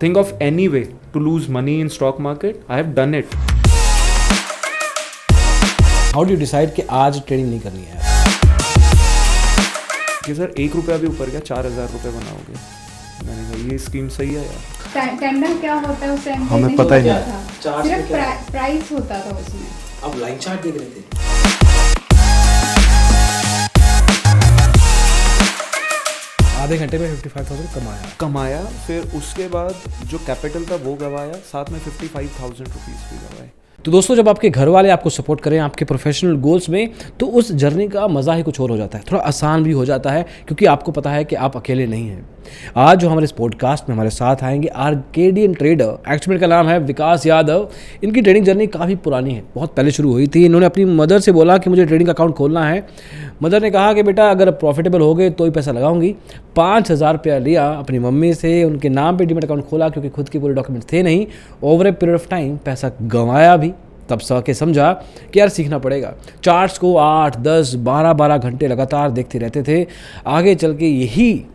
Think of any way to lose money in stock market. I have done it. How do decide कि आज trading नहीं करनी है? कि सर 1 रुपया भी ऊपर गया 4,000 रुपये बनाओगे. मैंने कहा ये स्कीम सही है यार. कैंडल क्या होता है उस टाइम पे हमें नहीं पता ही होता नहीं. था. सिर्फ प्राइस होता था उसमें. आप लाइन चार्ट देख रहे थे? आधे घंटे में 55,000 कमाया. फिर उसके बाद जो कैपिटल था वो गवाया, साथ में 55,000 रुपीज़ भी गवाए. तो दोस्तों, जब आपके घर वाले आपको सपोर्ट करें आपके प्रोफेशनल गोल्स में, तो उस जर्नी का मज़ा ही कुछ और हो जाता है. थोड़ा आसान भी हो जाता है क्योंकि आपको पता है कि आप अकेले नहीं हैं. आज जो हमारे इस पॉडकास्ट में हमारे साथ आएंगे आर्केडियन ट्रेडर, एक्चुअली का नाम है विकास यादव. इनकी ट्रेडिंग जर्नी काफ़ी पुरानी है, बहुत पहले शुरू हुई थी. इन्होंने अपनी मदर से बोला कि मुझे ट्रेडिंग अकाउंट खोलना है. मदर ने कहा कि बेटा अगर प्रॉफिटेबल हो गए तो ही पैसा लगाऊंगी. 5,000 रुपया लिया अपनी मम्मी से, उनके नाम पे डीमैट अकाउंट खोला क्योंकि खुद के पूरे डॉक्यूमेंट्स थे नहीं. Over a period of time पैसा गंवाया भी. तब के समझा कि यार सीखना पड़ेगा. चार्ट्स को 8, 10, 12 घंटे लगातार देखते रहते थे. आगे चल के यही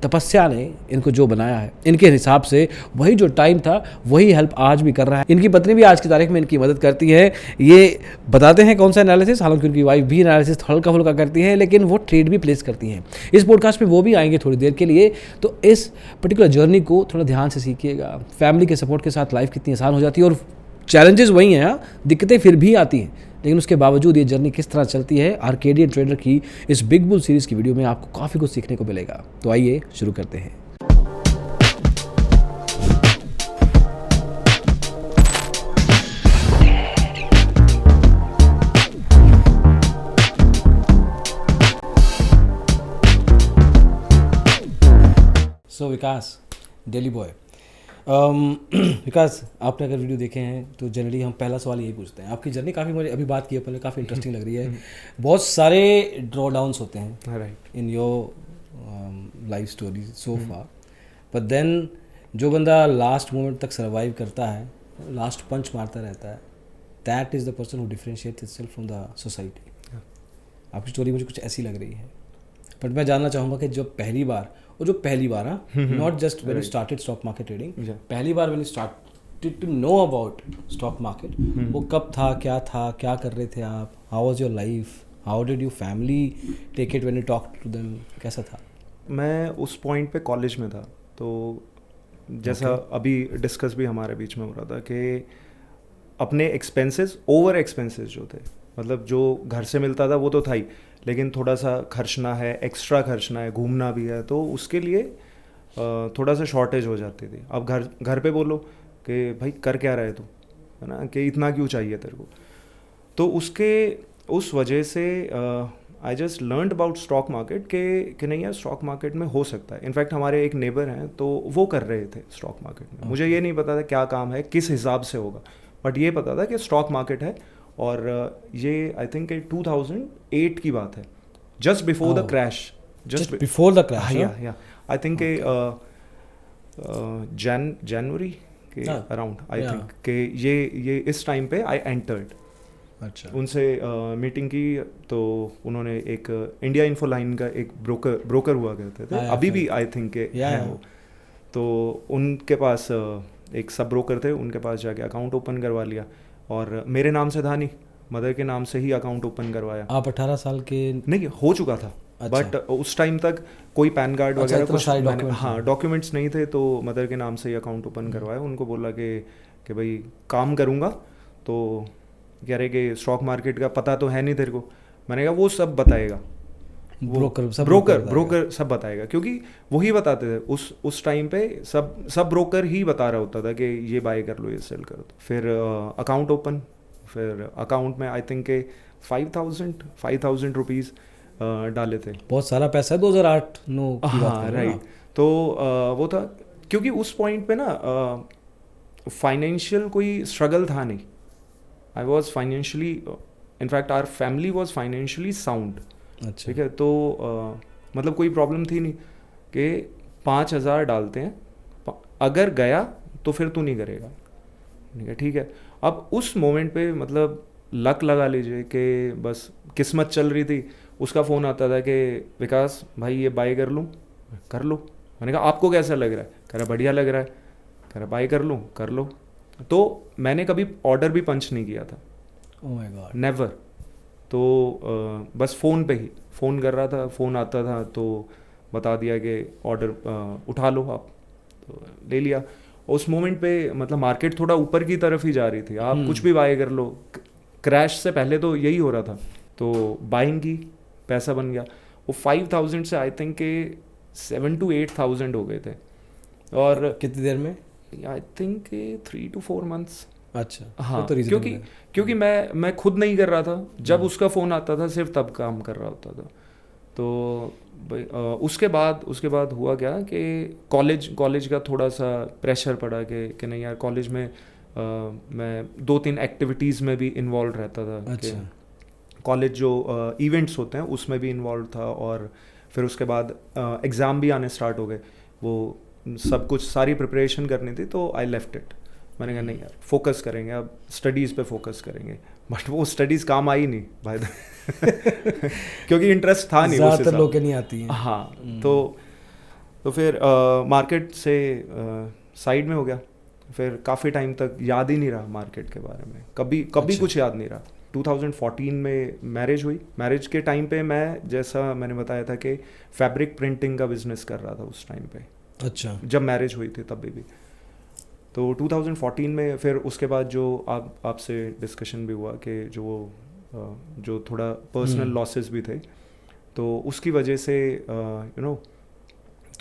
तपस्या ने इनको जो बनाया है, इनके हिसाब से वही जो टाइम था वही हेल्प आज भी कर रहा है. इनकी पत्नी भी आज की तारीख में इनकी मदद करती है. ये बताते हैं कौन सा एनालिसिस, हालांकि उनकी वाइफ भी एनालिसिस हल्का फुल्का करती है, लेकिन वो ट्रेड भी प्लेस करती हैं. इस पॉडकास्ट में वो भी आएंगे थोड़ी देर के लिए. तो इस पर्टिकुलर जर्नी को थोड़ा ध्यान से सीखिएगा. फैमिली के सपोर्ट के साथ लाइफ कितनी आसान हो जाती है. और चैलेंजेस वही हैं, दिक्कतें फिर भी आती हैं, लेकिन उसके बावजूद ये जर्नी किस तरह चलती है. आर्केडियन ट्रेडर की इस बिग बुल सीरीज़ की वीडियो में आपको काफ़ी कुछ सीखने को मिलेगा. तो आइए शुरू करते हैं. सो विकास, डेली बॉय. विकास, आपने अगर वीडियो देखे हैं तो जनरली हम पहला सवाल यही पूछते हैं. आपकी जर्नी काफ़ी, मुझे अभी बात की अपन ने, काफ़ी इंटरेस्टिंग लग रही है. बहुत सारे ड्रॉ डाउन्स होते हैं right in your life story so far, but then जो बंदा लास्ट मोमेंट तक सर्वाइव करता है, लास्ट पंच मारता रहता है, that is the person who differentiates himself from the society. आपकी स्टोरी मुझे कुछ ऐसी लग रही है. बट मैं जानना चाहूँगा कि जब पहली बार not just when you started stock market trading, पहली बार when you started to know about stock market, वो कब था, क्या कर रहे थे आप, how was your life, how did you family take it when you talk to them, कैसा था? मैं उस पॉइंट पे कॉलेज में था. तो जैसा अभी डिस्कस भी हमारे बीच में हो रहा था कि अपने एक्सपेंसेस, ओवर एक्सपेंसेस जो थे, मतलब जो घर से मिलता था वो तो था ही, लेकिन थोड़ा सा खर्चना है, एक्स्ट्रा खर्चना है, घूमना भी है, तो उसके लिए थोड़ा सा शॉर्टेज हो जाती थी. अब घर पे बोलो कि भाई कर क्या रहे तू, है ना, कि इतना क्यों चाहिए तेरे को. तो उस वजह से I just learned about stock market कि नहीं यार, स्टॉक मार्केट में हो सकता है. इनफैक्ट हमारे एक नेबर हैं तो वो कर रहे थे स्टॉक मार्केट में. मुझे ये नहीं पता था क्या काम है, किस हिसाब से होगा, बट ये पता था कि स्टॉक मार्केट है. और ये आई थिंक 2008 की बात है, just before the crash. Just before the crash. या आई थिंक जनवरी के अराउंड, आई थिंक कि ये इस टाइम पे आई एंटर्ड. अच्छा. उनसे मीटिंग की तो उन्होंने एक इंडिया इन्फो लाइन का एक ब्रोकर हुआ करते थे, अभी भी आई थिंक है वो. तो उनके पास एक सब ब्रोकर थे, उनके पास जाके अकाउंट ओपन करवा लिया. और मेरे नाम से था नहीं, मदर के नाम से ही अकाउंट ओपन करवाया. आप 18 साल के नहीं हो चुका था. अच्छा. बट उस टाइम तक कोई पैन कार्ड वगैरह कुछ डॉक्यूमेंट्स नहीं थे, तो मदर के नाम से ही अकाउंट ओपन करवाया. उनको बोला कि भाई काम करूँगा, तो कह रहे कि स्टॉक मार्केट का पता तो है नहीं तेरे को. मैंने कहा वो सब बताएगा, ब्रोकर सब बताएगा, क्योंकि वही बताते थे उस टाइम पे. सब ब्रोकर ही बता रहा होता था कि ये बाय कर लो, ये सेल करो. फिर अकाउंट ओपन, फिर अकाउंट में आई थिंक के 5,000 रुपीज़ डाले थे. बहुत सारा पैसा है 2008-9 की बात है. राइट. तो वो था क्योंकि उस पॉइंट पे ना फाइनेंशियल कोई स्ट्रगल था नहीं. I was financially, in fact our family was financially sound. अच्छा. ठीक है. तो मतलब कोई प्रॉब्लम थी नहीं कि 5,000 डालते हैं, अगर गया तो फिर तू नहीं करेगा. ठीक है. अब उस मोमेंट पे मतलब लक लगा लीजिए कि बस किस्मत चल रही थी. उसका फ़ोन आता था कि विकास भाई ये बाय कर लूँ, कर लो. मैंने कहा आपको कैसा लग रहा है? कह रहा बढ़िया लग रहा है. कह रहा बाय कर लो। तो मैंने कभी ऑर्डर भी पंच नहीं किया था, ओह माय गॉड। नेवर। तो बस फ़ोन पे ही फ़ोन कर रहा था, फ़ोन आता था तो बता दिया कि ऑर्डर उठा लो आप, तो ले लिया। उस मोमेंट पे मतलब मार्केट थोड़ा ऊपर की तरफ ही जा रही थी, आप कुछ भी बाय कर लो। क्रैश से पहले तो यही हो रहा था, तो बाइंग की, पैसा बन गया। वो 5,000 से आई थिंक के 7,000 to 8,000 हो गए थे। और कितनी देर में? I think 3 to 4 months। अच्छा, हाँ, तो reasonable है। क्योंकि मैं खुद नहीं कर रहा था, जब उसका फ़ोन आता था सिर्फ तब काम कर रहा होता था। तो उसके बाद हुआ क्या कि कॉलेज का थोड़ा सा प्रेशर पड़ा कि नहीं यार, कॉलेज में मैं 2-3 एक्टिविटीज़ में भी इन्वॉल्व रहता था। अच्छा। कॉलेज जो इवेंट्स होते हैं उसमें भी इन्वॉल्व था, और फिर उसके बाद एग्ज़ाम भी आने स्टार्ट हो गए, वो सब कुछ सारी प्रिपरेशन करनी थी। तो आई लेफ्ट इट, मैंने कहा नहीं यार, फोकस करेंगे अब, स्टडीज़ पे फोकस करेंगे। बट वो स्टडीज़ काम आई नहीं भाई क्योंकि इंटरेस्ट था नहीं, ज़्यादातर लोग के नहीं आती हैं। हाँ। तो फिर मार्केट से साइड में हो गया। फिर काफ़ी टाइम तक याद ही नहीं रहा मार्केट के बारे में, कभी अच्छा। कुछ याद नहीं रहा। 2014 में मैरिज हुई। मैरिज के टाइम पे मैं, जैसा मैंने बताया था कि फैब्रिक प्रिंटिंग का बिजनेस कर रहा था उस टाइम पे। अच्छा। जब मैरिज हुई थी तब भी। तो 2014 में फिर उसके बाद जो आपसे डिस्कशन भी हुआ कि जो थोड़ा पर्सनल लॉसेस भी थे, तो उसकी वजह से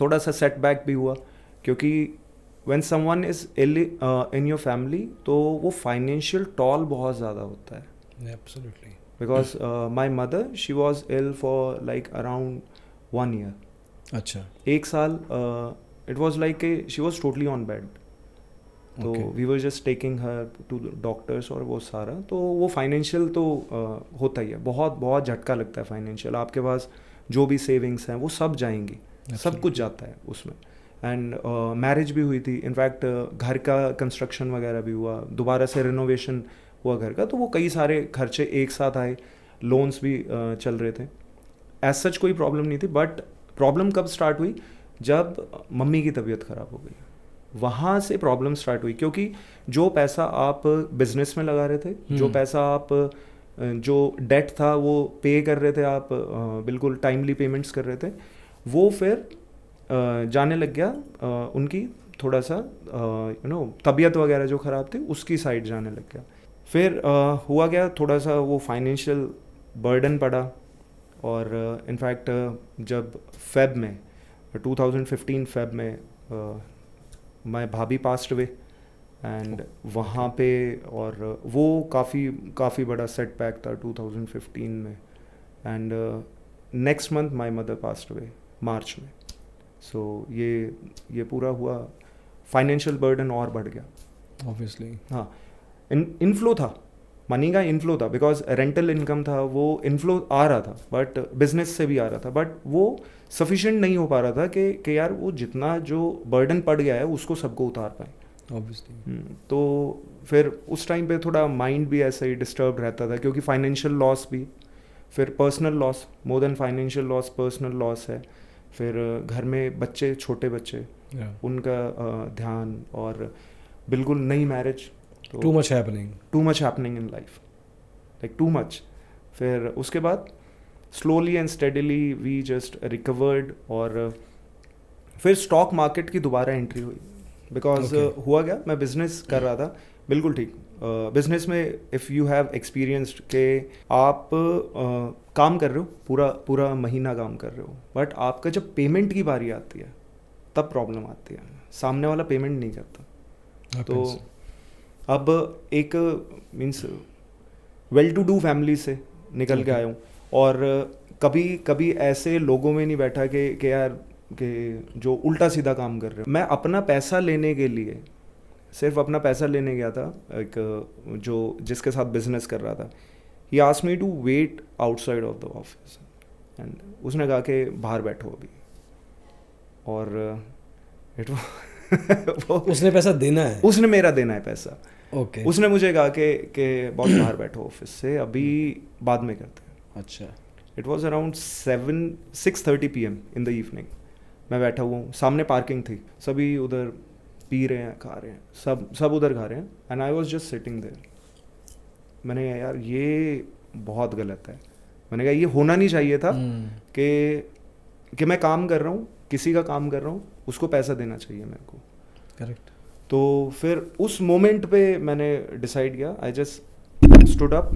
थोड़ा सा सेटबैक भी हुआ। क्योंकि when someone is ill in your family, तो वो फाइनेंशियल टॉल बहुत ज़्यादा होता है। Absolutely. Because my mother, she was ill for like around 1 year। अच्छा। 1 साल it was like she was totally on bed. तो we were just taking her to doctors और वो सारा। तो वो फाइनेंशियल तो होता ही है, बहुत झटका लगता है फाइनेंशियल। आपके पास जो भी सेविंग्स हैं वो सब जाएंगी, सब कुछ जाता है उसमें। एंड मैरिज भी हुई थी, इनफैक्ट घर का कंस्ट्रक्शन वगैरह भी हुआ, दोबारा से रिनोवेशन हुआ घर का। तो वो कई सारे खर्चे एक साथ आए, लोन्स भी चल रहे थे। एज सच कोई प्रॉब्लम नहीं थी, बट प्रॉब्लम कब स्टार्ट हुई, जब मम्मी की तबीयत ख़राब हो गई, वहाँ से प्रॉब्लम स्टार्ट हुई। क्योंकि जो पैसा आप बिजनेस में लगा रहे थे, जो पैसा आप जो डेट था वो पे कर रहे थे, आप बिल्कुल टाइमली पेमेंट्स कर रहे थे, वो फिर जाने लग गया उनकी थोड़ा सा तबीयत वगैरह जो ख़राब थी उसकी साइड जाने लग गया। फिर हुआ गया, थोड़ा सा वो फाइनेंशियल बर्डन पड़ा। और इनफैक्ट जब फेब में 2015 फेब में माय भाभी पास्ट अवे, एंड वहाँ पे, और वो काफ़ी बड़ा सेटबैक था 2015 में। And next month my mother passed away, March में। सो ये पूरा हुआ, फाइनेंशियल बर्डन और बढ़ गया ऑब्वियसली। हाँ, इनफ्लो था, मनी का इनफ्लो था, बिकॉज रेंटल इनकम था, वो इनफ्लो आ रहा था, बट बिजनेस से भी आ रहा था, बट वो सफिशिएंट नहीं हो पा रहा था कि यार वो जितना जो बर्डन पड़ गया है उसको सबको उतार पाए। ऑब्वियसली। तो फिर उस टाइम पे थोड़ा माइंड भी ऐसे ही डिस्टर्ब रहता था, क्योंकि फाइनेंशियल लॉस भी, फिर personal loss, more than financial loss personal loss है। फिर घर में बच्चे, छोटे बच्चे, उनका ध्यान, और बिल्कुल नई मैरिज, तो too much happening in life, like too much. फिर उसके बाद slowly and steadily we just recovered, और फिर स्टॉक मार्केट की दोबारा एंट्री हुई। बिकॉज हुआ क्या, मैं बिजनेस कर रहा था, बिल्कुल ठीक। बिजनेस में इफ़ यू हैव एक्सपीरियंस्ड के आप काम कर रहे हो, पूरा महीना काम कर रहे हो, बट आपका जब पेमेंट की बारी आती है तब प्रॉब्लम आती है, सामने वाला पेमेंट नहीं करता। तो अब एक means well to do family से निकल के आया हूँ, और कभी ऐसे लोगों में नहीं बैठा कि यार कि जो उल्टा सीधा काम कर रहे हो। मैं अपना पैसा लेने के लिए, सिर्फ अपना पैसा लेने गया था, एक जो जिसके साथ बिजनेस कर रहा था, he asked me to wait outside of the office, and उसने कहा कि बाहर बैठो अभी, और इट वो उसने पैसा देना है, उसने मेरा देना है पैसा। ओके। उसने मुझे कहा कि बॉस बाहर बैठो ऑफिस से, अभी बाद में करते हैं। अच्छा। It was around 6:30 PM in the evening. मैं बैठा हुआ हूँ, सामने पार्किंग थी, सभी उधर पी रहे हैं, खा रहे हैं, सब उधर खा रहे हैं, and I was just sitting there. मैंने कहा यार ये बहुत गलत है। मैंने कहा ये होना नहीं चाहिए था कि मैं काम कर रहा हूँ, किसी का काम कर रहा हूँ, उसको पैसा देना चाहिए मेरे को। करेक्ट। तो फिर उस मोमेंट पे मैंने डिसाइड किया, आई जस्ट स्टूड अप।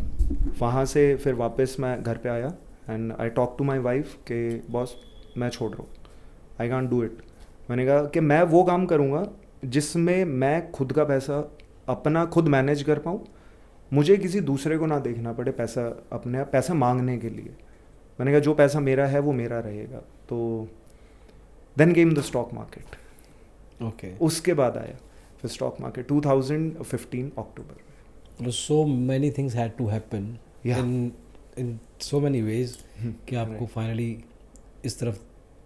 वहाँ से फिर वापस मैं घर पे आया and I talk to my wife कि बॉस मैं छोड़ रहा हूँ, आई कांट डू इट। मैंने कहा कि मैं वो काम करूँगा जिसमें मैं खुद का पैसा अपना खुद मैनेज कर पाऊँ, मुझे किसी दूसरे को ना देखना पड़े पैसा, अपने पैसा मांगने के लिए। मैंने कहा जो पैसा मेरा है वो मेरा रहेगा। तो then came the stock market. Okay. उसके बाद आया फिर stock market 2015 October. So many things had to happen Yeah. In so many ways कि आपको फाइनली इस तरफ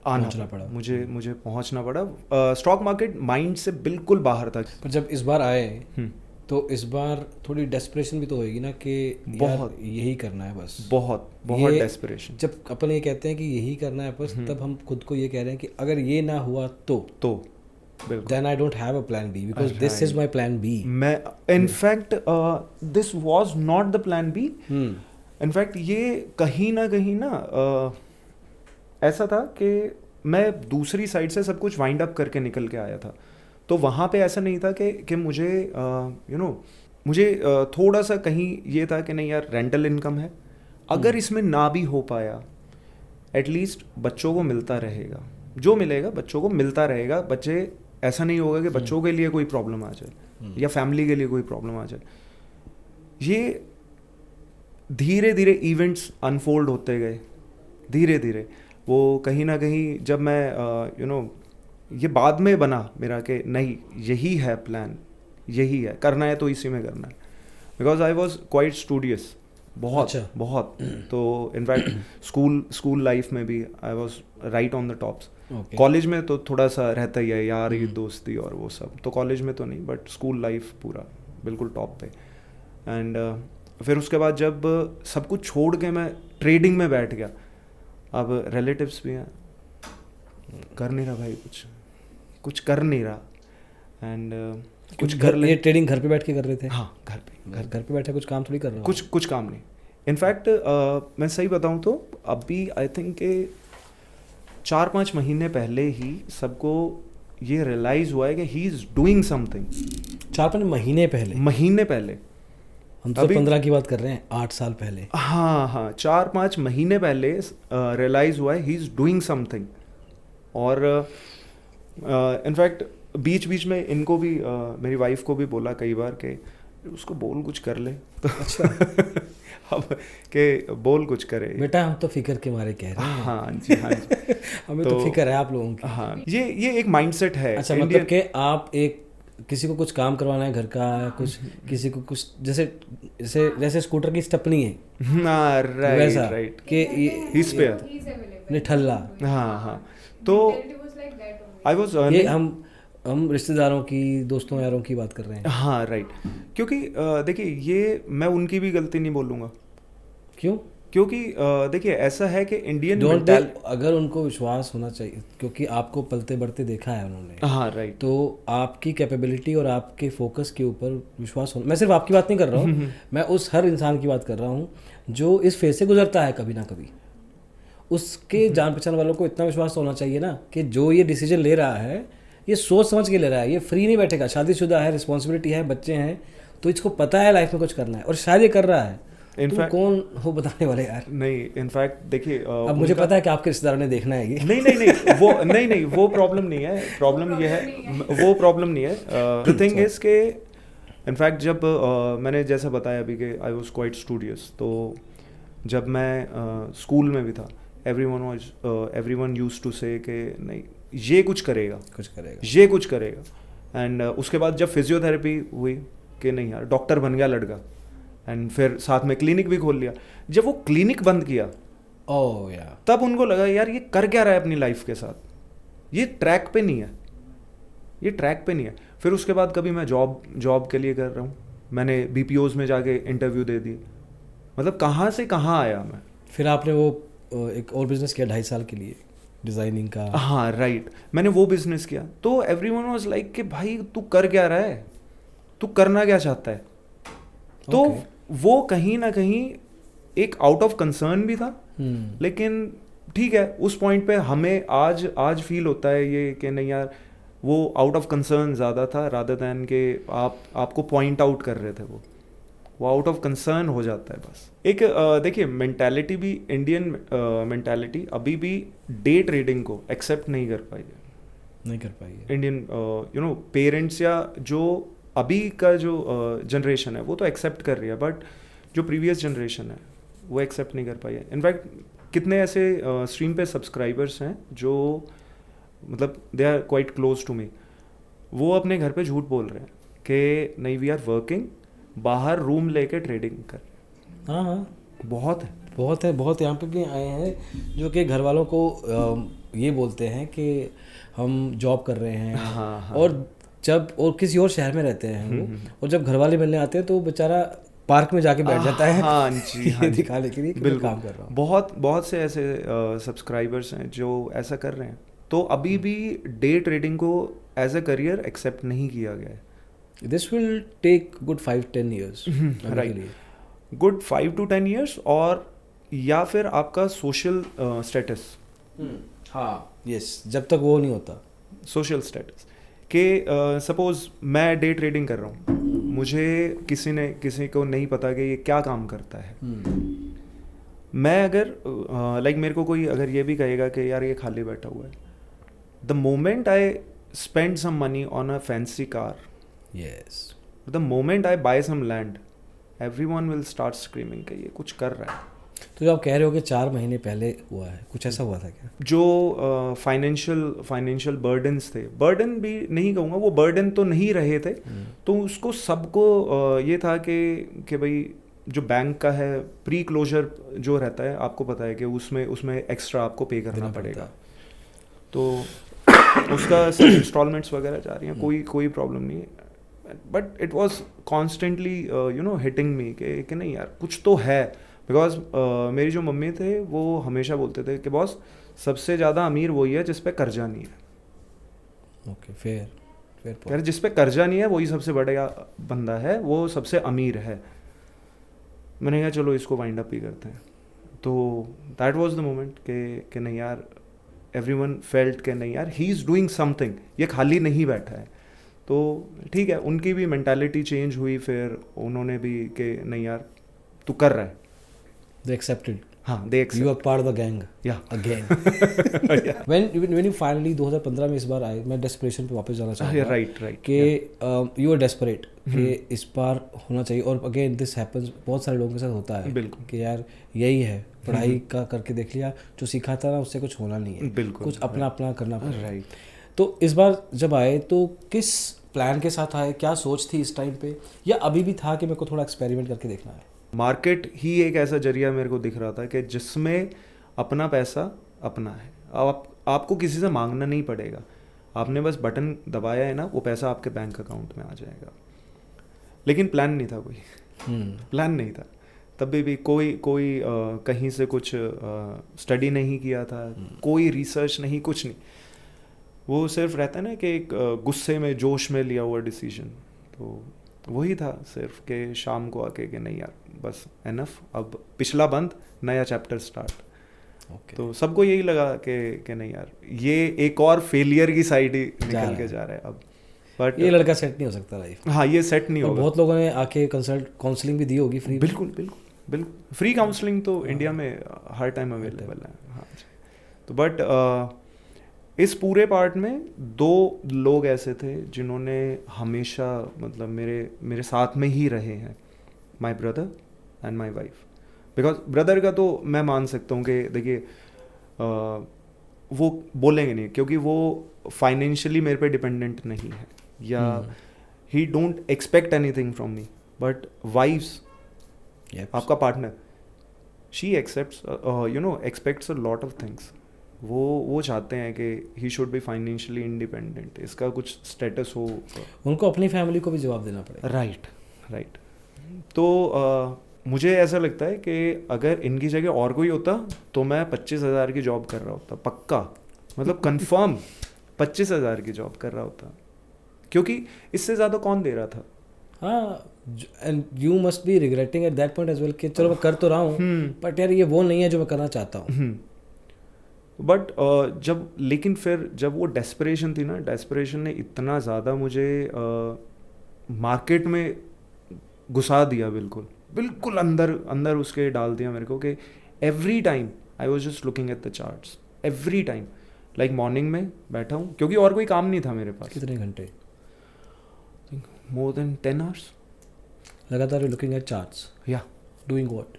पहुंचना पड़ा। मुझे पहुंचना पड़ा। स्टॉक मार्केट माइंड से बिल्कुल बाहर था। पर जब इस बार आए तो इस बार थोड़ी डेस्परेशन भी तो होएगी ना कि बहुत यही करना है बस। बहुत डेस्परेशन। जब अपन ये कहते हैं कि यही करना है बस, तब हम खुद को ये कह रहे हैं कि अगर ये ना हुआ तो then I don't have a plan B because this is my plan B. मैं in fact this was not the plan B. In fact ये कहीं ना ऐसा था कि मैं दूसरी साइड से सब कुछ वाइंड अप करके निकल के आया था। तो वहाँ पे ऐसा नहीं था कि मुझे मुझे थोड़ा सा कहीं ये था कि नहीं यार रेंटल इनकम है, अगर इसमें ना भी हो पाया एटलीस्ट बच्चों को मिलता रहेगा, जो मिलेगा बच्चों को मिलता रहेगा। बच्चे ऐसा नहीं होगा कि बच्चों के लिए कोई प्रॉब्लम आ जाए या फैमिली के लिए कोई प्रॉब्लम आ जाए। ये धीरे धीरे इवेंट्स अनफोल्ड होते गए, धीरे धीरे वो कहीं ना कहीं जब मैं ये बाद में बना मेरा कि नहीं यही है प्लान, यही है करना है तो इसी में करना है। Because I was quite studious बहुत। तो इनफैक्ट स्कूल लाइफ में भी I was right on the tops. College में तो थोड़ा सा रहता ही है यार ये दोस्ती और वो सब, तो कॉलेज में तो नहीं, बट स्कूल लाइफ पूरा बिल्कुल टॉप पे। एंड फिर उसके बाद जब सब कुछ छोड़ के मैं ट्रेडिंग में बैठ गया, अब रिलेटिव्स भी हैं, कर नहीं रहा भाई, कुछ कर नहीं रहा। एंड कुछ कर ले। ये ट्रेडिंग घर पे बैठ के कर रहे थे? हाँ घर पे बैठे कुछ काम थोड़ी कर रहा हूँ। कुछ काम नहीं। इनफैक्ट मैं सही बताऊँ तो अभी आई थिंक के 4-5 महीने पहले ही सबको ये रियलाइज हुआ है कि ही इज डूइंग समथिंग। 4-5 महीने पहले हम तो 15 की बात कर रहे हैं, 8 साल पहले। हाँ 4-5 महीने पहले रियलाइज हुआ है ही इज डूइंग समथिंग। और इनफैक्ट बीच में इनको भी मेरी वाइफ को भी बोला कई बार कि उसको बोल कुछ कर ले। तो अच्छा अब के बोल कुछ करे बेटा, हम तो फिक्र के मारे कह रहे हैं। हाँ जी हमें तो फिक्र है आप लोगों की। हाँ ये एक माइंडसेट है। अच्छा, मतलब कि आप एक किसी को कुछ काम करवाना है घर का, कुछ किसी को कुछ जैसे स्कूटर की स्टेपनी है राइट कि इस पे ठल्ला। हाँ तो आई वाज ये हम रिश्तेदारों की, दोस्तों यारों की बात कर रहे हैं। हाँ राइट। क्योंकि देखिए ये मैं उनकी भी गलती नहीं बोलूँगा। क्यों? क्योंकि देखिए ऐसा है कि इंडियन अगर उनको विश्वास होना चाहिए, क्योंकि आपको पलते बढ़ते देखा है उन्होंने। हाँ राइट। तो आपकी कैपेबिलिटी और आपके फोकस के ऊपर विश्वास होना, मैं सिर्फ आपकी बात नहीं कर रहा हूँ, मैं उस हर इंसान की बात कर रहा हूँ जो इस फेज से गुजरता है कभी ना कभी। उसके जान पहचान वालों को इतना विश्वास होना चाहिए ना कि जो ये डिसीजन ले रहा है ये सोच समझ के ले रहा है, ये फ्री नहीं बैठेगा। शादीशुदा है, रिस्पॉन्सिबिलिटी है, बच्चे हैं, तो इसको पता है लाइफ में कुछ करना है और शायद ये कर रहा है। तुम कौन हो बताने वाले यार? नहीं इनफैक्ट देखिए अब मुझे पता है कि आपके रिश्तेदारों ने देखना है ये। नहीं वो प्रॉब्लम नहीं है। प्रॉब्लम ये है, वो प्रॉब्लम नहीं है। द थिंग इज के इनफैक्ट जब मैंने जैसा बताया अभी कि आई वाज क्वाइट स्टूडियस, तो जब मैं स्कूल में भी था एवरीवन यूज्ड टू से कि नहीं ये कुछ करेगा। एंड उसके बाद जब फिजियोथेरेपी हुई कि नहीं यार डॉक्टर बन गया लड़का, एंड फिर साथ में क्लिनिक भी खोल लिया। जब वो क्लिनिक बंद किया तब उनको लगा यार ये कर क्या रहा है अपनी लाइफ के साथ, ये ट्रैक पे नहीं है। फिर उसके बाद कभी मैं जॉब के लिए कर रहा हूँ, मैंने BPOs में जाके इंटरव्यू दे दिए, मतलब कहाँ से कहाँ आया मैं। फिर आपने वो एक और बिजनेस किया 2.5 साल के लिए, डिज़ाइनिंग का। हाँ राइट, मैंने वो बिजनेस किया। तो एवरीवन वाज लाइक कि भाई तू कर क्या रहा है, तू करना क्या चाहता है। तो Okay. वो कहीं ना कहीं एक आउट ऑफ कंसर्न भी था, लेकिन ठीक है उस पॉइंट पे हमें आज फील होता है ये कि नहीं यार वो आउट ऑफ कंसर्न ज़्यादा था रादर दैन के आपको पॉइंट आउट कर रहे थे। वो आउट ऑफ कंसर्न हो जाता है बस। एक देखिए मेंटालिटी भी, इंडियन मेंटालिटी अभी भी डे ट्रेडिंग को एक्सेप्ट नहीं कर पाई है, नहीं कर पाई है। इंडियन पेरेंट्स या जो अभी का जो जनरेशन है वो तो एक्सेप्ट कर रही है, बट जो प्रीवियस जनरेशन है वो एक्सेप्ट नहीं कर पाई है। इनफैक्ट कितने ऐसे स्ट्रीम पे सब्सक्राइबर्स हैं जो मतलब they are quite close to me, वो अपने घर पे झूठ बोल रहे हैं कि नहीं वी आर वर्किंग, बाहर रूम लेके ट्रेडिंग कर। हाँ हाँ, बहुत यहाँ पे भी आए हैं जो कि घर वालों को ये बोलते हैं कि हम जॉब कर रहे हैं। हाँ। और किसी और शहर में रहते हैं वो, और जब घर वाले मिलने आते हैं तो वो बेचारा पार्क में जाके बैठ जाता है। हाँ जी, हाँ ये जी, दिखाने के लिए कि मैं काम कर रहा हूँ। बहुत से ऐसे सब्सक्राइबर्स हैं जो ऐसा कर रहे हैं। तो अभी भी डे ट्रेडिंग को एज अ करियर एक्सेप्ट नहीं किया गया है। This will take good 5-10 years. Right, good 5 to 10 years, और या फिर आपका सोशल स्टेटस। हाँ यस, जब तक वो नहीं होता सोशल स्टेटस के सपोज मैं डे ट्रेडिंग कर रहा हूँ, मुझे किसी को नहीं पता कि ये क्या काम करता है। मैं अगर लाइक मेरे को कोई अगर ये भी कहेगा कि यार ये खाली बैठा हुआ है, the moment I spend some money on a fancy car, yes, the moment I buy some land, everyone will start screaming कि ये कुछ कर रहा है। तो जो आप कह रहे हो कि 4 महीने पहले हुआ है, कुछ ऐसा हुआ था क्या? जो फाइनेंशियल बर्डन्स थे, बर्डन भी नहीं कहूँगा, वो बर्डन तो नहीं रहे थे, तो उसको सबको ये था कि भाई जो बैंक का है प्री क्लोजर जो रहता है, आपको पता है कि उसमें एक्स्ट्रा आपको पे करना पड़ेगा। तो उसका सब इंस्टॉलमेंट्स वगैरह जा रही हैं, कोई प्रॉब्लम नहीं है, but it was constantly hitting me कि नहीं यार कुछ तो है। बिकॉज मेरी जो मम्मी थे वो हमेशा बोलते थे कि बॉस सबसे ज़्यादा अमीर वही है जिस पे कर्जा नहीं है। ओके, फेयर यार जिस पे कर्जा नहीं है वही सबसे बड़ा बंदा है, वो सबसे अमीर है। मैंने कहा चलो इसको वाइंड अप ही करते हैं। तो दैट वाज द मोमेंट कि नहीं यार, एवरीवन फेल्ट कि नहीं यार ही इज़ डूइंग समथिंग, ये खाली नहीं बैठा है। तो ठीक है, उनकी भी मेंटालिटी चेंज हुई, फिर उन्होंने भी कि नहीं यार तू कर रहा है। They accepted. हाँ, they accept. You are part of the gang. Yeah. Again. Yeah. When you finally 2015 में इस बार आए, मैं desperation पे वापस जाना चाहूँगा। Right. कि you are desperate कि इस बार होना चाहिए, और again this happens, बहुत सारे लोगों के साथ होता है। बिल्कुल। कि यार यही है, पढ़ाई का करके देख लिया, जो सीखा था ना उससे कुछ होना नहीं है। बिल्कुल। कुछ अपना करना पड़ेगा। Right. तो इस बार जब आए तो किस प्लान के साथ आए, क्या सोच थी इस टाइम पे, या अभी भी था कि मेरे को थोड़ा एक्सपेरिमेंट करके देखना है? मार्केट ही एक ऐसा जरिया मेरे को दिख रहा था कि जिसमें अपना पैसा अपना है। आपको किसी से मांगना नहीं पड़ेगा, आपने बस बटन दबाया है ना, वो पैसा आपके बैंक अकाउंट में आ जाएगा। लेकिन प्लान नहीं था, कोई प्लान नहीं था तब भी कोई कहीं से कुछ स्टडी नहीं किया था, कोई रिसर्च नहीं, कुछ नहीं। वो सिर्फ रहता है ना कि एक गुस्से में जोश में लिया हुआ डिसीजन। तो वही था सिर्फ कि शाम को आके कि नहीं यार बस एनफ, अब पिछला बंद, नया चैप्टर स्टार्ट। Okay. तो सबको यही लगा कि नहीं यार ये एक और फेलियर की साइड ही निकल के जा रहा है अब। बट ये लड़का सेट नहीं हो सकता लाइफ। हाँ, ये सेट नहीं होगा। बहुत लोगों ने आके काउंसलिंग भी दी होगी फ्री। बिल्कुल फ्री काउंसलिंग तो इंडिया में हर टाइम अवेलेबल है। हाँ, तो बट इस पूरे पार्ट में 2 लोग ऐसे थे जिन्होंने हमेशा मतलब मेरे साथ में ही रहे हैं, my brother and my wife. Because brother का तो मैं मान सकता हूँ कि देखिए वो बोलेंगे नहीं, क्योंकि वो फाइनेंशियली मेरे पे डिपेंडेंट नहीं है, या he don't expect anything from me. But wives, आपका partner, she accepts expects a lot of things. वो चाहते हैं कि he should be financially independent, इसका कुछ स्टेटस हो, उनको अपनी फैमिली को भी जवाब देना पड़ेगा। राइट। तो मुझे ऐसा लगता है कि अगर इनकी जगह और कोई होता तो मैं 25,000 की जॉब कर रहा होता, पक्का। मतलब कंफर्म 25,000 की जॉब कर रहा होता, क्योंकि इससे ज़्यादा कौन दे रहा था। हाँ, and you must be regretting at that point as well कि चलो मैं कर तो रहा हूँ बट यार ये वो नहीं है जो मैं करना चाहता हूँ। बट जब लेकिन फिर जब वो डेस्परेशन थी ना, डेस्परेशन ने इतना ज़्यादा मुझे मार्केट में घुसा दिया, बिल्कुल बिल्कुल अंदर अंदर उसके डाल दिया मेरे को कि every time I was just looking at the charts, every time. Like morning में बैठा हूँ क्योंकि और कोई काम नहीं था मेरे पास। कितने घंटे? मोर देन 10 hours लगातार यू लुकिंग एट चार्ट्स, या doing what?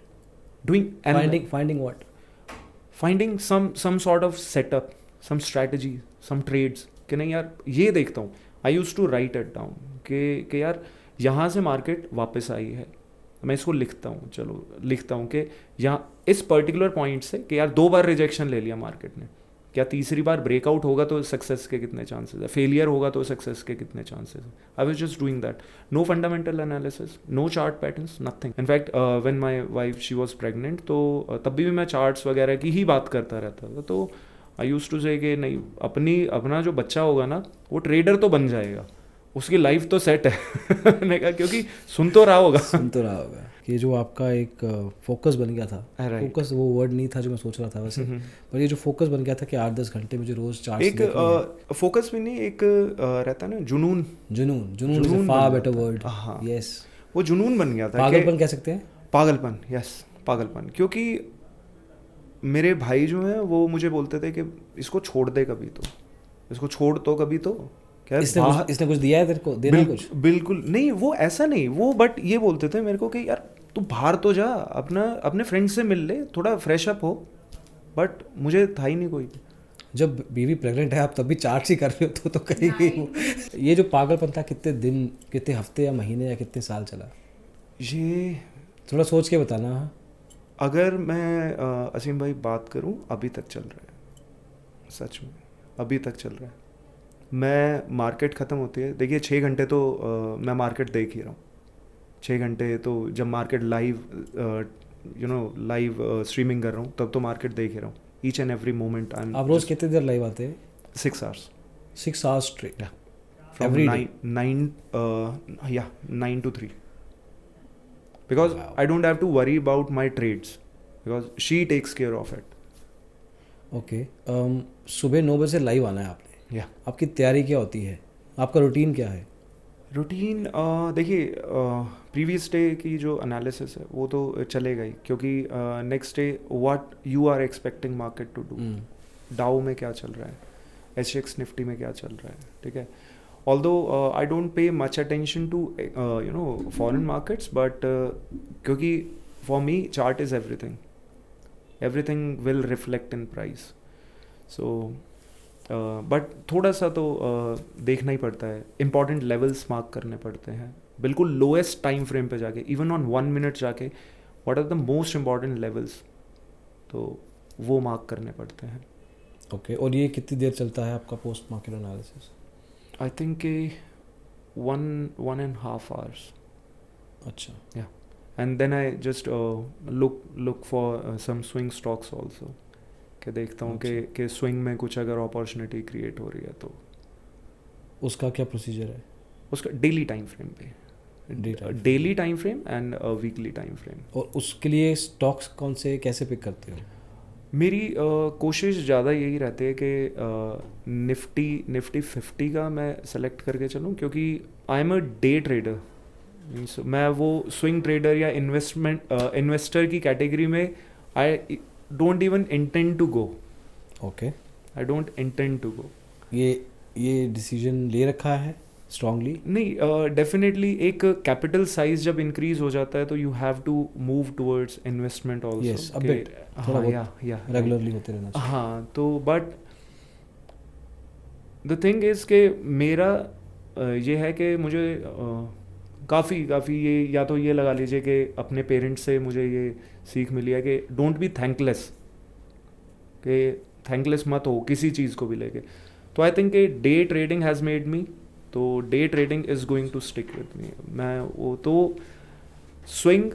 Doing finding what? finding some sort of setup, some strategy, some trades कि नहीं यार ये देखता हूँ। I use to write it down कि यार यहाँ से मार्केट वापस आई है, मैं इसको लिखता हूँ, चलो लिखता हूँ कि यहाँ इस पर्टिकुलर पॉइंट से कि यार 2 बार रिजेक्शन ले लिया मार्केट ने, क्या तीसरी बार ब्रेकआउट होगा तो सक्सेस के कितने चांसेस है, फेलियर होगा तो सक्सेस के कितने चांसेस है। I was just doing that, no fundamental analysis, no chart patterns, nothing. In fact when my wife she was pregnant तो तब भी मैं चार्ट्स वगैरह की ही बात करता रहता था। तो आई यूज्ड टू से कि नहीं, अपना जो बच्चा होगा ना वो ट्रेडर तो बन जाएगा, उसकी लाइफ तो सेट है मैंने कहा, क्योंकि सुन तो रहा होगा कि जो आपका एक फोकस बन गया था, फोकस वो वर्ड नहीं था जो मैं सोच रहा था वैसे, पर ये जो फोकस बन गया था कि 8-10 घंटे मुझे रोज चार्ट्स एक फोकस भी नहीं, एक रहता है ना जुनून is a far better word. Yes, वो जुनून बन गया था, पागलपन कह सकते हैं, पागलपन, यस पागलपन। क्योंकि मेरे भाई जो हैं वो मुझे बोलते थे कि इसको छोड़ दे कभी तो, इसको छोड़ तो कभी तो, क्या इसने कुछ दिया है तेरे को, देना कुछ? बिल्कुल नहीं, वो ऐसा नहीं, वो बट ये बोलते थे मेरे को कि यार तू बाहर तो जा, अपने फ्रेंड से मिल ले, थोड़ा फ्रेश अप हो। बट मुझे था ही नहीं कोई। जब बीवी प्रेग्नेंट है आप तब भी चार्ट्स ही कर रहे हो तो कहीं भी ये जो पागलपन था कितने दिन, कितने हफ्ते या महीने या कितने साल चला? ये थोड़ा सोच के बताना। अगर मैं असीम भाई बात करूं, अभी तक चल रहा है, सच में अभी तक चल रहा है। मैं मार्केट ख़त्म होती है, देखिए 6 घंटे तो मैं मार्केट देख ही रहा हूँ, 6 घंटे तो जब मार्केट लाइव लाइव स्ट्रीमिंग कर रहा हूँ तब तो मार्केट देख ही रहा हूँ, ईच एंड एवरी मोमेंट। आप रोज़ कितने देर लाइव आते हैं? 6 hours 6 hours straight? from Every 9 to 3 because wow. I don't have to worry about my trades because she takes care of it. Okay. सुबह 9 बजे लाइव आना है आपने, आपकी तैयारी क्या होती है, आपका रूटीन क्या है? रूटीन देखिए प्रीवियस डे की जो एनालिसिस है वो तो चलेगा ही, क्योंकि next day what you are expecting market to do, Dow में क्या चल रहा है, SGX निफ्टी में क्या चल रहा है, ठीक है। Although I don't pay much attention to foreign markets, but क्योंकि for me chart is everything will reflect in price, so but थोड़ा सा तो देखना ही पड़ता है, इंपॉर्टेंट लेवल्स मार्क करने पड़ते हैं, बिल्कुल लोएस्ट टाइम फ्रेम पे जाके, इवन ऑन 1 minute जाके what are the most important levels, तो वो मार्क करने पड़ते हैं। ओके, और ये कितनी देर चलता है आपका post market analysis? I think 1.5 hours। अच्छा, या and then I just look for some swing stocks also, कि देखता हूँ कि स्विंग में कुछ अगर अपॉर्चुनिटी क्रिएट हो रही है तो। उसका क्या प्रोसीजर है? उसका डेली टाइम फ्रेम पे, daily time frame and weekly time frame. और उसके लिए स्टॉक्स कौन से कैसे पिक करते हो? मेरी कोशिश ज़्यादा यही रहती है कि निफ्टी 50 का मैं सेलेक्ट करके चलूँ, क्योंकि I am a day trader, मैं वो स्विंग ट्रेडर या इन्वेस्टर की कैटेगरी में आई don't even intend to go. Okay. I don't intend to go. ये डिसीजन ले रखा है स्ट्रांगली? नहीं, डेफिनेटली एक कैपिटल साइज जब इंक्रीज हो जाता है तो you have to move towards investment also. Yes, a bit, थोड़ा बहुत रेगुलरली होते रहना चाहिए। हाँ, तो बट द थिंग इज कि मेरा ये है कि मुझे काफ़ी ये, या तो ये लगा लीजिए कि अपने पेरेंट्स से मुझे ये सीख मिली है कि डोंट बी थैंकलेस, कि थैंकलेस मत हो किसी चीज़ को भी लेके। तो I think day trading has made me, तो day trading is going to stick with me. मैं वो तो स्विंग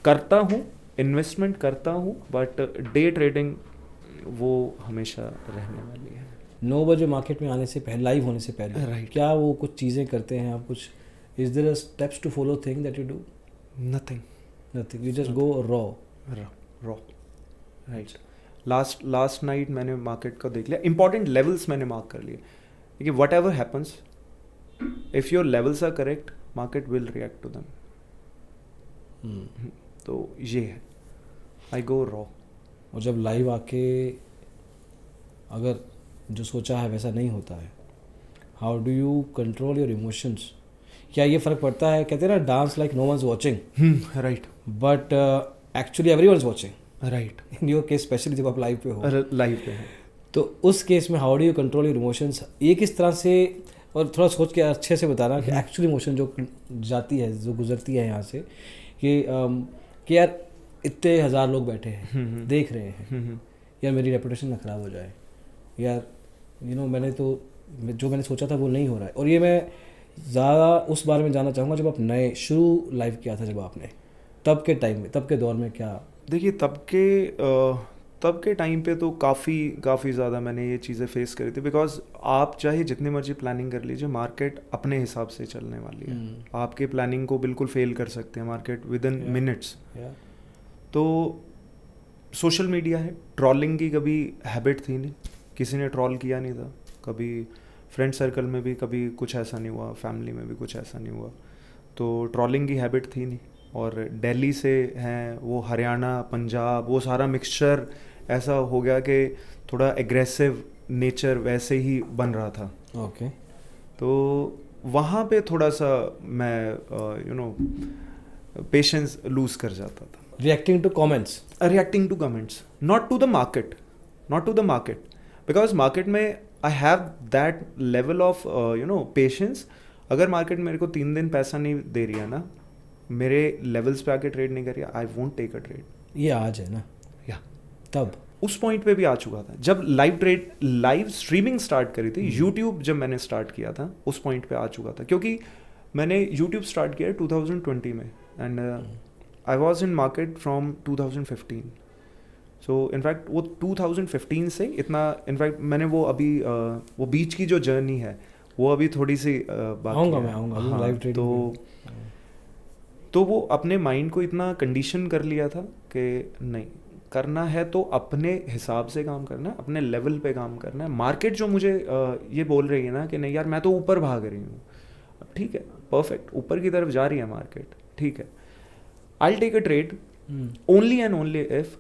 करता हूँ, इन्वेस्टमेंट करता हूँ, बट डे ट्रेडिंग वो हमेशा रहने वाली है। 9 बजे मार्केट में आने से पहले, लाइव होने से पहले, Right. क्या वो कुछ चीज़ें करते हैं आप? कुछ is there steps to follow thing that you do? Nothing, nothing, you just go raw. Raw, right. Last night मैंने मार्केट का देख लिया, इंपॉर्टेंट लेवल्स मैंने मार्क कर लिए कि whatever happens, if your levels are correct, market will react to them. तो ये है, आई गो रॉ। और जब लाइव आके अगर जो सोचा है वैसा नहीं होता है, how do you control your emotions? क्या ये फ़र्क पड़ता है? कहते हैं ना, dance like no one's watching, right, but actually every one is watching. Right, in your case specially जब आप लाइव पे हो, लाइव पे है। तो उस केस में how do you control your emotions? ये किस तरह से, और थोड़ा सोच के अच्छे से बताना कि एक्चुअली इमोशन जो जाती है, जो गुजरती है यहाँ से, कि यार इतने हज़ार लोग बैठे हैं, देख रहे हैं, यार मेरी रेपुटेशन ना ख़राब हो जाए, यार मैंने तो जो मैंने सोचा था वो नहीं हो रहा है। और ये मैं ज़्यादा उस बारे में जानना चाहूँगा जब आप नए शुरू लाइव किया था, जब आपने तब के टाइम में, तब के दौर में क्या? देखिए, तब के टाइम पे तो काफ़ी ज़्यादा मैंने ये चीज़ें फेस करी थी, बिकॉज आप चाहे जितनी मर्जी प्लानिंग कर लीजिए, मार्केट अपने हिसाब से चलने वाली है। आपके प्लानिंग को बिल्कुल फेल कर सकते हैं मार्केट विद इन मिनट्स। तो सोशल मीडिया है, ट्रॉलिंग की कभी हैबिट थी नहीं, किसी ने ट्रॉल किया नहीं था कभी, फ्रेंड सर्कल में भी कभी कुछ ऐसा नहीं हुआ, फैमिली में भी कुछ ऐसा नहीं हुआ, तो ट्रॉलिंग की हैबिट थी नहीं। और दिल्ली से हैं, वो हरियाणा, पंजाब, वो सारा मिक्सचर ऐसा हो गया कि थोड़ा एग्रेसिव नेचर वैसे ही बन रहा था। ओके। तो वहाँ पे थोड़ा सा मैं पेशेंस लूज कर जाता था। Reacting to comments, not to the market, because market में I have that level of patience। अगर मार्केट मेरे को 3 दिन पैसा नहीं दे रही है ना, मेरे लेवल्स पे आके ट्रेड नहीं कर रही है, I won't take a trade. ये आज है ना, या तब उस पॉइंट पे भी आ चुका था जब लाइव स्ट्रीमिंग स्टार्ट करी थी, यूट्यूब जब मैंने स्टार्ट किया था उस पॉइंट पे आ चुका था, क्योंकि मैंने यूट्यूब स्टार्ट किया 2020 में, and I was in market from 2015। So in fact वो 2015 से इतना, इनफैक्ट मैंने वो अभी वो बीच की जो जर्नी है वो अभी थोड़ी सी आऊँगा लाइव ट्रेडिंग। तो वो अपने माइंड को इतना कंडीशन कर लिया था कि नहीं, करना है तो अपने हिसाब से काम करना है, अपने लेवल पे काम करना है। मार्केट जो मुझे ये बोल रही है ना कि नहीं यार मैं तो ऊपर भाग रही हूँ, ठीक है, परफेक्ट, ऊपर की तरफ जा रही है मार्केट, ठीक है, I will take a trade only and only if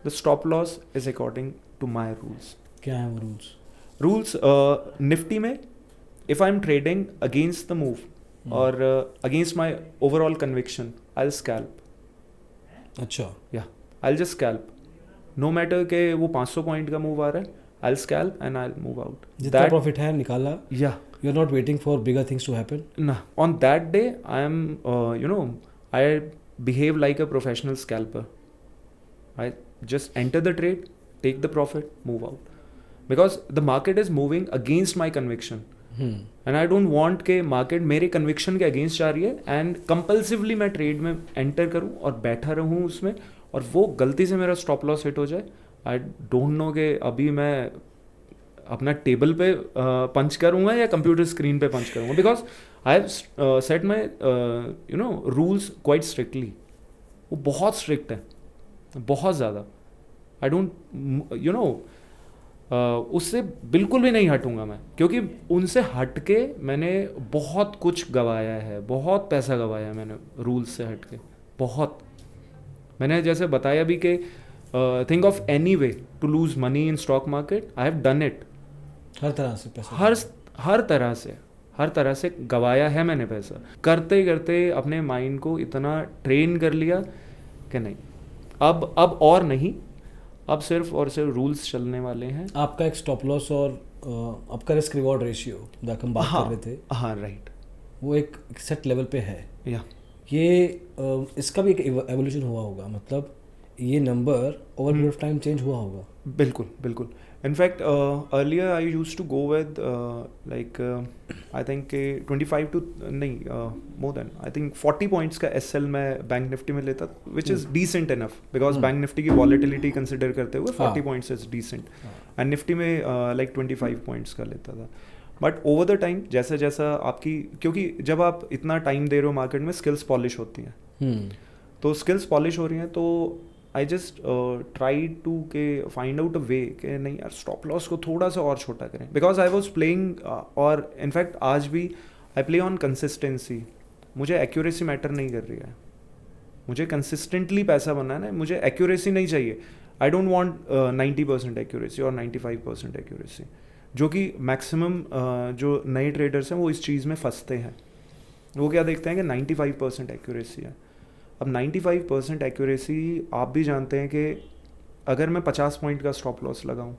the stop loss is according to my rules. क्या है वो रूल्स? निफ्टी में if I am trading against the move और against my overall conviction, I will scalp. अच्छा, या I will just scalp, no matter के वो 500 point का मूव आ रहा है, I will scalp and I will move out. जितना प्रॉफिट है निकाला, या you are not waiting for bigger things to happen ना। On that day I am I behave like a professional scalper. I just enter the trade, take the profit, move out, because the market is moving against my conviction, and I don't want के market मेरे conviction के against जा रही है and compulsively मैं trade में enter करूँ और बैठा रहूँ उसमें, और वो गलती से मेरा stop loss hit हो जाए। I don't know कि अभी मैं अपना टेबल पे पंच करूँगा या कंप्यूटर स्क्रीन पे पंच करूँगा, because I have set my rules quite strictly. वो बहुत स्ट्रिक्ट है, बहुत ज़्यादा। आई डोंट उससे बिल्कुल भी नहीं हटूँगा मैं, क्योंकि उनसे हट के मैंने बहुत कुछ गवाया है, बहुत पैसा गवाया है मैंने रूल्स से हट के, बहुत। मैंने जैसे बताया भी कि think of any way to lose money in stock market, I have done it. हर तरह से पैसा, हर तरह से गवाया है मैंने पैसा, करते करते अपने माइंड को इतना ट्रेन कर लिया कि नहीं, अब और नहीं, अब सिर्फ और सिर्फ रूल्स चलने वाले हैं। आपका एक स्टॉप लॉस और आपका रिस्क रिवॉर्ड रेशियो जो हम बात कर रहे थे, हाँ राइट, वो एक सेट लेवल पे है। या ये इसका भी एक एवोल्यूशन हुआ होगा, मतलब ये number over period of time change हुआ होगा। बिल्कुल बिल्कुल। In fact earlier I use to go with like I think 25 to नहीं more than I think 40 points का एसएल मैं बैंक निफ्टी में लेता था, which is decent enough because bank Nifty की वॉलेटिलिटी कंसिडर करते हुए 40 points is decent, and Nifty में लाइक 25 पॉइंट्स का लेता था. बट ओवर द टाइम जैसा जैसा आपकी, क्योंकि जब आप इतना टाइम दे रहे हो मार्केट में, स्किल्स पॉलिश होती हैं. तो स्किल्स पॉलिश हो रही हैं, तो आई जस्ट ट्राई टू के फाइंड आउट अ वे कि नहीं यार स्टॉप लॉस को थोड़ा सा और छोटा करें. बिकॉज आई वॉज प्लेइंग, और इनफैक्ट आज भी आई प्ले ऑन कंसिस्टेंसी. मुझे एक्यूरेसी मैटर नहीं कर रही है, मुझे कंसिस्टेंटली पैसा बनाना है, मुझे एक्यूरेसी नहीं चाहिए. आई डोंट वॉन्ट 90% एक्यूरेसी और 95% एक्यूरेसी, जो कि मैक्सिमम जो नए ट्रेडर्स हैं वो इस चीज़ में फंसते हैं. वो क्या देखते हैं कि 95% एक्यूरेसी है. अब 95% एक्यूरेसी आप भी जानते हैं कि अगर मैं 50 पॉइंट का स्टॉप लॉस लगाऊं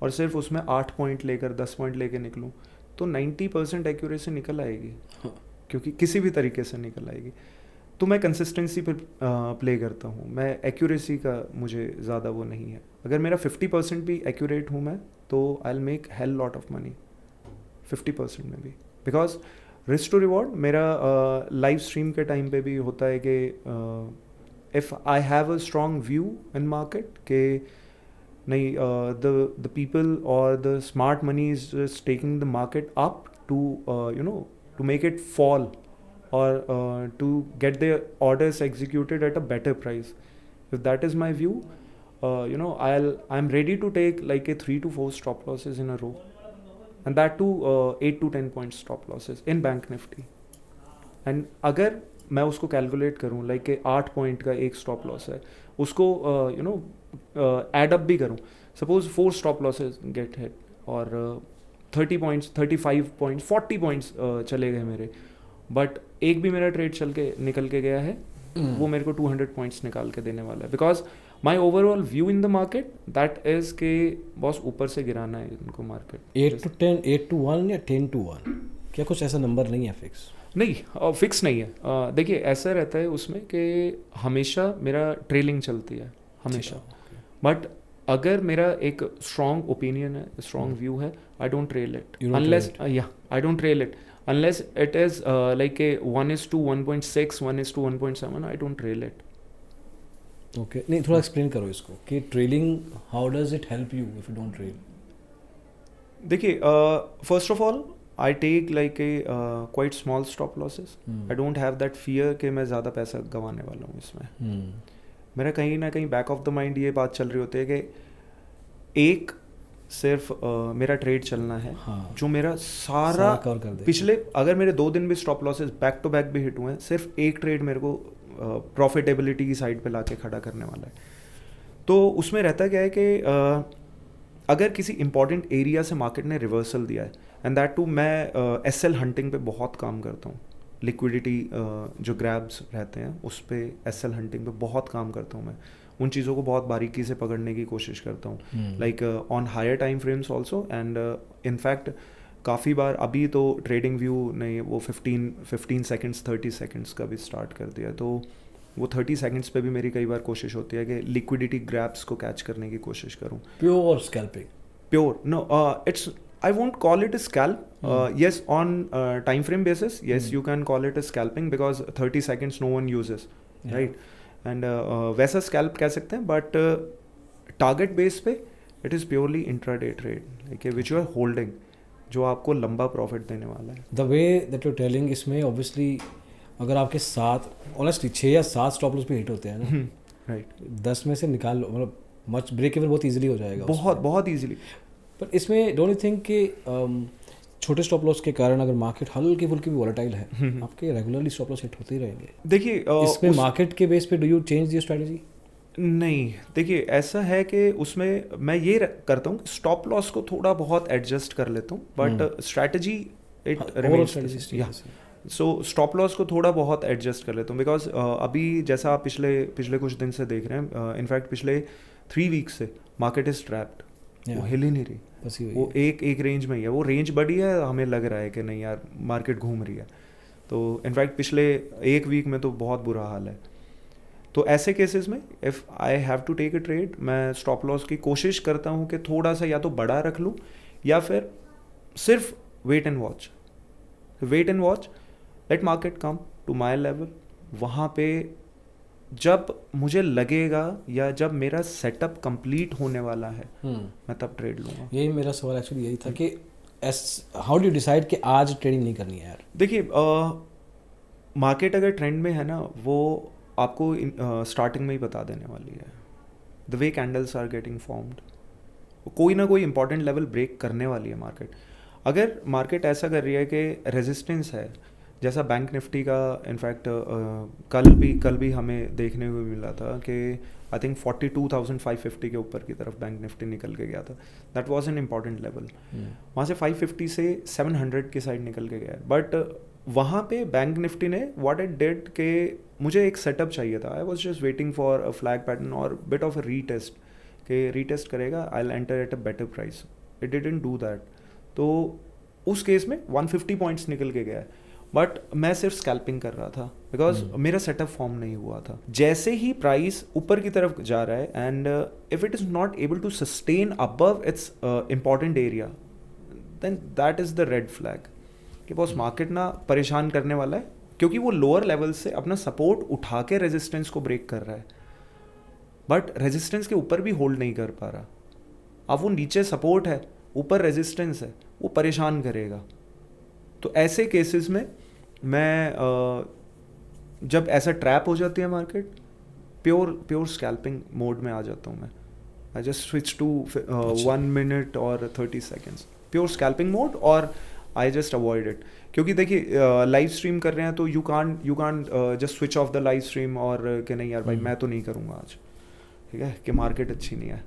और सिर्फ उसमें 8 पॉइंट लेकर 10 पॉइंट लेकर निकलूं, तो 90% एक्यूरेसी निकल आएगी, क्योंकि किसी भी तरीके से निकल आएगी. तो मैं कंसिस्टेंसी पर प्ले करता हूँ, मैं एक्यूरेसी का मुझे ज़्यादा वो नहीं है. अगर मेरा 50% भी एक्यूरेट हूँ मैं, तो I will make hell lot of money 50% में भी. बिकॉज रिस्क टू रिवॉर्ड मेरा लाइव स्ट्रीम के टाइम पे भी होता है कि if I have a strong view in market के नहीं, द पीपल और the smart money is just taking the market up to to make it fall or to get their orders executed at a better price. If that is my view, I'm ready to take like a 3 to 4 stop losses in a row, and that too 8 to 10 point stop losses in Bank Nifty. And अगर मैं उसको calculate करूँ like के 8 point का एक stop loss है, उसको add up भी करूँ, suppose 4 stop losses gate hit और 30 पॉइंट्स 35 पॉइंट्स 40 पॉइंट्स चले गए मेरे, बट एक भी मेरा ट्रेड निकल के गया है, वो मेरे को 200 पॉइंट्स निकाल के देने वाला है. Because my overall view in the market that is के बॉस ऊपर से गिराना है इनको मार्केट. 8 to 10, 8 to 1 या 10 to 1, क्या कुछ ऐसा नंबर नहीं है फिक्स? नहीं, फिक्स नहीं है. देखिए ऐसा रहता है उसमें कि हमेशा मेरा ट्रेलिंग चलती है हमेशा, बट अगर मेरा एक स्ट्रॉन्ग ओपिनियन है, स्ट्रॉन्ग व्यू है, I don't trail it unless I don't trail it unless it is like a 1:1.6, 1:1.7, I don't trail it. Okay, नहीं थोड़ा एक्सप्लेन करो इसको कि trailing how does it help you if you don't trail. देखिए first of all I take like a quite small stop losses. I don't have that fear कि मैं ज़्यादा पैसा गंवाने वाला हूँ इसमें. मेरा कहीं ना कहीं बैक ऑफ द माइंड ये बात चल रही होती है कि एक सिर्फ मेरा ट्रेड चलना है, हाँ, जो मेरा सारा पिछले, अगर मेरे 2 दिन भी stop losses back to back भी हिट हुए हैं, सिर्फ एक ट्रेड मेरे को प्रॉफिटेबिलिटी की साइड पे लाके खड़ा करने वाला है. तो उसमें रहता क्या है कि अगर किसी इंपॉर्टेंट एरिया से मार्केट ने रिवर्सल दिया है, एंड दैट टू मैं एसएल हंटिंग पे बहुत काम करता हूँ. लिक्विडिटी जो ग्रैब्स रहते हैं उस पर एसएल हंटिंग पे बहुत काम करता हूँ मैं. उन चीज़ों को बहुत बारीकी से पकड़ने की कोशिश करता हूँ, like on higher time frames also. And in fact काफ़ी बार अभी तो ट्रेडिंग व्यू ने वो 15 सेकेंड्स 30 सेकेंड्स का भी स्टार्ट कर दिया, तो वो 30 सेकेंड्स पे भी मेरी कई बार कोशिश होती है कि लिक्विडिटी ग्रैब्स को कैच करने की कोशिश करूँ. Pure scalping? Pure no, it's I won't call it a scalp. Yes, on time frame basis, yes, you can call it a scalping because 30 seconds no one uses, right? And वैसा scalp कह सकते हैं, but target base पे it is purely intraday trade, like which you are holding, जो आपको लंबा profit देने वाला है. The way that you're telling, इसमें obviously अगर आपके 7 honestly 6 या 7 स्टॉप लॉस पे हिट होते हैं ना, राइट, 10 में से निकाल लो, मतलब मच ब्रेक इवन बहुत इजीली हो जाएगा, बहुत इजीली. पर इसमें डोंट यू थिंक कि छोटे स्टॉप लॉस के कारण अगर मार्केट हल्की फुल्की भी वॉलेटाइल है, आपके रेगुलरली स्टॉप लॉस हिट होते ही रहेंगे? देखिए इसमें मार्केट के बेस पे do you change your strategy? नहीं, देखिए ऐसा है कि उसमें मैं ये करता हूँ, स्टॉप लॉस को थोड़ा बहुत एडजस्ट कर लेता हूँ, but strategy it remains. So stop loss को थोड़ा बहुत एडजस्ट कर लेता हूँ, बिकॉज अभी जैसा आप पिछले कुछ दिन से देख रहे हैं, इनफैक्ट पिछले 3 वीक्स से मार्केट इज ट्रैप्ड. वो हिल ही नहीं रही, वो एक रेंज में ही है. वो रेंज बड़ी है, हमें लग रहा है कि नहीं यार मार्केट घूम रही है. तो इनफैक्ट पिछले 1 वीक में तो बहुत बुरा हाल है. तो ऐसे केसेस में if I have to take a trade, मैं स्टॉप लॉस की कोशिश करता हूँ कि थोड़ा सा या तो बड़ा रख लूँ या फिर सिर्फ wait and watch, let market come to my level. वहाँ पे जब मुझे लगेगा या जब मेरा सेटअप कंप्लीट होने वाला है मैं तब ट्रेड लूँगा। यही मेरा सवाल एक्चुअली यही था कि हाउ डू डिसाइड कि आज ट्रेडिंग नहीं करनी है यार? देखिए मार्केट अगर ट्रेंड में है ना, वो आपको स्टार्टिंग में ही बता देने वाली है। The way candles are getting formed, कोई ना कोई इंपॉर्टेंट लेवल ब्रेक करने वाली है मार्केट। अगर मार्केट ऐसा कर रही है कि रेजिस्टेंस है, जैसा बैंक निफ्टी का इनफैक्ट कल भी हमें देखने को मिला था कि आई थिंक 42,550 के ऊपर की तरफ बैंक निफ्टी निकल के गया था। That was an important level. वहाँ से 550 से 700 की साइड निकल के गया। बट वहाँ पे बैंक निफ्टी ने व्हाट इट डिड के मुझे एक सेटअप चाहिए था। आई was just waiting for a flag pattern और बिट ऑफ अ रीटेस्ट, कि रीटेस्ट करेगा, I will enter at a better price. It didn't do that. तो उस केस में 150 पॉइंट्स निकल के गया। बट मैं सिर्फ स्कैल्पिंग कर रहा था बिकॉज मेरा सेटअप फॉर्म नहीं हुआ था। जैसे ही प्राइस ऊपर की तरफ जा रहा है and if it is not able to sustain above its important area, then that is the red flag कि बॉस मार्केट ना परेशान करने वाला है, क्योंकि वो लोअर लेवल से अपना सपोर्ट उठा के रेजिस्टेंस को ब्रेक कर रहा है बट रेजिस्टेंस के ऊपर भी होल्ड नहीं कर पा रहा। अब वो नीचे सपोर्ट है, ऊपर रेजिस्टेंस है, वो परेशान करेगा। तो ऐसे केसेस में मैं जब ऐसा ट्रैप हो जाती है मार्केट, प्योर स्कैल्पिंग मोड में आ जाता हूँ मैं। I just switch to 1 minute और 30 सेकेंड्स प्योर स्कैल्पिंग मोड और आई जस्ट अवॉइड इट। क्योंकि देखिए लाइव स्ट्रीम कर रहे हैं तो you can't just switch off the live stream और कि नहीं यार भाई मैं तो नहीं करूँगा आज, ठीक है, कि मार्केट अच्छी नहीं है।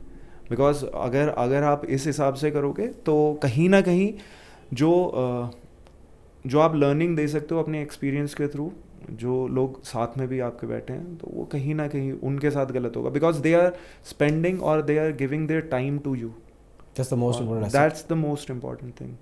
बिकॉज अगर आप इस हिसाब से करोगे तो कहीं ना कहीं जो आप लर्निंग दे सकते हो अपने एक्सपीरियंस के थ्रू, जो लोग साथ में भी आपके बैठे हैं, तो वो कहीं ना कहीं उनके साथ गलत होगा। बिकॉज दे आर स्पेंडिंग और they are giving their time to you. That's the most important thing.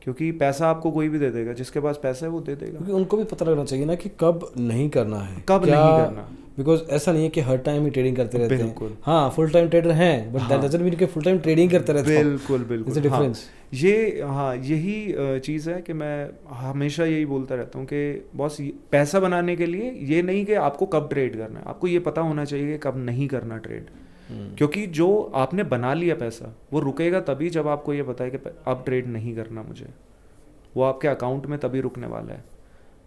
क्योंकि पैसा आपको कोई भी दे देगा, जिसके पास पैसा है वो दे देगा। क्योंकि उनको भी पता लगना चाहिए ना कि कब नहीं करना है, कब नहीं करना। बिकॉज ऐसा नहीं है कि हर टाइम ही ट्रेडिंग करते रहते बिल्कुल। हैं। हाँ, फुल टाइम ट्रेडर हैं बट दैट डजंट मीन कि फुल टाइम ट्रेडिंग करते रहते हैं। बिल्कुल डिफरेंस। यही चीज़ है कि मैं हमेशा यही बोलता रहता हूँ कि बॉस पैसा बनाने के लिए ये नहीं कि आपको कब ट्रेड करना है, आपको ये पता होना चाहिए कि कब नहीं करना ट्रेड। क्योंकि जो आपने बना लिया पैसा वो रुकेगा तभी जब आपको ये पता है कि अब ट्रेड नहीं करना मुझे, वो आपके अकाउंट में तभी रुकने वाला है।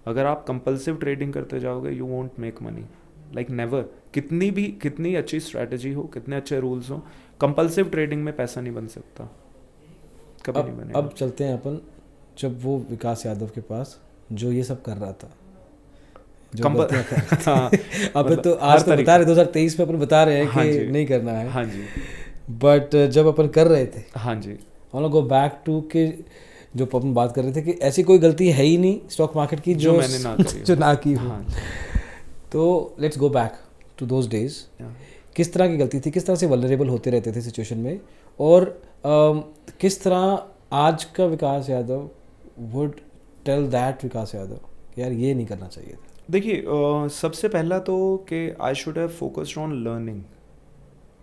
अगर आप कंपल्सिव ट्रेडिंग करते जाओगे you won't make money, like never. कितनी अच्छी स्ट्रैटेजी हो, कितने अच्छे रूल्स हो, कंपल्सिव ट्रेडिंग में पैसा नहीं बन सकता, कभी नहीं बनेगा। अब चलते हैं अपन जब वो विकास यादव के पास जो ये सब कर रहा था, हाँ, अब तो आज तो बता रहे 2023 में अपन बता रहे हैं कि नहीं करना है। हाँ जी। बट जब अपन कर रहे थे, हाँ जी, हम गो बैक टू के जो अपन बात कर रहे थे कि ऐसी कोई गलती है ही नहीं स्टॉक मार्केट की जो मैंने ना की हो। हाँ। तो let's go back to those days. किस तरह की गलती थी, किस तरह से वल्नरेबल होते रहते थे सिचुएशन में, और किस तरह आज का विकास यादव वुड टेल दैट विकास यादव कि यार ये नहीं करना चाहिए था? देखिए सबसे पहला तो कि I should have focused on learning.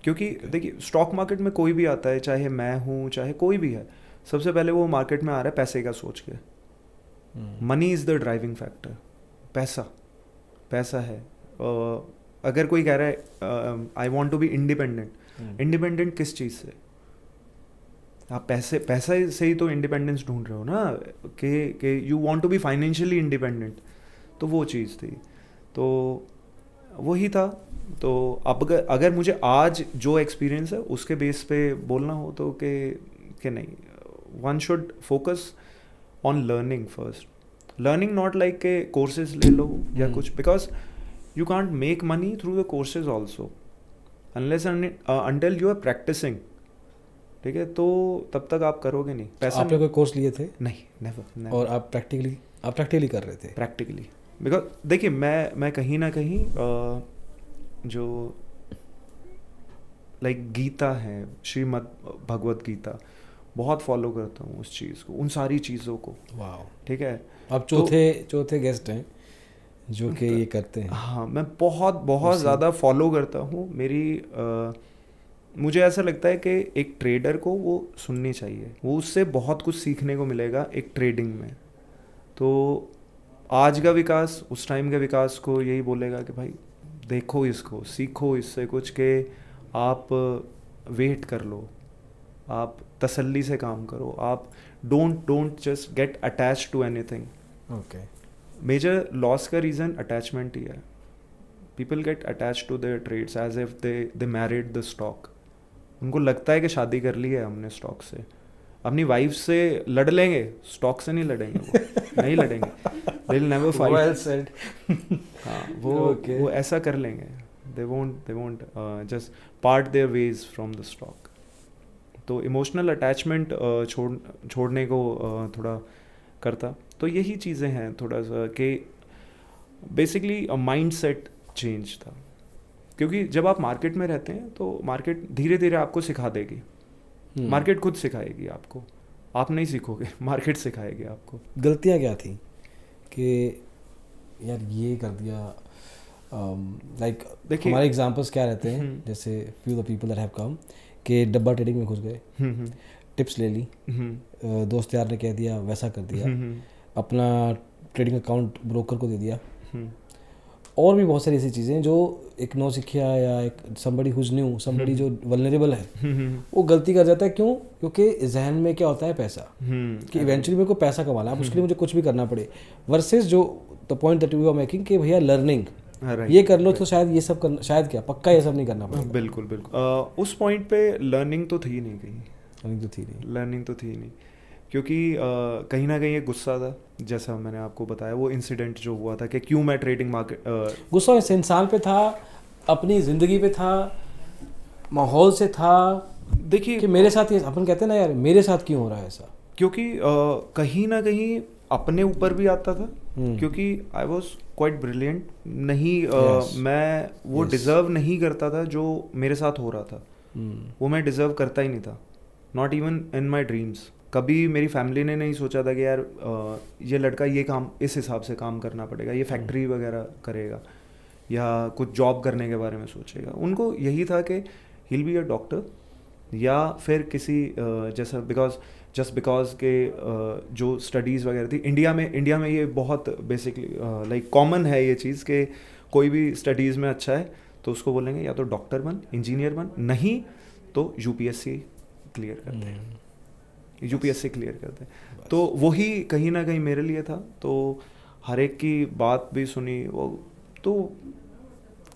क्योंकि देखिए स्टॉक मार्केट में कोई भी आता है, चाहे मैं हूँ चाहे कोई भी है, सबसे पहले वो मार्केट में आ रहा है पैसे का सोच के। Money is the driving factor. पैसा है। अगर कोई कह रहा है I want to be independent, independent किस चीज़ से? आप पैसा से ही तो इंडिपेंडेंस ढूंढ रहे हो ना, कि you want to be financially independent. तो वो चीज़ थी, तो वही था। तो अब अगर मुझे आज जो एक्सपीरियंस है उसके बेस पे बोलना हो तो कि नहीं, one should focus on learning first. Learning not like के कोर्सेज ले लो या कुछ, because you can't make money through the courses also unless until you are practicing, ठीक है? तो तब तक आप करोगे नहीं। पैसा आपने कोई कोर्स लिए थे? नहीं, नेवर। और आप प्रैक्टिकली कर रहे थे? प्रैक्टिकली, बिकॉज देखिए मैं कहीं ना कहीं जो लाइक गीता है, श्रीमद् भगवत गीता, बहुत फॉलो करता हूँ उस चीज़ को, उन सारी चीज़ों को। वाह, ठीक है। अब चौथे गेस्ट हैं जो कि ये करते हैं। हाँ, मैं बहुत बहुत ज़्यादा फॉलो करता हूँ। मुझे ऐसा लगता है कि एक ट्रेडर को वो सुननी चाहिए, वो उससे बहुत कुछ सीखने को मिलेगा एक ट्रेडिंग में। तो आज का विकास उस टाइम के विकास को यही बोलेगा कि भाई देखो इसको, सीखो इससे कुछ, कि आप वेट कर लो, आप तसल्ली से काम करो, आप don't just get attach to anything. Okay. Major loss का रीज़न अटैचमेंट ही है। People get attach to their trades as if they married the stock. उनको लगता है कि शादी कर ली है हमने स्टॉक से। अपनी वाइफ से लड़ लेंगे, स्टॉक से नहीं लड़ेंगे वो। नहीं लड़ेंगे, they will never fight. Well said. हाँ, वो ऐसा कर लेंगे। They won't just part their ways from the stock. तो इमोशनल अटैचमेंट छोड़ने को थोड़ा करता। तो यही चीज़ें हैं थोड़ा सा कि बेसिकली माइंड सेट चेंज था। क्योंकि जब आप मार्केट में रहते हैं तो मार्केट धीरे धीरे आपको सिखा देगी। मार्केट खुद सिखाएगी आपको, आप नहीं सीखोगे, मार्केट सिखाएगी आपको। गलतियाँ क्या थी कि यार ये कर दिया? लाइक देखिए, हमारे एग्जांपल्स क्या रहते हैं, जैसे few the people that have come कि डब्बा ट्रेडिंग में घुस गए, टिप्स ले ली, दोस्त यार ने कह दिया वैसा कर दिया, अपना ट्रेडिंग अकाउंट ब्रोकर को दे दिया, और भी बहुत सारी ऐसी चीज़ें जो एक नौसिखिया या एक somebody who's new, somebody जो वल्नरेबल है वो गलती कर जाता है। क्यों? क्योंकि जहन में क्या होता है, पैसा, कि इवेंचुअली मेरे को पैसा कमाना है, अब उसके लिए मुझे कुछ भी करना पड़े, वर्सेस जो the point that you are making कि भैया लर्निंग ये कर लो तो शायद ये सब करना, शायद क्या पक्का ये सब नहीं करना पड़ेगा। बिल्कुल बिल्कुल। उस पॉइंट पे लर्निंग तो थी नहीं कहीं, लर्निंग तो थी नहीं, क्योंकि कहीं ना कहीं ये गुस्सा था, जैसा मैंने आपको बताया वो इंसिडेंट जो हुआ था कि क्यों मैं ट्रेडिंग मार्केट। गुस्सा इस इंसान पे था, अपनी ज़िंदगी पे था, माहौल से था। देखिए कि मेरे साथ ये, अपन कहते हैं ना यार मेरे साथ क्यों हो रहा है ऐसा, क्योंकि कहीं ना कहीं अपने ऊपर भी आता था, क्योंकि आई वॉज क्वाइट ब्रिलियंट। नहीं मैं वो डिज़र्व नहीं करता था जो मेरे साथ हो रहा था, वो मैं डिज़र्व करता ही नहीं था, not even in my dreams. कभी मेरी फैमिली ने नहीं सोचा था कि यार ये लड़का ये काम इस हिसाब से काम करना पड़ेगा, ये फैक्ट्री वगैरह करेगा या कुछ जॉब करने के बारे में सोचेगा। उनको यही था कि he will be a doctor या फिर किसी जैसा, बिकॉज के जो स्टडीज़ वगैरह थी इंडिया में ये बहुत बेसिकली लाइक कॉमन है ये चीज़ कि कोई भी स्टडीज़ में अच्छा है तो उसको बोलेंगे या तो डॉक्टर बन, इंजीनियर बन, नहीं तो यूपीएससी क्लियर करते हैं, यूपीएससी क्लियर करते हैं। तो वही कहीं ना कहीं मेरे लिए था। तो हर एक की बात भी सुनी, वो तो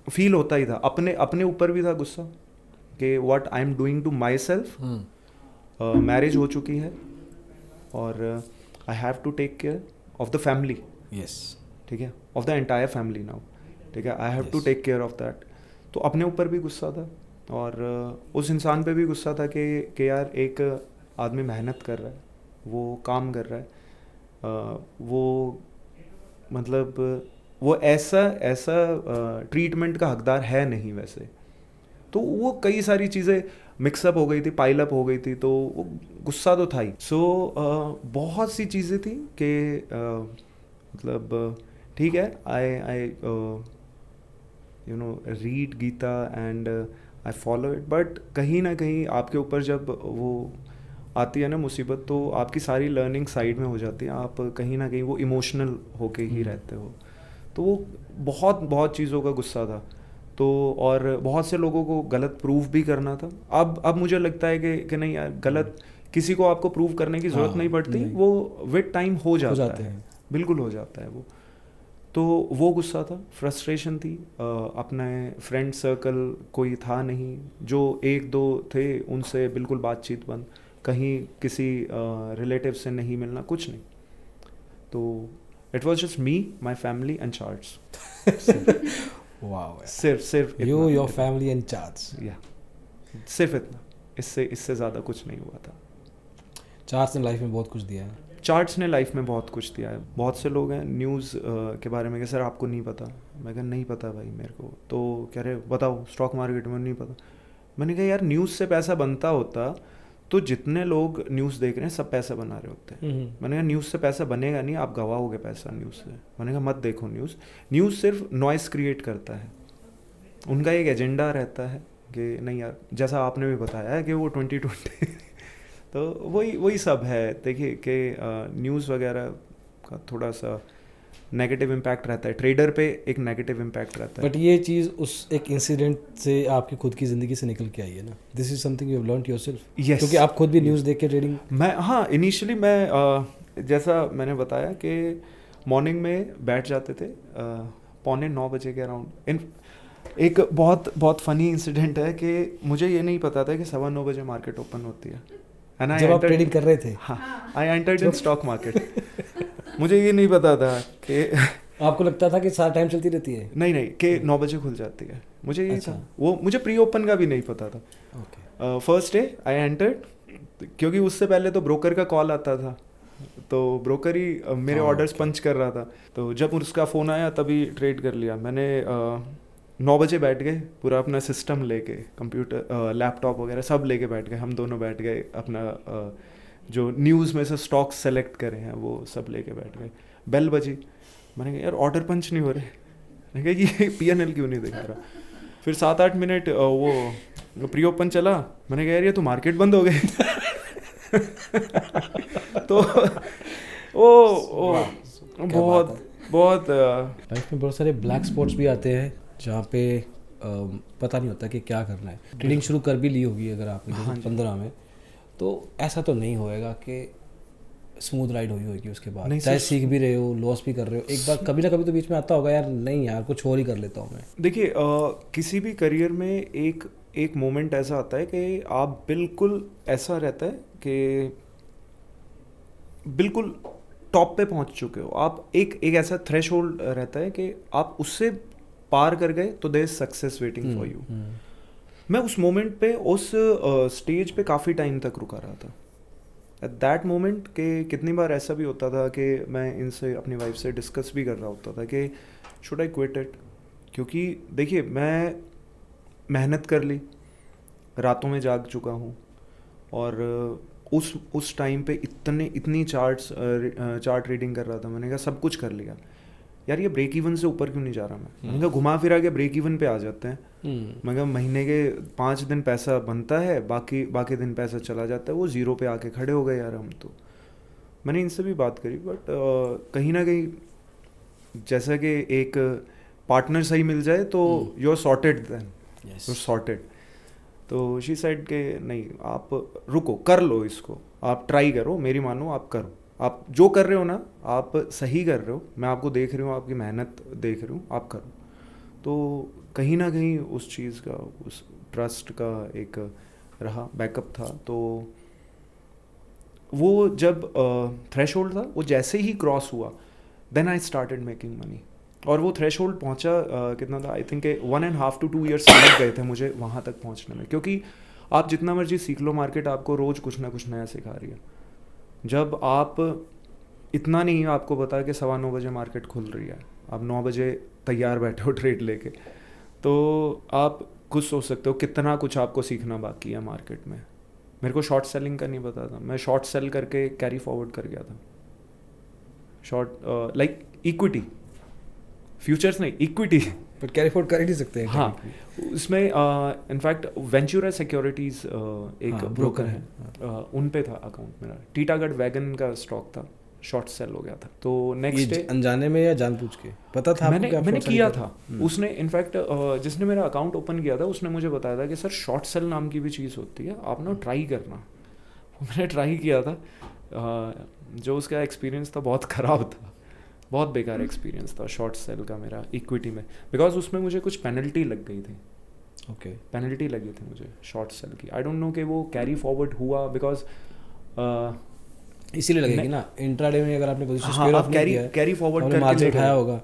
फील होता ही था, अपने ऊपर भी था गुस्सा कि what I am doing to myself. Marriage हो चुकी है और I have to take care of the family, ठीक है, of the entire family now, ठीक है, I have to take care of that. तो अपने ऊपर भी गुस्सा था और उस इंसान पे भी गुस्सा था कि यार एक आदमी मेहनत कर रहा है, वो काम कर रहा है, वो मतलब वो ऐसा ट्रीटमेंट का हकदार है नहीं वैसे। तो वो कई सारी चीज़ें मिक्सअप हो गई थी, पाइलअप हो गई थी, तो वो गुस्सा तो था ही। सो बहुत सी चीज़ें थी कि मतलब ठीक है, I you know read Gita and I follow it, but कहीं ना कहीं आपके ऊपर जब वो आती है ना मुसीबत, तो आपकी सारी लर्निंग साइड में हो जाती है, आप कहीं ना कहीं वो इमोशनल होके ही रहते हो। तो वो बहुत चीज़ों का गुस्सा था। तो और बहुत से लोगों को गलत प्रूव भी करना था। अब मुझे लगता है कि नहीं यार, गलत किसी को आपको प्रूव करने की ज़रूरत नहीं पड़ती, वो विद टाइम हो जाता है, बिल्कुल हो जाता है वो। तो वो गुस्सा था, फ्रस्ट्रेशन थी, अपने फ्रेंड सर्कल कोई था नहीं, जो एक दो थे उनसे बिल्कुल बातचीत बंद, कहीं किसी रिलेटिव से नहीं मिलना, कुछ नहीं। तो it was just me, my family and charts. Wow, सिर्फ you, your family and charts, या सिर्फ इतना, इससे ज़्यादा कुछ नहीं हुआ था। चार्ट्स ने लाइफ में बहुत कुछ दिया है। चार्ट्स ने लाइफ में बहुत कुछ दिया है। बहुत से लोग हैं न्यूज़ के बारे में कि सर आपको नहीं पता, मैं कहा नहीं पता भाई मेरे को, तो कह रहे बताओ स्टॉक मार्केट में नहीं पता। मैंने कहा यार न्यूज़ से पैसा बनता होता तो जितने लोग न्यूज़ देख रहे हैं सब पैसा बना रहे होते हैं। मैंने कहा न्यूज़ से पैसा बनेगा नहीं, आप गवाओगे पैसा न्यूज़ से। मैंने कहा मत देखो न्यूज़ सिर्फ नॉइस क्रिएट करता है। उनका एक एजेंडा रहता है कि नहीं यार, जैसा आपने भी बताया है कि वो 2020 तो वही सब है। देखिए कि न्यूज़ वगैरह का थोड़ा सा नेगेटिव इम्पैक्ट रहता है, ट्रेडर पे एक नेगेटिव इम्पैक्ट रहता है। बट ये चीज़ उस एक इंसिडेंट से आपकी खुद की ज़िंदगी से निकल के आई है ना, this is something you have learned yourself. Yes. क्योंकि आप खुद भी न्यूज़ देख के ट्रेडिंग हाँ इनिशियली मैं जैसा मैंने बताया कि मॉर्निंग में बैठ जाते थे 8:45 बजे के अराउंड। एक बहुत फनी इंसिडेंट है कि मुझे ये नहीं पता था कि 9:15 बजे मार्केट ओपन होती है। जब आप ट्रेडिंग कर रहे थे? हाँ, I entered in stock market. मुझे ये नहीं पता था कि आपको लगता था कि सारा टाइम चलती रहती है? नहीं कि 9 बजे खुल जाती है, मुझे ये अच्छा। था। वो मुझे प्री ओपन का भी नहीं पता था। Okay. First day I entered, क्योंकि उससे पहले तो ब्रोकर का कॉल आता था, तो ब्रोकर ही मेरे ऑर्डर्स पंच कर रहा था। तो जब उसका फ़ोन आया तभी ट्रेड कर लिया मैंने। 9 बजे बैठ गए, पूरा अपना सिस्टम लेके, कंप्यूटर लैपटॉप वगैरह सब लेके बैठ गए। हम दोनों बैठ गए, अपना जो न्यूज़ में से स्टॉक्स सेलेक्ट करे हैं वो सब लेके बैठ गए। बेल बजी, मैंने कहा यार ऑर्डर पंच नहीं हो रहे, मैंने कहा ये PNL क्यों नहीं दिखा रहा। फिर 7-8 मिनट वो प्री ओपन चला, मैंने कहा यार ये तो मार्केट बंद हो गई। तो वो बहुत लाइफ में बहुत सारे ब्लैक स्पॉट्स भी आते हैं जहाँ पे पता नहीं होता कि क्या करना है। ट्रेडिंग शुरू कर भी ली होगी अगर आपने 2015 में, तो ऐसा तो नहीं होएगा कि स्मूथ राइड हुई होगी उसके बाद, चाहे सीख भी रहे हो, लॉस भी कर रहे हो, एक बार कभी ना कभी तो बीच में आता होगा यार नहीं यार कुछ और ही कर लेता हूँ मैं। देखिए किसी भी करियर में एक मोमेंट ऐसा आता है कि आप बिल्कुल ऐसा रहता है कि बिल्कुल टॉप पे पहुंच चुके हो आप। एक ऐसा थ्रेशोल्ड रहता है कि आप उससे पार कर गए तो there is success waiting for you. मैं उस मोमेंट पे उस स्टेज पे काफ़ी टाइम तक रुका रहा था। एट दैट मोमेंट के कितनी बार ऐसा भी होता था कि मैं इनसे अपनी वाइफ से डिस्कस भी कर रहा होता था कि शुड आई क्विट इट, क्योंकि देखिए मैं मेहनत कर ली, रातों में जाग चुका हूँ, और उस टाइम पे इतनी चार्ट रीडिंग कर रहा था। मैंने कहा सब कुछ कर लिया यार, ये ब्रेक इवन से ऊपर क्यों नहीं जा रहा मैंने कहा घुमा फिरा के ब्रेक इवन पे आ जाते हैं। मैं कहा महीने के 5 दिन पैसा बनता है, बाकी दिन पैसा चला जाता है, वो ज़ीरो पे आके खड़े हो गए यार हम तो। मैंने इनसे भी बात करी, बट कहीं ना कहीं जैसा कि एक पार्टनर सही मिल जाए तो you are sorted, then you are sorted. तो शी सेड के नहीं आप रुको, कर लो इसको, आप ट्राई करो, मेरी मानो, आप करो, आप जो कर रहे हो ना आप सही कर रहे हो, मैं आपको देख रही हूँ, आपकी मेहनत देख रही हूँ, आप करो। तो कहीं ना कहीं उस चीज़ का, उस ट्रस्ट का एक रहा, बैकअप था। तो वो जब थ्रेशोल्ड था, वो जैसे ही क्रॉस हुआ then I started making money. और वो थ्रेशोल्ड पहुंचा कितना था, आई थिंक 1.5 to 2 years लग गए थे मुझे वहाँ तक पहुँचने में, क्योंकि आप जितना मर्जी सीख लो, मार्केट आपको रोज़ कुछ ना कुछ नया सिखा रही है। जब आप इतना नहीं आपको पता कि 9:15 बजे मार्केट खुल रही है, आप 9 बजे तैयार बैठे हो ट्रेड लेके, तो आप खुद सोच सकते हो कितना कुछ आपको सीखना बाकी है मार्केट में। मेरे को शॉर्ट सेलिंग का नहीं पता था, मैं शॉर्ट सेल करके कैरी फॉरवर्ड कर गया था। शॉर्ट लाइक इक्विटी, फ्यूचर्स नहीं, इक्विटी, बट कैरी फॉरवर्ड कर ही नहीं सकते हैं। हाँ, उसमें इनफैक्ट वेंचुरा सिक्योरिटीज़ एक ब्रोकर है, उन पे था अकाउंट मेरा। टीटागढ़ वैगन का स्टॉक था, शॉर्ट सेल हो गया था। तो नेक्स्ट डे अनजाने में या जानबूझ के पता था मैंने किया था। उसने इनफैक्ट जिसने मेरा अकाउंट ओपन किया था उसने मुझे बताया था कि सर शॉर्ट सेल नाम की भी चीज़ होती है, आप ना ट्राई करना। मैंने ट्राई किया था, जो उसका एक्सपीरियंस था बहुत ख़राब था, बहुत बेकार एक्सपीरियंस था शॉर्ट सेल का मेरा इक्विटी में, बिकॉज उसमें मुझे कुछ पेनल्टी लग गई थी। ओके, पेनल्टी लगी थी मुझे शॉर्ट सेल की। आई डोंट नो कि वो कैरी फॉरवर्ड हुआ, बिकॉज इसीलिए लगेगी ना इंट्राडे में अगर आपने position square of carry forward करके मार्जिन उठाया होगा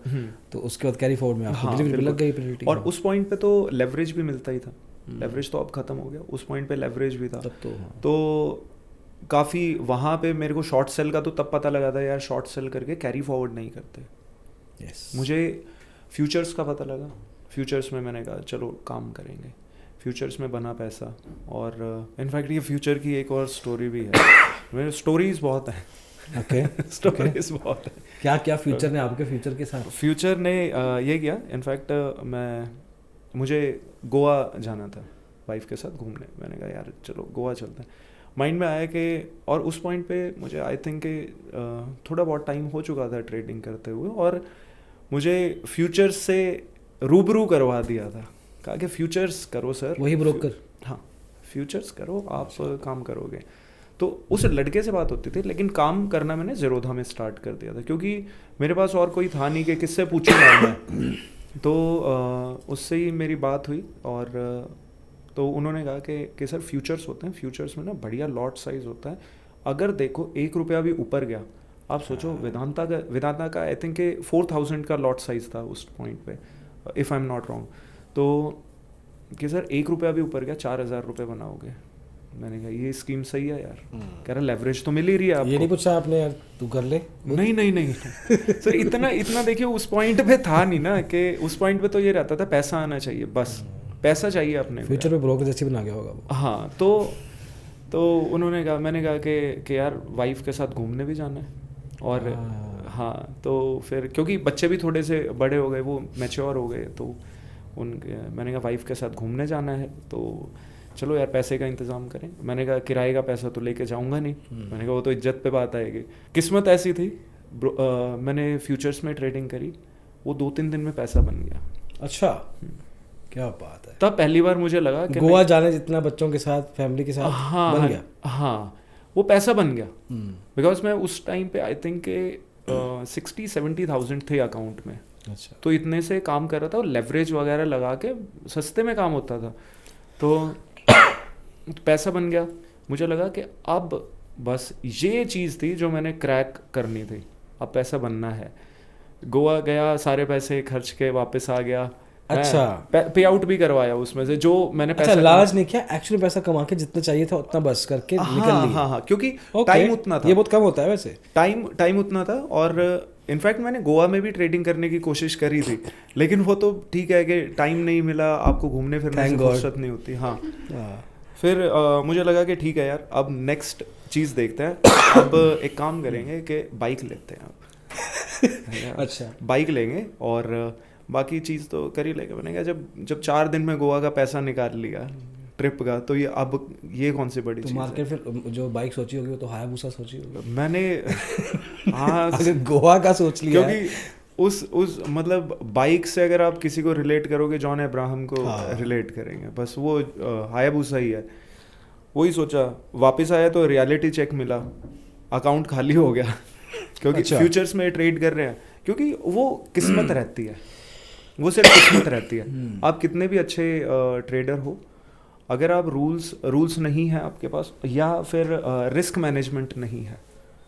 तो उसके बाद कैरी फॉरवर्ड में आपको डिलीवरी लग गई पेनल्टी। और उस पॉइंट पे तो लेवरेज भी मिलता ही था, लेवरेज तो अब खत्म हो गया, उस पॉइंट पे लेवरेज भी था। तो काफ़ी वहाँ पे मेरे को शॉर्ट सेल का तो तब पता लगा था यार, शॉर्ट सेल करके कैरी फॉरवर्ड नहीं करते। मुझे फ्यूचर्स का पता लगा, फ्यूचर्स में मैंने कहा चलो काम करेंगे। फ्यूचर्स में बना पैसा। और इनफैक्ट ये फ्यूचर की एक और स्टोरी भी है, मेरे स्टोरीज बहुत हैं। ओके स्टोरीज बहुत है। क्या क्या फ्यूचर ने आपके फ्यूचर के साथ? फ्यूचर ने ये किया, इनफैक्ट मुझे गोवा जाना था वाइफ के साथ घूमने। मैंने कहा यार चलो गोवा चलते हैं। माइंड में आया कि, और उस पॉइंट पे मुझे आई थिंक कि थोड़ा बहुत टाइम हो चुका था ट्रेडिंग करते हुए, और मुझे फ्यूचर्स से रूबरू करवा दिया था। कहा कि फ्यूचर्स करो सर, वही ब्रोकर। हाँ फ्यूचर्स करो, आप काम करोगे। तो उस लड़के से बात होती थी, लेकिन काम करना मैंने ज़ेरोधा में स्टार्ट कर दिया था, क्योंकि मेरे पास और कोई था नहीं कि किससे पूछूंगा मैं। तो उससे ही मेरी बात हुई, और तो उन्होंने कहा कि सर फ्यूचर्स होते हैं, फ्यूचर्स में ना बढ़िया लॉट साइज होता है, अगर देखो 1 रुपया भी ऊपर गया, आप सोचो वेदांता का आई थिंक 4000 का लॉट साइज था उस पॉइंट पे, if I am not wrong. तो कि सर 1 रुपया भी ऊपर गया 4000 रुपये बनाओगे। मैंने कहा ये स्कीम सही है यार। कह रहा लेवरेज तो मिल ही रही है आपको। ये नहीं पूछा आपने यार तू कर ले? नहीं सर इतना देखिए उस पॉइंट पे था नहीं ना, कि उस पॉइंट पे तो ये रहता था पैसा आना चाहिए, बस पैसा चाहिए अपने फ्यूचर में ब्रोकर जैसे बना गया होगा वो। हाँ तो उन्होंने कहा, मैंने कहा कि यार वाइफ के साथ घूमने भी जाना है, और हाँ तो फिर क्योंकि बच्चे भी थोड़े से बड़े हो गए, वो मैच्योर हो गए, तो मैंने कहा वाइफ के साथ घूमने जाना है, तो चलो यार पैसे का इंतज़ाम करें। मैंने कहा किराए का पैसा तो लेके जाऊंगा नहीं, मैंने कहा वो तो इज्जत पे बात आएगी। किस्मत ऐसी थी, मैंने फ्यूचर्स में ट्रेडिंग करी, वो 2-3 दिन में पैसा बन गया। अच्छा, क्या बात है। तब पहली बार मुझे लगा कि गोवा जाने जितना बच्चों के साथ फैमिली के साथ बन गया। हाँ वो पैसा बन गया, बिकॉज मैं उस टाइम पे आई थिंक 60-70,000 थे अकाउंट में। अच्छा, तो इतने से काम कर रहा था, और लेवरेज वगैरह लगा के सस्ते में काम होता था, तो पैसा बन गया। मुझे लगा कि अब बस ये चीज़ थी जो मैंने क्रैक करनी थी, अब पैसा बनना है। गोवा गया, सारे पैसे खर्च के वापस आ गया। अच्छा, पे आउट भी करवाया उसमें से जो मैंने पैसा। अच्छा, लालच नहीं किया, एक्चुअली पैसा कमा के जितना चाहिए था उतना बस करके निकल लिया। हाँ क्योंकि टाइम उतना था। ये बहुत कम होता है वैसे, टाइम उतना था। और इनफैक्ट मैंने गोवा में भी ट्रेडिंग करने की कोशिश करी थी, लेकिन वो तो ठीक है कि टाइम नहीं मिला, आपको घूमने फिरने से फुर्सत नहीं होती। हाँ फिर मुझे लगा कि ठीक है यार, अब नेक्स्ट चीज़ देखते हैं। अब एक काम करेंगे कि बाइक लेते हैं अब। अच्छा, बाइक लेंगे और बाकी चीज़ तो कर ही लेंगे। मैंने कहा जब 4 दिन में गोवा का पैसा निकाल लिया ट्रिप का, तो ये अब ये कौन सी बड़ी चीज़ है। मार्केट फिर जो बाइक सोची होगी वो तो हायाबुसा सोची होगी मैंने। हाँ अगर गोवा का सोच लिया, क्योंकि उस मतलब बाइक से अगर आप किसी को रिलेट करोगे, जॉन अब्राहम को रिलेट करेंगे, बस वो हायाबुसा ही है। वही सोचा, वापस आया तो रियलिटी चेक मिला, अकाउंट खाली हो गया। क्योंकि फ्यूचर्स में ट्रेड कर रहे हैं, क्योंकि वो किस्मत रहती है, वो सिर्फ किस्मत रहती है। आप कितने भी अच्छे ट्रेडर हो, अगर आप रूल्स नहीं है आपके पास, या फिर रिस्क मैनेजमेंट नहीं है,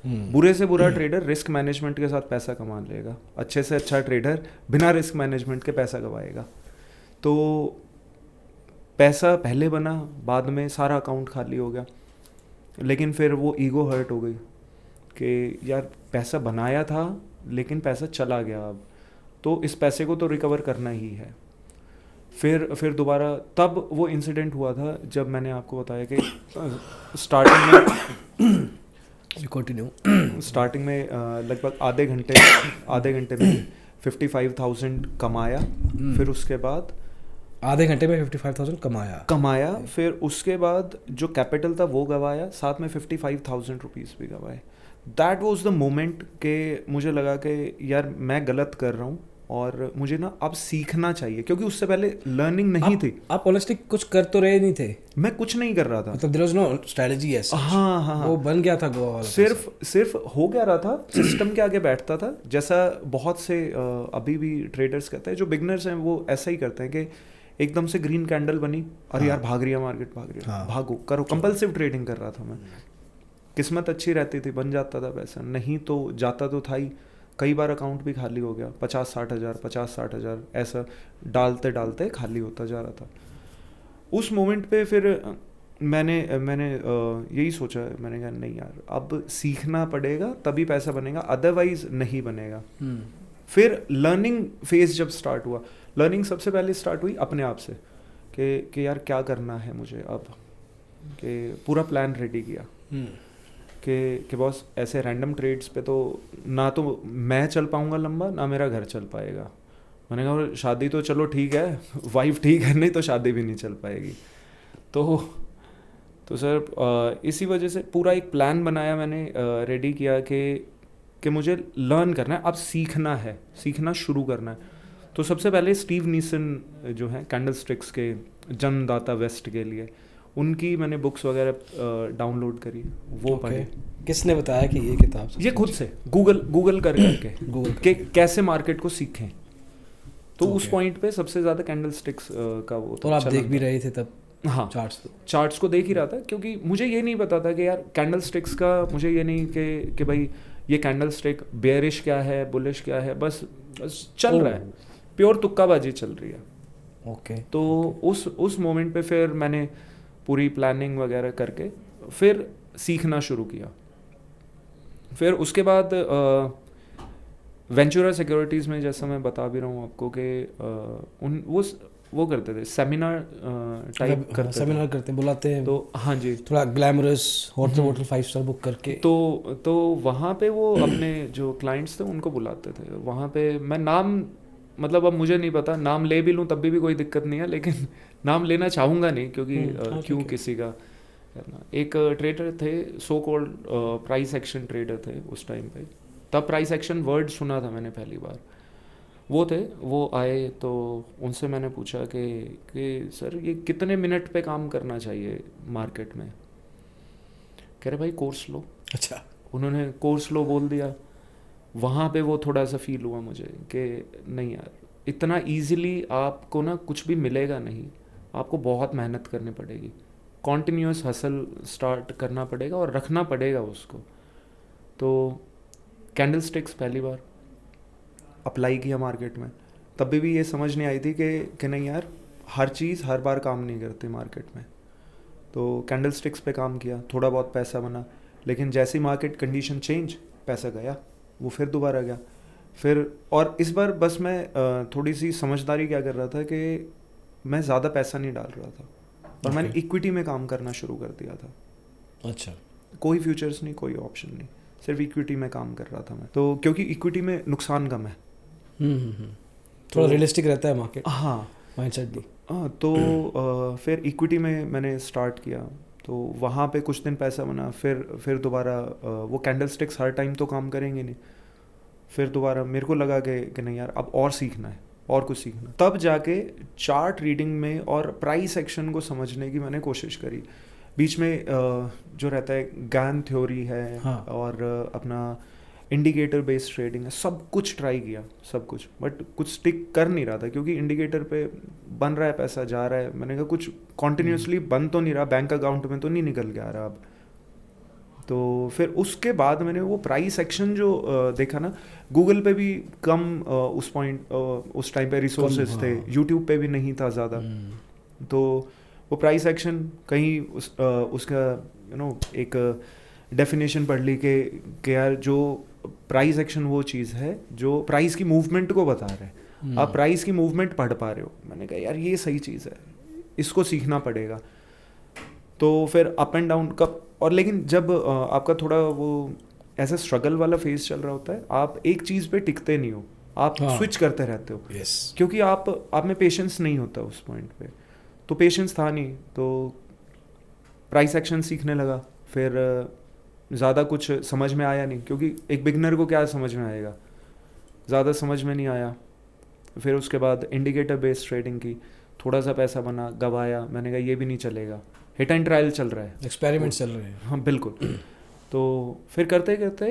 बुरे से बुरा ट्रेडर रिस्क मैनेजमेंट के साथ पैसा कमा लेगा, अच्छे से अच्छा ट्रेडर बिना रिस्क मैनेजमेंट के पैसा गवाएगा। तो पैसा पहले बना, बाद में सारा अकाउंट खाली हो गया। लेकिन फिर वो ईगो हर्ट हो गई कि यार पैसा बनाया था लेकिन पैसा चला गया, अब तो इस पैसे को तो रिकवर करना ही है। फिर दोबारा तब वो इंसिडेंट हुआ था जब मैंने आपको बताया कि स्टार्टिंग में लगभग आधे घंटे में 55,000 कमाया। फिर उसके बाद आधे घंटे में 55,000 कमाया। फिर उसके बाद जो कैपिटल था वो गवाया, साथ में 55,000 रुपीज़ भी गवाए। दैट वाज द मोमेंट के मुझे लगा कि यार मैं गलत कर रहा हूँ और मुझे ना अब सीखना चाहिए, क्योंकि उससे पहले लर्निंग नहीं थी। आप ऑनेस्टली कुछ कर तो रहे नहीं थे? मैं कुछ नहीं कर रहा था, मतलब देयर वाज नो स्ट्रेटजी ऐसा। हाँ वो बन गया था गोवा वाला, सिर्फ हो गया रहा था, सिस्टम के आगे बैठता था। जैसा बहुत से अभी भी ट्रेडर्स कहते हैं, जो बिगनर्स हैं वो ऐसा ही करते हैं कि एकदम से ग्रीन कैंडल बनी, अरे यार भाग रही है मार्केट, भागो करो। कंपल्सिव ट्रेडिंग कर रहा था मैं। किस्मत अच्छी रहती थी, बन जाता था पैसा, नहीं तो जाता तो था ही। कई बार अकाउंट भी खाली हो गया, 50-60 हज़ार ऐसा डालते डालते खाली होता जा रहा था। उस मोमेंट पे फिर मैंने यही सोचा, मैंने कहा नहीं यार अब सीखना पड़ेगा तभी पैसा बनेगा, अदरवाइज नहीं बनेगा। फिर लर्निंग फेज जब स्टार्ट हुआ, लर्निंग सबसे पहले स्टार्ट हुई अपने आप से कि यार क्या करना है मुझे अब, कि पूरा प्लान रेडी किया कि बॉस ऐसे रैंडम ट्रेड्स पे तो ना तो मैं चल पाऊँगा लंबा, ना मेरा घर चल पाएगा। मैंने कहा शादी तो चलो ठीक है, वाइफ ठीक है, नहीं तो शादी भी नहीं चल पाएगी। तो सर इसी वजह से पूरा एक प्लान बनाया मैंने, रेडी किया कि मुझे लर्न करना है, अब सीखना शुरू करना है। तो सबसे पहले स्टीव नीसन जो हैं कैंडलस्टिक्स के जन्मदाता वेस्ट के लिए, उनकी मैंने बुक्स वगैरह डाउनलोड करी, वो पढ़े। किसने बताया कि ये किताब? ये खुद से गूगल करके कि कैसे मार्केट को सीखें। तो उस पॉइंट पे सबसे ज़्यादा कैंडलस्टिक्स का वो तो आप देख भी रहे थे तब? हाँ, चार्ट्स को देख ही रहा था, क्योंकि मुझे ये नहीं पता था कि यार कैंडलस्टिक्स का, मुझे ये नहीं कि भाई ये कैंडलस्टिक बेयरिश क्या है, बुलिश क्या है, बस चल रहा है, प्योर तुक्काबाजी चल रही है। ओके। तो उस मोमेंट पे फिर मैंने पूरी प्लानिंग वगैरह करके फिर सीखना शुरू किया। फिर उसके बाद वेंचुरा सिक्योरिटीज़ में, जैसा मैं बता भी रहा हूँ आपको, कि वो करते थे सेमिनार टाइप करते बुलाते हैं। तो हाँ जी, थोड़ा ग्लैमरस होटल 5 स्टार बुक करके। तो वहाँ पे वो अपने जो क्लाइंट्स थे उनको बुलाते थे। वहाँ पे मैं नाम, मतलब अब मुझे नहीं पता, नाम ले भी लूँ तब भी कोई दिक्कत नहीं है, लेकिन नाम लेना चाहूँगा नहीं, क्योंकि क्यों किसी का करना। एक ट्रेडर थे, so called price action trader थे उस टाइम पे, तब प्राइस एक्शन वर्ड सुना था मैंने पहली बार। वो आए तो उनसे मैंने पूछा कि सर ये कितने मिनट पे काम करना चाहिए मार्केट में? कह रहे भाई कोर्स लो। अच्छा। उन्होंने कोर्स लो बोल दिया। वहाँ पे वो थोड़ा सा फील हुआ मुझे कि नहीं यार, इतना इजीली आपको ना कुछ भी मिलेगा नहीं, आपको बहुत मेहनत करनी पड़ेगी, कॉन्टिन्यूस हसल स्टार्ट करना पड़ेगा और रखना पड़ेगा उसको। तो कैंडलस्टिक्स पहली बार अप्लाई किया मार्केट में, तब भी ये समझ नहीं आई थी कि नहीं यार, हर चीज़ हर बार काम नहीं करती मार्केट में। तो कैंडलस्टिक्स पे काम किया, थोड़ा बहुत पैसा बना, लेकिन जैसी मार्केट कंडीशन चेंज, पैसा गया, वो फिर दोबारा गया। फिर और इस बार बस मैं थोड़ी सी समझदारी क्या कर रहा था कि मैं ज़्यादा पैसा नहीं डाल रहा था, और मैंने इक्विटी में काम करना शुरू कर दिया था। अच्छा। कोई फ्यूचर्स नहीं, कोई ऑप्शन नहीं, सिर्फ इक्विटी में काम कर रहा था मैं। तो क्योंकि इक्विटी में नुकसान कम है, थोड़ा रियलिस्टिक रहता है मार्केट। हाँ, माइंडसेट भी। हाँ, तो फिर इक्विटी में मैंने स्टार्ट किया, तो वहाँ पे कुछ दिन पैसा बना। फिर दोबारा वो कैंडलस्टिक्स हर टाइम तो काम करेंगे नहीं, फिर दोबारा मेरे को लगा कि नहीं यार, अब और सीखना है, और कुछ सीखना। तब जाके चार्ट रीडिंग में और प्राइस एक्शन को समझने की मैंने कोशिश करी। बीच में जो रहता है गैन थ्योरी है, हाँ। और अपना इंडिकेटर बेस्ड ट्रेडिंग है, सब कुछ ट्राई किया, सब कुछ, बट कुछ स्टिक कर नहीं रहा था, क्योंकि इंडिकेटर पे बन रहा है, पैसा जा रहा है। मैंने कहा कुछ कॉन्टिन्यूसली बन तो नहीं रहा, बैंक अकाउंट में तो नहीं निकल के आ रहा अब। तो फिर उसके बाद मैंने वो प्राइस एक्शन जो देखा ना, गूगल पे भी कम उस टाइम पे रिसोर्सेज थे, यूट्यूब पे भी नहीं था ज़्यादा। तो वो प्राइस एक्शन कहीं उसका एक डेफिनेशन पढ़ ली कि यार जो प्राइस एक्शन वो चीज़ है जो प्राइस की मूवमेंट को बता रहा है। आप प्राइस की मूवमेंट पढ़ पा रहे हो। मैंने कहा यार ये सही चीज़ है, इसको सीखना पड़ेगा। तो फिर अप एंड डाउन कब, और लेकिन जब आपका थोड़ा वो ऐसा स्ट्रगल वाला फेज चल रहा होता है, आप एक चीज़ पे टिकते नहीं हो, आप स्विच करते रहते हो। क्योंकि आप में पेशेंस नहीं होता उस पॉइंट पे। तो पेशेंस था नहीं, तो प्राइस एक्शन सीखने लगा। फिर ज़्यादा कुछ समझ में आया नहीं, क्योंकि एक बिगनर को क्या समझ में आएगा, ज़्यादा समझ में नहीं आया। फिर उसके बाद इंडिकेटर बेस्ड ट्रेडिंग की, थोड़ा सा पैसा बना, गवाया। मैंने कहा ये भी नहीं चलेगा, हिट एंड ट्रायल चल रहा है, एक्सपेरिमेंट चल रहे हैं। हाँ बिल्कुल। तो फिर करते करते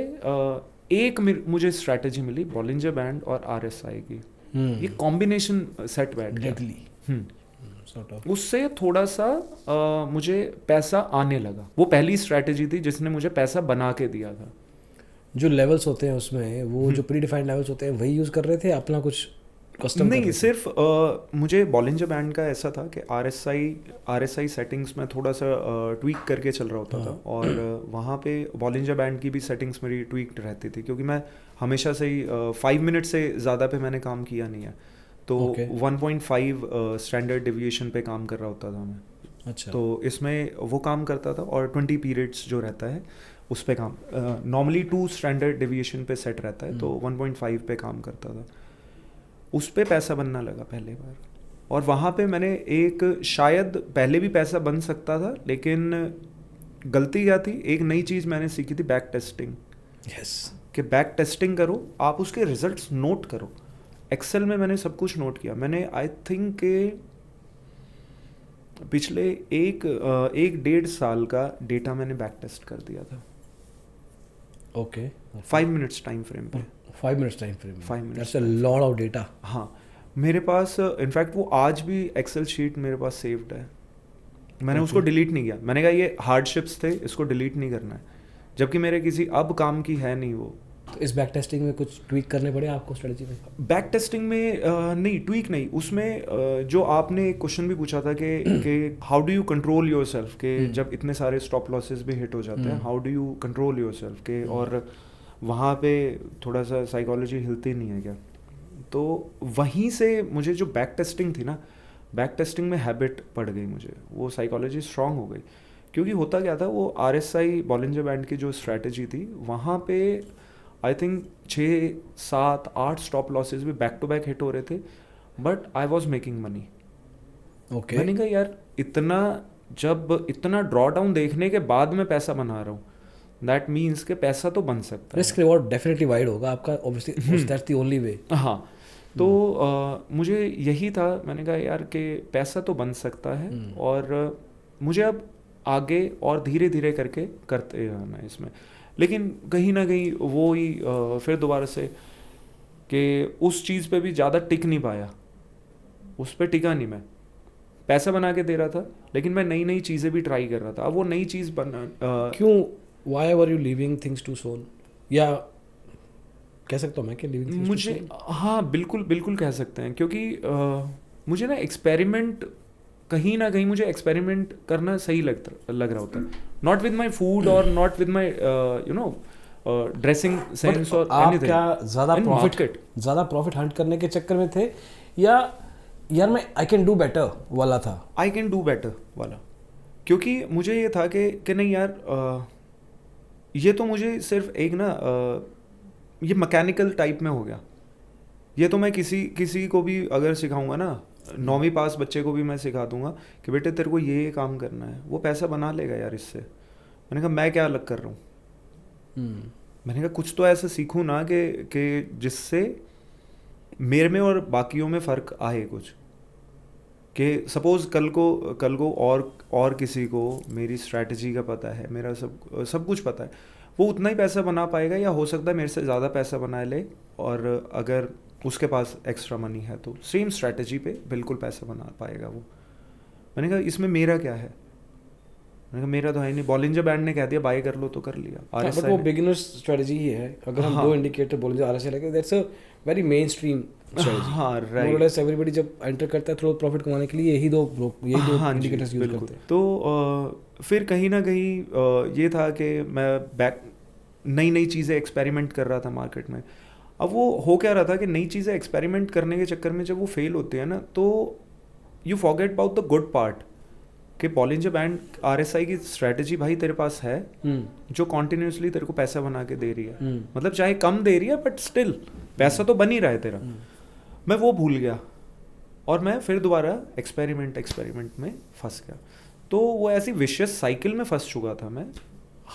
एक मुझे स्ट्रैटेजी मिली, बॉलिंजर बैंड और RSI की। ये कॉम्बिनेशन सेट बैठ गया, उससे थोड़ा सा मुझे पैसा आने लगा। वो पहली स्ट्रैटेजी थी जिसने मुझे पैसा बना के दिया था। जो लेवल्स होते हैं उसमें, वो जो प्री डिफाइंड लेवल्स होते हैं वही यूज़ कर रहे थे, अपना कुछ कस्टम नहीं, सिर्फ मुझे बॉलिंजर बैंड का ऐसा था कि RSI सेटिंग्स में थोड़ा सा ट्वीक करके चल रहा होता था, और वहाँ पे बॉलिंजर बैंड की भी सेटिंग्स मेरी ट्वीक्ड रहती थी, क्योंकि मैं हमेशा से ही 5 मिनट से ज़्यादा पे मैंने काम किया नहीं है। तो Okay. 1.5 स्टैंडर्ड डिविएशन पे काम कर रहा होता था मैं। अच्छा। तो इसमें वो काम करता था और 20 पीरियड्स जो रहता है उस पे काम, नॉर्मली 2 स्टैंडर्ड डिविएशन पे सेट रहता है, तो 1.5 पे काम करता था। उस पे पैसा बनना लगा पहली बार, और वहाँ पे मैंने एक, शायद पहले भी पैसा बन सकता था, लेकिन गलती क्या थी, एक नई चीज़ मैंने सीखी थी, बैक टेस्टिंग। यस। कि बैक टेस्टिंग करो, आप उसके रिजल्ट्स नोट करो। एक्सेल में मैंने सब कुछ नोट किया। मैंने आई थिंक के पिछले एक 1.5 साल का डेटा मैंने बैक टेस्ट कर दिया था ओके। 5 मिनट्स टाइम फ्रेम पे। 5 minutes time frame. 5 minutes that's a lot of data. हाँ, मेरे पास इनफैक्ट वो आज भी एक्सेल शीट मेरे पास सेव्ड है। मैंने उसको डिलीट नहीं किया। मैंने कहा ये हार्डशिप्स थे, इसको डिलीट नहीं करना है, जबकि मेरे किसी अब काम की है नहीं वो। तो इस बैक टेस्टिंग में कुछ ट्वीक करने पड़े आपको स्ट्रेटजी में? बैक टेस्टिंग में नहीं, ट्वीक नहीं। उसमें जो आपने एक क्वेश्चन भी पूछा था कि how do you control your self, के जब इतने सारे स्टॉप लॉसेस भी हिट हो जाते हैं, how do you control your self के, और वहाँ पे थोड़ा सा साइकोलॉजी हिलती नहीं है क्या? तो वहीं से मुझे जो बैक टेस्टिंग थी ना, बैक टेस्टिंग में हैबिट पड़ गई मुझे, वो साइकोलॉजी स्ट्रांग हो गई। क्योंकि होता क्या था, वो RSI बॉलिंजर बैंड की जो स्ट्रैटेजी थी, वहाँ पे आई थिंक 6, 7, 8 स्टॉप लॉसेस भी बैक टू बैक हिट हो रहे थे, but I was making money. Okay. मैंने कहा यार, इतना ड्रॉ डाउन देखने के बाद मैं पैसा बना रहा हूँ, दैट मीन्स के पैसा तो बन सकता है। रिस्क रिवॉर्ड डेफिनेटली वाइड होगा आपका, obviously that's the only way. हाँ, तो मुझे यही था, मैंने कहा यार कि पैसा तो बन सकता है, और मुझे अब आगे और धीरे धीरे करके करते रहना है इसमें। लेकिन कहीं ना कहीं वो ही फिर दोबारा से कि उस चीज़ पे भी ज़्यादा टिक नहीं पाया, उस पे टिका नहीं मैं। पैसा बना के दे रहा था, लेकिन मैं नई नई चीज़ें भी ट्राई कर रहा था। अब वो नई चीज़ क्यों, why were you leaving things to soul, या कह सकता हूँ मैं कि लीविंग थिंग्स मुझे, हाँ बिल्कुल बिल्कुल कह सकते हैं, क्योंकि मुझे ना एक्सपेरिमेंट, कहीं ना कहीं मुझे एक्सपेरिमेंट करना सही लग रहा होता है, नॉट विद माई फूड और not with my dressing sense और आप एनीथिंग। क्या ज़्यादा प्रॉफिट हंट करने के चक्कर में थे, या यार मैं आई कैन डू बेटर वाला था? आई कैन डू बेटर वाला, क्योंकि मुझे ये था कि नहीं यार, ये तो मुझे सिर्फ एक ना ये मैकेनिकल टाइप में हो गया। ये तो मैं किसी को भी अगर सिखाऊंगा ना, 9वीं पास बच्चे को भी मैं सिखा दूंगा कि बेटे तेरे को ये काम करना है, वो पैसा बना लेगा यार इससे। मैंने कहा मैं क्या अलग कर रहा हूँ। मैंने कहा कुछ तो ऐसा सीखूँ ना कि जिससे मेरे में और बाकियों में फ़र्क आए कुछ, कि सपोज़ कल को और किसी को मेरी स्ट्रैटेजी का पता है, मेरा सब कुछ पता है, वो उतना ही पैसा बना पाएगा, या हो सकता है मेरे से ज़्यादा पैसा बना ले, और अगर उसके पास एक्स्ट्रा मनी है तो सेम स्ट्रैटेजी पे बिल्कुल पैसा बना पाएगा वो। मैंने कहा इसमें मेरा क्या है? मैंने कहा मेरा तो है नहीं। बॉलिंजर बैंड ने कह दिया बाय कर लो तो कर लिया। बट वो बिगिनर्स स्ट्रेटजी ही है। अगर हम दो इंडिकेटर बॉलिंजर RSI लगे, that's a very main stream strategy. हाँ राइट, मोर लेस एवरीबॉडी जब एंटर करता है थोड़ा प्रॉफिट कमाने के लिए यही दो इंडिकेटर्स यूज करते हैं। तो फिर कहीं ना कहीं ये था कि मैं नई चीज़ें एक्सपेरिमेंट कर रहा था मार्केट में। अब वो हो क्या रहा था कि नई चीज़ें एक्सपेरिमेंट करने के चक्कर में जब वो फेल होते हैं ना, तो you forget about the good part, कि बॉलिंजर बैंड RSI की स्ट्रैटेजी भाई तेरे पास है, जो कॉन्टिन्यूसली तेरे को पैसा बना के दे रही है। मतलब चाहे कम दे रही है बट स्टिल पैसा तो बन ही रहा है तेरा। मैं वो भूल गया और मैं फिर दोबारा एक्सपेरिमेंट में फंस गया। तो वो ऐसी विशियस साइकिल में फंस चुका था। मैं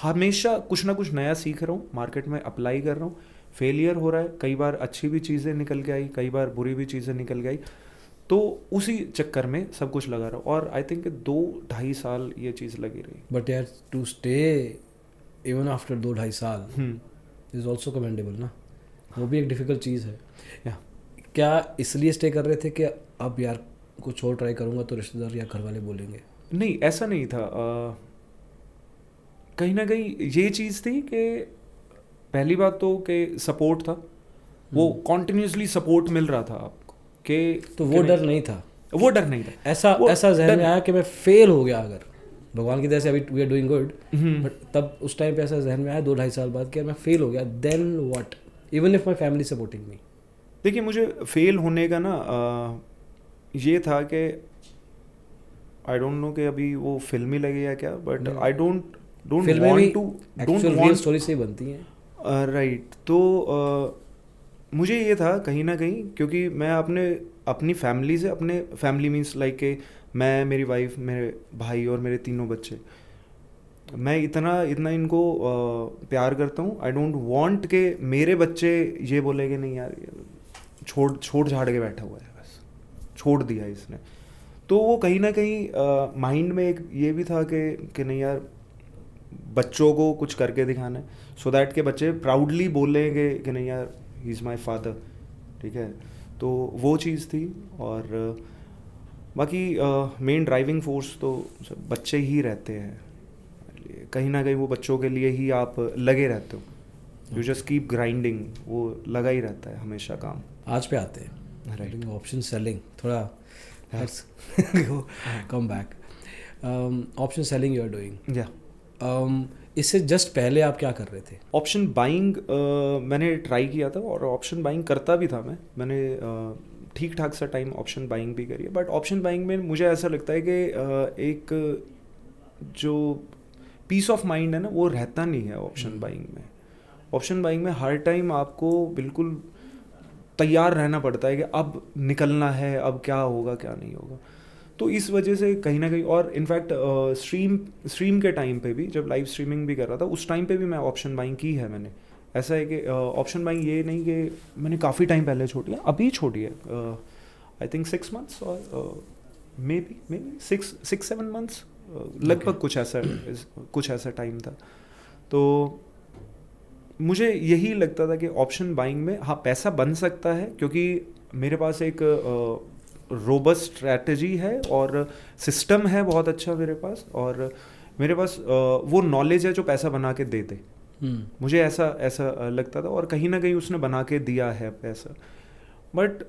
हमेशा कुछ ना कुछ नया सीख रहा हूँ, मार्केट में अप्लाई कर रहा हूँ, फेलियर हो रहा है, कई बार अच्छी भी चीज़ें निकल के आई, कई बार बुरी भी चीज़ें निकल के आई, तो उसी चक्कर में सब कुछ लगा रहा हूँ। और आई थिंक 2-2.5 साल ये चीज़ लगी रही। बट यार टू स्टे इवन आफ्टर 2-2.5 साल इज ऑल्सो कमेंडेबल ना, वो भी एक डिफ़िकल्ट चीज़ है। या क्या इसलिए स्टे कर रहे थे कि अब यार कुछ और ट्राई करूँगा तो रिश्तेदार या घर वाले बोलेंगे? नहीं, ऐसा नहीं था। कहीं ना कहीं ये चीज़ थी कि पहली बात तो कि सपोर्ट था, वो कॉन्टिन्यूसली सपोर्ट मिल रहा था आपको, कि तो वो डर नहीं था। वो डर नहीं था। ऐसा जहन में आया कि मैं फेल हो गया, अगर भगवान की दया से अभी we are doing good, but तब उस टाइम पे ऐसा जहन में आया 2-2.5 साल बाद कि मैं फेल हो गया, then what, even if my family supporting me. देखिए मुझे फेल होने का ना ये था कि आई डोंट नो कि अभी वो फिल्मी लगे या क्या, बट आई डोंट डोंट फिल्में भी want to actual real story से ही बनती हैं। राइट। तो मुझे ये था कहीं ना कहीं, क्योंकि मैं अपनी फैमिली से, अपने फैमिली मीन्स लाइक के मैं, मेरी वाइफ, मेरे भाई और मेरे तीनों बच्चे, मैं इतना इतना इनको प्यार करता हूँ। आई डोंट वांट के मेरे बच्चे ये बोले कि नहीं यार छोड़ झाड़ के बैठा हुआ है, बस छोड़ दिया इसने। तो वो कहीं ना कहीं माइंड में एक ये भी था कि नहीं यार, बच्चों को कुछ करके दिखाना है, सो दैट के बच्चे प्राउडली बोलेंगे कि नहीं यार ही इज़ माई फादर, ठीक है। तो वो चीज़ थी। और बाकी मेन ड्राइविंग फोर्स तो सब बच्चे ही रहते हैं, कहीं ना कहीं वो बच्चों के लिए ही आप लगे रहते हो, यू जस्ट कीप ग्राइंडिंग, वो लगा ही रहता है हमेशा काम। आज पे आते हैं, राइट। ऑप्शन सेलिंग थोड़ा, let's come back. Option selling you are doing, या इससे जस्ट पहले आप क्या कर रहे थे? ऑप्शन बाइंग मैंने ट्राई किया था, और ऑप्शन बाइंग करता भी था मैंने ठीक ठाक सा टाइम ऑप्शन बाइंग भी करी है। बट ऑप्शन बाइंग में मुझे ऐसा लगता है कि एक जो पीस ऑफ माइंड है ना, वो रहता नहीं है ऑप्शन बाइंग में। ऑप्शन बाइंग में हर टाइम आपको बिल्कुल तैयार रहना पड़ता है कि अब निकलना है, अब क्या होगा क्या नहीं होगा। तो इस वजह से कहीं ना कहीं, और इनफैक्ट स्ट्रीम के टाइम पे भी, जब लाइव स्ट्रीमिंग भी कर रहा था, उस टाइम पे भी मैं ऑप्शन बाइंग की है मैंने। ऐसा है कि ऑप्शन बाइंग ये नहीं कि मैंने काफ़ी टाइम पहले छोड़ी है, अभी छोड़ी है, आई थिंक 6 मंथ्स और मे बी 6-7 मंथ्स लगभग, कुछ ऐसा टाइम था। तो मुझे यही लगता था कि ऑप्शन बाइंग में हाँ पैसा बन सकता है, क्योंकि मेरे पास एक रोबस्ट स्ट्रैटेजी है और सिस्टम है बहुत अच्छा मेरे पास, और मेरे पास वो नॉलेज है जो पैसा बना के दे दे। मुझे ऐसा लगता था, और कहीं ना कहीं उसने बना के दिया है पैसा। बट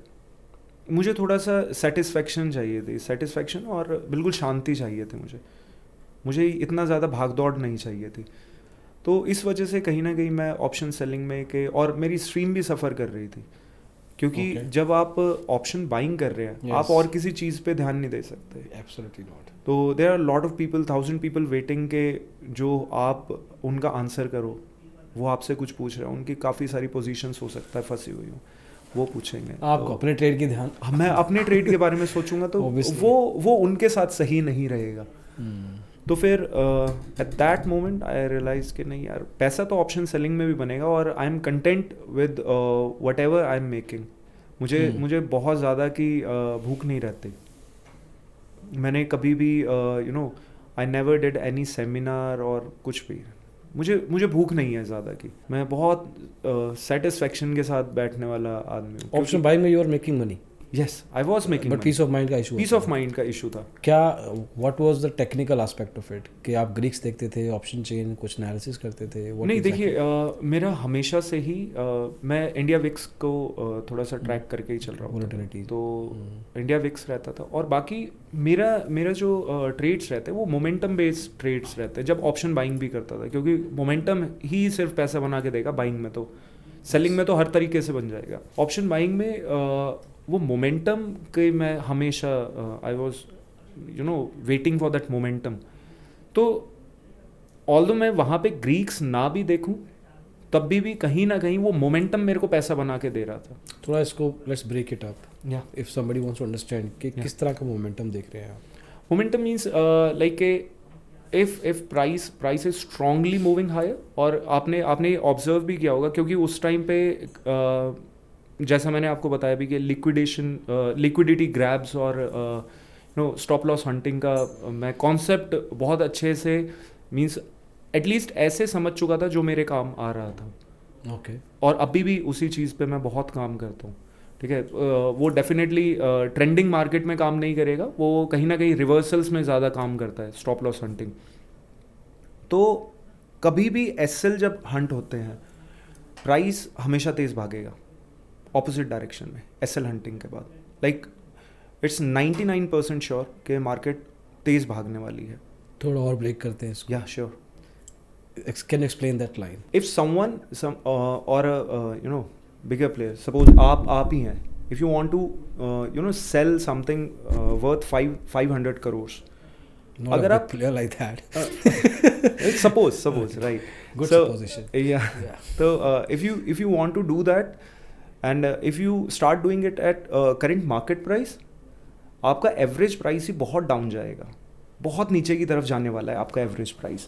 मुझे थोड़ा सा सेटिस्फेक्शन चाहिए थी, सेटिस्फेक्शन और बिल्कुल शांति चाहिए थी मुझे इतना ज़्यादा भाग दौड़ नहीं चाहिए थी। तो इस वजह से कहीं ना कहीं मैं ऑप्शन सेलिंग में के, और मेरी स्ट्रीम भी सफ़र कर रही थी, क्योंकि जब आप ऑप्शन बाइंग कर रहे हैं आप और किसी चीज़ पे ध्यान नहीं दे सकते। Absolutely not. तो there are lot of people, 1000 people waiting के जो आप उनका आंसर करो, वो आपसे कुछ पूछ रहे हैं, उनकी काफ़ी सारी पोजीशंस हो सकता है फंसी हुई हो, वो पूछेंगे। आपको तो अपने ट्रेड की ध्यान, मैं अपने ट्रेड के बारे में सोचूंगा तो वो उनके साथ सही नहीं रहेगा। तो फिर at that moment I realise कि नहीं यार, पैसा तो ऑप्शन सेलिंग में भी बनेगा, और I am content with what ever I am making. मुझे बहुत ज़्यादा की भूख नहीं रहती। मैंने कभी भी I never did any seminar और कुछ भी, मुझे भूख नहीं है ज़्यादा की। मैं बहुत सेटिस्फेक्शन के साथ बैठने वाला आदमी हूँ। ऑप्शन बाइंग में you are making money, yes I was making, but peace of mind का इशू, पीस ऑफ माइंड का इशू था। क्या what was the technical aspect of it, कि आप ग्रीक्स देखते थे, ऑप्शन चेन कुछ एनालिसिस करते थे? नहीं देखिए, मेरा हमेशा से ही मैं इंडिया विक्स को थोड़ा सा ट्रैक करके ही चल रहा हूँ, तो इंडिया विक्स रहता था। और बाकी मेरा जो ट्रेड्स रहते हैं वो मोमेंटम बेस्ड ट्रेड्स रहते हैं, जब ऑप्शन बाइंग भी करता था, क्योंकि मोमेंटम ही सिर्फ पैसा बना के देगा। बाइंग में तो, सेलिंग में तो हर तरीके से बन जाएगा। ऑप्शन बाइंग में वो मोमेंटम के मैं हमेशा I was waiting for that momentum. तो ऑल्दो मैं वहाँ पे ग्रीक्स ना भी देखूँ, तब भी कहीं ना कहीं वो मोमेंटम मेरे को पैसा बना के दे रहा था। थोड़ा इसको लेट्स ब्रेक इट अप, या if somebody wants to understand कि किस तरह का मोमेंटम देख रहे हैं आप। Momentum means like if price is strongly moving higher, और आपने ऑब्जर्व भी किया होगा, क्योंकि उस टाइम पे जैसा मैंने आपको बताया भी कि लिक्विडिटी ग्रैब्स और स्टॉप लॉस हंटिंग का मैं कॉन्सेप्ट बहुत अच्छे से, मींस एटलीस्ट ऐसे समझ चुका था जो मेरे काम आ रहा था। ओके। और अभी भी उसी चीज़ पे मैं बहुत काम करता हूँ, ठीक है। वो डेफिनेटली ट्रेंडिंग मार्केट में काम नहीं करेगा, वो कहीं ना कहीं रिवर्सल्स में ज़्यादा काम करता है, स्टॉप लॉस हंटिंग। तो कभी भी एसएल जब हंट होते हैं, प्राइस हमेशा तेज़ भागेगा ऑपोजिट डायरेक्शन में एसएल हंटिंग के बाद। लाइक इट्स 99% श्योर कि मार्केट तेज़ भागने वाली है। थोड़ा और ब्रेक करते हैं इसको। या sure, can explain that line? if someone or bigger player, suppose आप ही हैं, if you want to sell something worth 500 crore, अगर आप player like that, suppose right, good supposition, तो if you want to do that and if you start doing it at current market price, आपका average price ही बहुत down जाएगा, बहुत नीचे की तरफ जाने वाला है आपका average price.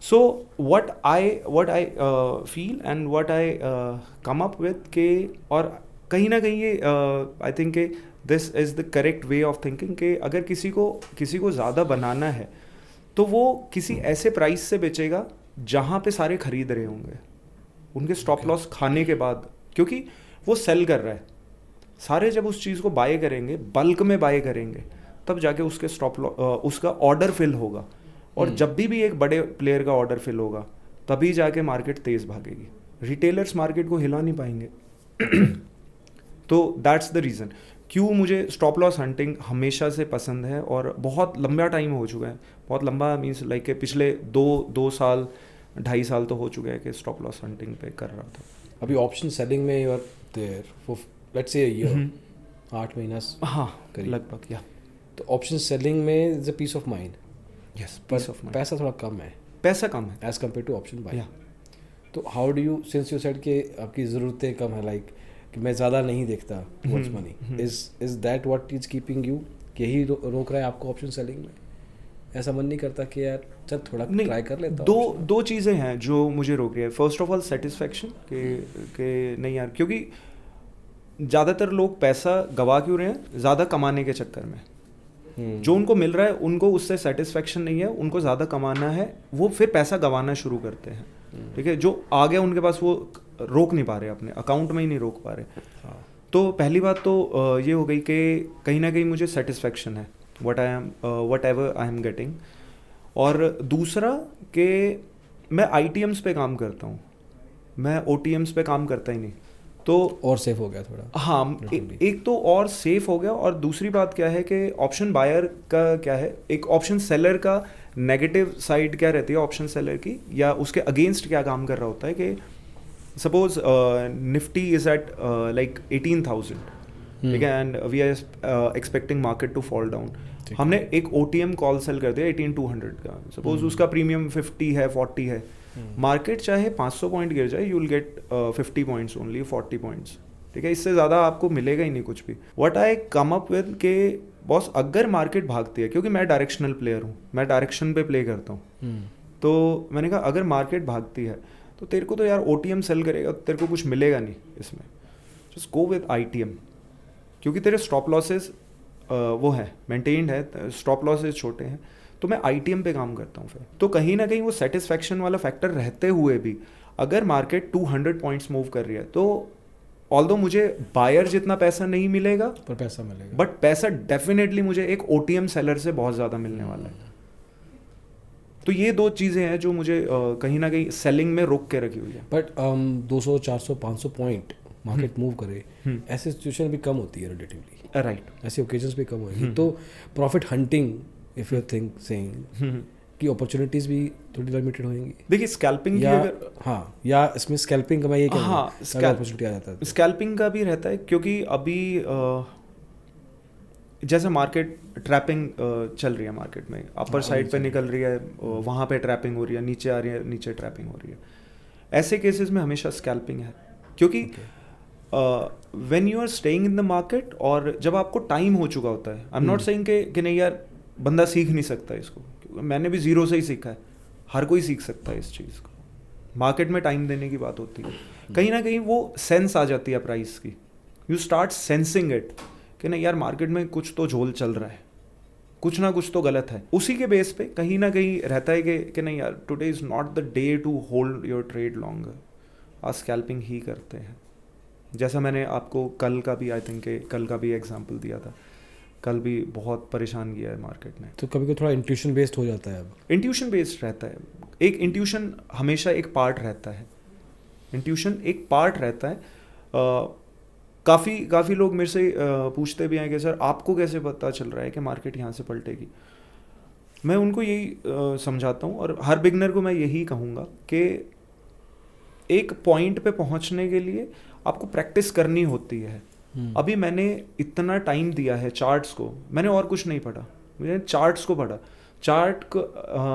So what I feel and what I come up with के, और कहीं ना कहीं ये आई थिंक के this is the correct way of thinking कि अगर किसी को ज़्यादा बनाना है तो वो किसी ऐसे प्राइस से बेचेगा जहाँ पे सारे खरीद रहे होंगे उनके स्टॉप लॉस खाने के बाद, क्योंकि वो सेल कर रहा है. सारे जब उस चीज़ को बाय करेंगे, बल्क में बाय करेंगे, तब जाके उसके उसका ऑर्डर फिल होगा, और जब भी एक बड़े प्लेयर का ऑर्डर फिल होगा तभी जाके मार्केट तेज़ भागेगी. रिटेलर्स मार्केट को हिला नहीं पाएंगे. तो दैट्स द रीज़न क्यों मुझे स्टॉप लॉस हंटिंग हमेशा से पसंद है, और बहुत लंबा टाइम हो चुका है. बहुत लंबा मीन्स लाइक पिछले 2 साल 2.5 साल तो हो चुके हैं कि स्टॉप लॉस हंटिंग पे कर रहा था. अभी ऑप्शन सेलिंग में you are there for let's say year, 8 महीना, हाँ लगभग, या. तो ऑप्शन सेलिंग में is a peace of mind. Yes, peace of mind. पैसा थोड़ा कम है, पैसा कम है as compare to option buying. Yeah. तो how do you, since you said कि आपकी ज़रूरतें कम है, लाइक कि मैं ज़्यादा नहीं देखता towards money, is that what is keeping you, यही रोक रहा है आपको ऑप्शन सेलिंग में? ऐसा मन नहीं करता कि यार चल थोड़ा ट्राई कर लेता हूं? दो चीज़ें हैं जो मुझे रोक रही है. फर्स्ट ऑफ ऑल सेटिस्फेक्शन कि नहीं यार, क्योंकि ज़्यादातर लोग पैसा गवा क्यों रहे हैं, ज़्यादा कमाने के चक्कर में. जो उनको मिल रहा है उनको उससे सेटिस्फेक्शन नहीं है, उनको ज़्यादा कमाना है, वो फिर पैसा गंवाना शुरू करते हैं. ठीक है, जो आ गया उनके पास वो रोक नहीं पा रहे, अपने अकाउंट में ही नहीं रोक पा रहे. तो पहली बात तो ये हो गई कि कहीं ना कहीं मुझे सेटिस्फेक्शन है what ever I am getting. और दूसरा कि मैं ITMs पे काम करता हूँ, मैं OTMs पे काम करता ही नहीं. तो और सेफ हो गया थोड़ा. हाँ, एक तो और सेफ हो गया, और दूसरी बात क्या है कि ऑप्शन बायर का क्या है, एक ऑप्शन सेलर का नेगेटिव साइड क्या रहती है ऑप्शन सेलर की, या उसके अगेंस्ट क्या काम कर रहा होता है कि suppose Nifty is at like 18,000, ठीक है, and we are expecting market to fall down. हमने एक OTM कॉल सेल कर दिया 18,200 का, सपोज उसका प्रीमियम 50 है, 40 है. मार्केट चाहे 500 पॉइंट गिर जाए, you will get 50 points only, 40 points. ठीक है, इससे ज़्यादा आपको मिलेगा ही नहीं कुछ भी. What I come up with के बॉस, अगर मार्केट भागती है, क्योंकि मैं डायरेक्शनल प्लेयर हूँ, मैं डायरेक्शन पे प्ले करता हूँ, तो मैंने कहा अगर मार्केट भागती है तो तेरे को तो यार OTM सेल करेगा, तेरे को कुछ मिलेगा नहीं इसमें. जस्ट गो विद ITM, क्योंकि तेरे स्टॉप लॉसेस वो है मेंटेन्ड है, स्टॉप लॉसेस छोटे हैं, तो मैं ITM पे काम करता हूँ फिर. तो कहीं ना कहीं वो सेटिस्फेक्शन वाला फैक्टर रहते हुए भी अगर मार्केट 200 पॉइंट्स मूव कर रही है, तो ऑल्दो मुझे बायर जितना पैसा नहीं मिलेगा, पर पैसा मिलेगा, बट पैसा डेफिनेटली मुझे एक OTM सेलर से बहुत ज़्यादा मिलने वाला है. तो ये दो चीज़ें हैं जो मुझे कहीं ना कहीं सेलिंग में रोक के रखी हुई है. बट 200, 400, 500 पॉइंट मार्केट मूव करे, ऐसी सिचुएशन भी कम होती है रिलेटिवली, राइट. ऐसे ओकेजन्स भी कम होगी. तो profit hunting if you think saying कि अपॉर्चुनिटीज भी थोड़ी लिमिटेड होंगी. देखिए स्कैल्पिंग या हाँ, या इसमें स्कैल्पिंग का मैं ये हाँ, अपॉर्चुनिटी आ जाता है. स्कैल्पिंग का भी रहता है, क्योंकि अभी जैसे मार्केट ट्रैपिंग चल रही है, मार्केट में अपर साइड पे निकल रही है, वहाँ पे ट्रैपिंग हो रही है, नीचे आ रही है, नीचे ट्रैपिंग हो रही है. ऐसे केसेस में हमेशा स्कैल्पिंग है, क्योंकि when you are staying in the market, और जब आपको टाइम हो चुका होता है, आई एम नॉट सेइंग कि नहीं यार बंदा सीख नहीं सकता इसको, मैंने भी ज़ीरो से ही सीखा है, हर कोई सीख सकता है इस चीज़ को. मार्केट में टाइम देने की बात होती है, कहीं ना कहीं वो सेंस आ जाती है प्राइस की. यू स्टार्ट सेंसिंग इट कि नहीं यार मार्केट में कुछ तो झोल चल रहा है, कुछ ना कुछ तो गलत है. उसी के बेस पे कहीं ना कहीं रहता है कि नहीं यार today is not the day to hold your trade longer, आज स्कैल्पिंग ही करते हैं. जैसा मैंने आपको कल का भी, आई थिंक कल का भी एग्जांपल दिया था, कल भी बहुत परेशान किया है मार्केट ने. तो कभी थोड़ा इंट्यूशन बेस्ड हो जाता है. अब इंट्यूशन बेस्ड रहता है, एक इंट्यूशन हमेशा एक पार्ट रहता है, इंट्यूशन एक पार्ट रहता है. काफ़ी लोग मेरे से पूछते भी हैं कि सर आपको कैसे पता चल रहा है कि मार्केट यहाँ से पलटेगी. मैं उनको यही समझाता हूँ, और हर बिगनर को मैं यही कहूँगा कि एक पॉइंट पे पहुंचने के लिए आपको प्रैक्टिस करनी होती है। अभी मैंने इतना टाइम दिया है चार्ट्स को, मैंने और कुछ नहीं पढ़ा, मैंने चार्ट्स को पढ़ा। चार्ट को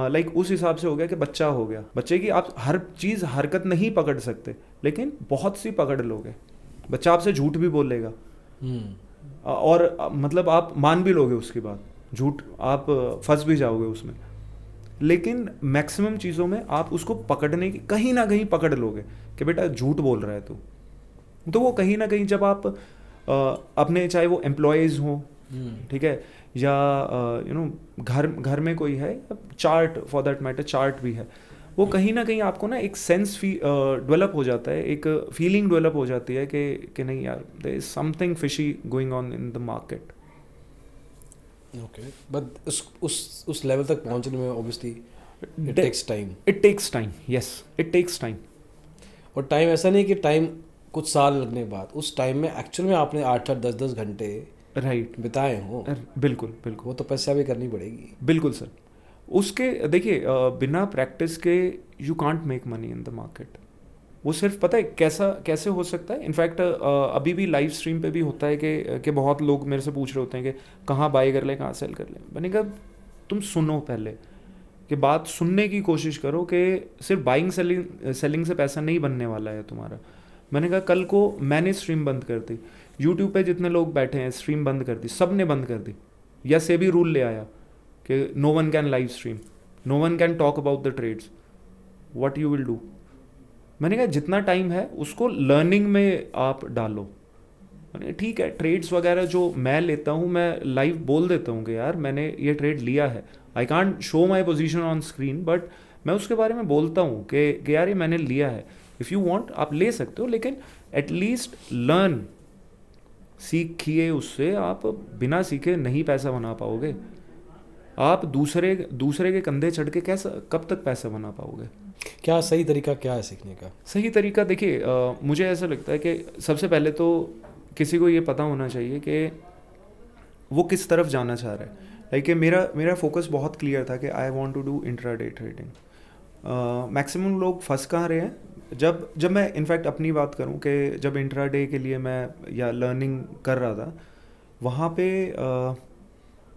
लाइक उस हिसाब से हो गया कि बच्चा हो गया, बच्चे की आप हर चीज़ हरकत नहीं पकड़ सकते, लेकिन बहुत सी पकड़ लोगे। बच्चा आपसे झूठ भी बोलेगा और मतलब आप मान भी लोगे उसकी बात, झूठ आप फंस भी जाओगे उसमें, लेकिन मैक्सिमम चीज़ों में आप उसको पकड़ने की कहीं ना कहीं पकड़ लोगे कि बेटा झूठ बोल रहा है तू। तो वो कहीं ना कहीं जब आप अपने चाहे वो एम्प्लॉयज़ हों, ठीक है, या घर में कोई है, chart for that matter chart भी है, वो कहीं ना कहीं आपको ना एक सेंस डेवलप हो जाता है, एक फीलिंग डेवलप हो जाती है कि नहीं यार, there is something fishy going on in the market. Okay, but उस लेवल तक पहुंचने में obviously it takes time. It takes time, yes, it takes time. और टाइम ऐसा नहीं कि टाइम कुछ साल लगने के बाद, उस टाइम में एक्चुअल में आपने 8-8 10-10 घंटे राइट बिताए हो। बिल्कुल बिल्कुल, वो तो पैसा भी करनी पड़ेगी। बिल्कुल सर। उसके देखिए बिना प्रैक्टिस के you can't make money in the market. वो सिर्फ पता है कैसे हो सकता है। इनफैक्ट अभी भी लाइव स्ट्रीम पे भी होता है कि बहुत लोग मेरे से पूछ रहे होते हैं कि कहाँ बाय कर ले, कहाँ सेल कर ले। मैंने कहा तुम सुनो पहले, कि बात सुनने की कोशिश करो कि सिर्फ बाइंग सेलिंग से पैसा नहीं बनने वाला है तुम्हारा। मैंने कहा कल को मैंने स्ट्रीम बंद कर दी, यूट्यूब पे जितने लोग बैठे हैं स्ट्रीम बंद कर दी, सब ने बंद कर दी, या से भी रूल ले आया कि no one can live stream, no one can talk about the trades, what you will do. मैंने कहा जितना टाइम है उसको लर्निंग में आप डालो। मैंने ठीक है, ट्रेड्स वगैरह जो मैं लेता हूँ मैं लाइव बोल देता हूँ कि यार मैंने ये ट्रेड लिया है। I can't show my position on screen, but मैं उसके बारे में बोलता हूँ कि यार ये मैंने लिया है। इफ़ यू वांट आप ले सकते हो, लेकिन एटलीस्ट लर्न, सीखिए उससे। आप बिना सीखे नहीं पैसा बना पाओगे। आप दूसरे के कंधे चढ़ के कैसा कब तक पैसा बना पाओगे। क्या सही तरीका क्या है सीखने का? सही तरीका देखिए, मुझे ऐसा लगता है कि सबसे पहले तो किसी को ये पता होना चाहिए कि वो किस तरफ जाना चाह रहा है। लाइक मेरा फोकस बहुत क्लियर था कि I want to do intraday trading. Maximum लोग फंस कहाँ रहे हैं, जब मैं इनफैक्ट अपनी बात करूं कि जब इंट्राडे के लिए मैं या लर्निंग कर रहा था, वहाँ पे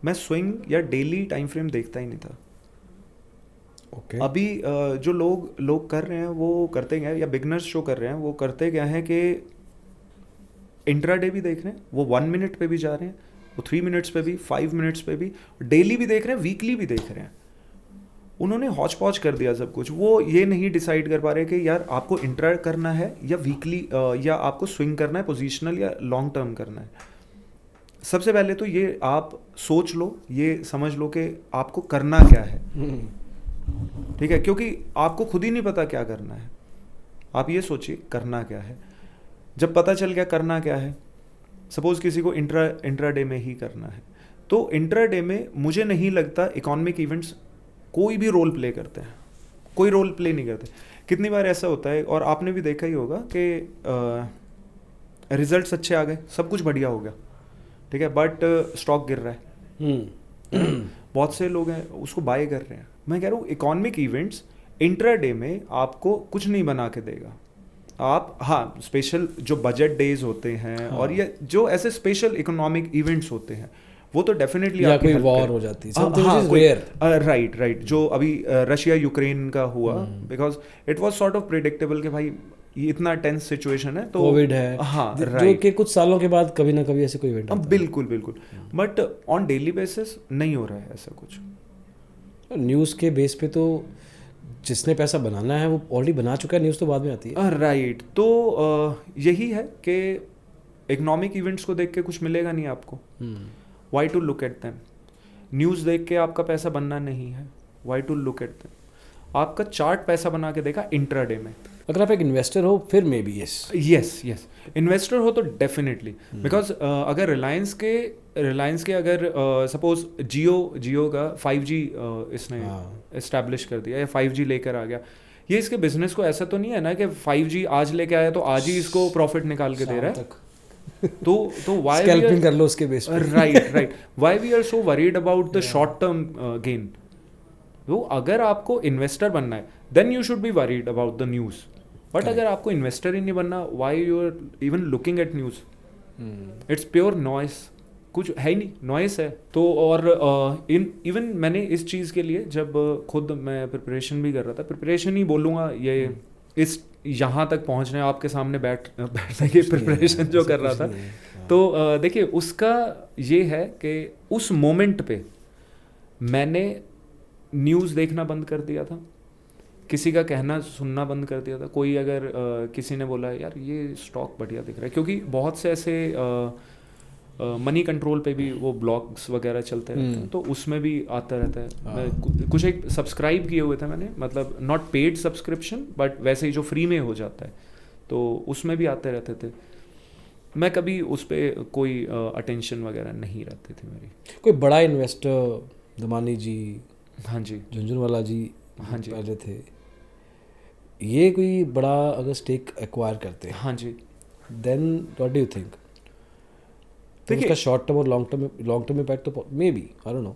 मैं स्विंग या डेली टाइम फ्रेम देखता ही नहीं था। Okay. अभी जो लोग कर रहे हैं वो करते क्या है, या बिगनर्स शो कर रहे हैं वो करते क्या है कि इंट्राडे भी देख रहे हैं, वो 1 मिनट पे भी जा रहे हैं, वो 3 मिनट्स पे भी, 5 मिनट्स पे भी, डेली भी देख रहे हैं, वीकली भी देख रहे हैं। उन्होंने हौच पौच कर दिया सब कुछ। वो ये नहीं डिसाइड कर पा रहे कि यार आपको इंट्रा करना है या वीकली, या आपको स्विंग करना है, पोजिशनल या लॉन्ग टर्म करना है। सबसे पहले तो ये आप सोच लो, ये समझ लो कि आपको करना क्या है, ठीक है, क्योंकि आपको खुद ही नहीं पता क्या करना है। आप ये सोचिए करना क्या है। जब पता चल गया करना क्या है, सपोज किसी को इंट्राडे में ही करना है, तो इंट्राडे में मुझे नहीं लगता इकोनॉमिक इवेंट्स कोई भी रोल प्ले करते हैं, कोई रोल प्ले नहीं करते। कितनी बार ऐसा होता है, और आपने भी देखा ही होगा कि रिजल्ट्स अच्छे आ गए, सब कुछ बढ़िया हो गया, ठीक है, बट स्टॉक गिर रहा है। बहुत से लोग हैं उसको बाय कर रहे हैं। मैं कह रहा हूँ इकोनॉमिक इवेंट्स इंट्राडे में आपको कुछ नहीं बना के देगा। आप हाँ, स्पेशल जो बजट डेज होते हैं, हाँ, और ये जो ऐसे स्पेशल इकोनॉमिक इवेंट्स होते हैं, वो तो डेफिनेटली या कोई वॉर हो जाती है, राइट, जो अभी रशिया यूक्रेन का हुआ, because it was sort of predictable कि भाई ये इतना टेंस सिचुएशन है, तो कोविड है, हाँ, जो कि कुछ सालों के बाद कभी ना कभी ऐसे कोई इवेंट आता है। बिल्कुल, बट ऑन डेली बेसिस नहीं हो रहा है ऐसा कुछ। न्यूज़ के बेस पे तो जिसने पैसा बनाना है वो ऑलरेडी बना चुका है, न्यूज़ तो बाद में आती है। राइट, तो यही है कि इकोनॉमिक इवेंट्स को देख के कुछ मिलेगा नहीं आपको। Why to look at them. News देख के आपका पैसा बनना नहीं है, why to look at them. आपका चार्ट पैसा बना के देगा इंट्राडे में। अगर आप एक इन्वेस्टर हो फिर मे बी यस, इन्वेस्टर हो तो डेफिनेटली, बिकॉज अगर रिलायंस के अगर सपोज जियो का 5G इसने इस्टेब्लिश कर दिया या 5G लेकर आ गया, ये इसके बिजनेस को ऐसा तो नहीं है ना कि 5G आज लेके आया तो आज ही इसको प्रॉफिट निकाल के दे रहा है। तो व्हाई स्कैल्पिंग कर लो उसके बेस पे। Right, why we are so worried about the short term gain. तो अगर आपको इन्वेस्टर बनना है then you should be worried about the news, but अगर आपको इन्वेस्टर ही नहीं बनना, why you are even looking at news? It's pure noise, कुछ है ही नहीं, नॉइस है। तो और इवन मैंने इस चीज़ के लिए जब खुद मैं प्रिपरेशन भी कर रहा था, प्रिपरेशन ही बोलूँगा ये, इस यहाँ तक पहुँचने आपके सामने बैठने की प्रिपरेशन जो कर रहा था, तो देखिए उसका ये है कि उस मोमेंट पे मैंने न्यूज़ देखना बंद कर दिया था, किसी का कहना सुनना बंद कर दिया था। कोई अगर किसी ने बोला यार ये स्टॉक बढ़िया दिख रहा है, क्योंकि बहुत से ऐसे मनी कंट्रोल पे भी वो ब्लॉग्स वगैरह चलते रहते हैं, तो उसमें भी आता रहता है। मैं कुछ एक सब्सक्राइब किए हुए थे मैंने, मतलब नॉट पेड सब्सक्रिप्शन बट वैसे ही जो फ्री में हो जाता है, तो उसमें भी आते रहते थे। मैं कभी उस पर कोई अटेंशन वगैरह नहीं रहती थी मेरी। कोई बड़ा इन्वेस्टर, दमानी जी, हाँ जी, झुंझुनवाला जी, हाँ जी, पहले थे, ये कोई बड़ा अगर स्टेक एक्वायर करते हैं, हाँ जी, then what do you think? तो उसका शॉर्ट टर्म और लॉन्ग टर्म इम्पैक्ट तो maybe, I don't know,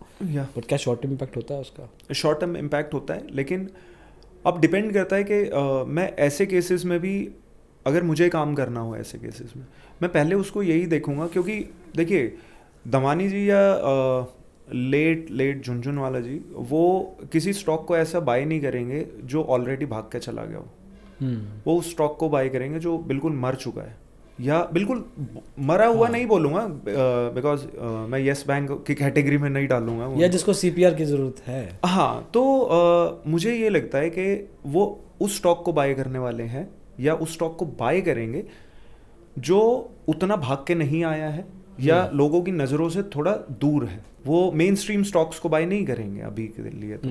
but क्या शॉर्ट टर्म इम्पैक्ट होता है उसका? शॉर्ट टर्म इम्पैक्ट होता है, लेकिन अब डिपेंड करता है कि मैं ऐसे केसेस में भी अगर मुझे काम करना हो, ऐसे केसेस में मैं पहले उसको यही देखूंगा, क्योंकि देखिए दमानी जी या लेट झुंझुनवाला जी, वो किसी स्टॉक को ऐसा बाय नहीं करेंगे जो ऑलरेडी भाग के चला गया हो। वो उस स्टॉक को बाय करेंगे जो बिल्कुल मर चुका है, या बिल्कुल मरा हुआ नहीं बोलूँगा, बिकॉज मैं येस बैंक की कैटेगरी में नहीं डालूंगा, या जिसको सीपीआर की ज़रूरत है। हाँ, तो मुझे ये लगता है कि वो उस स्टॉक को बाय करने वाले हैं या उस स्टॉक को बाय करेंगे जो उतना भाग के नहीं आया है या लोगों की नज़रों से थोड़ा दूर है। वो मेन स्ट्रीम स्टॉक्स को बाय नहीं करेंगे अभी के लिए। तो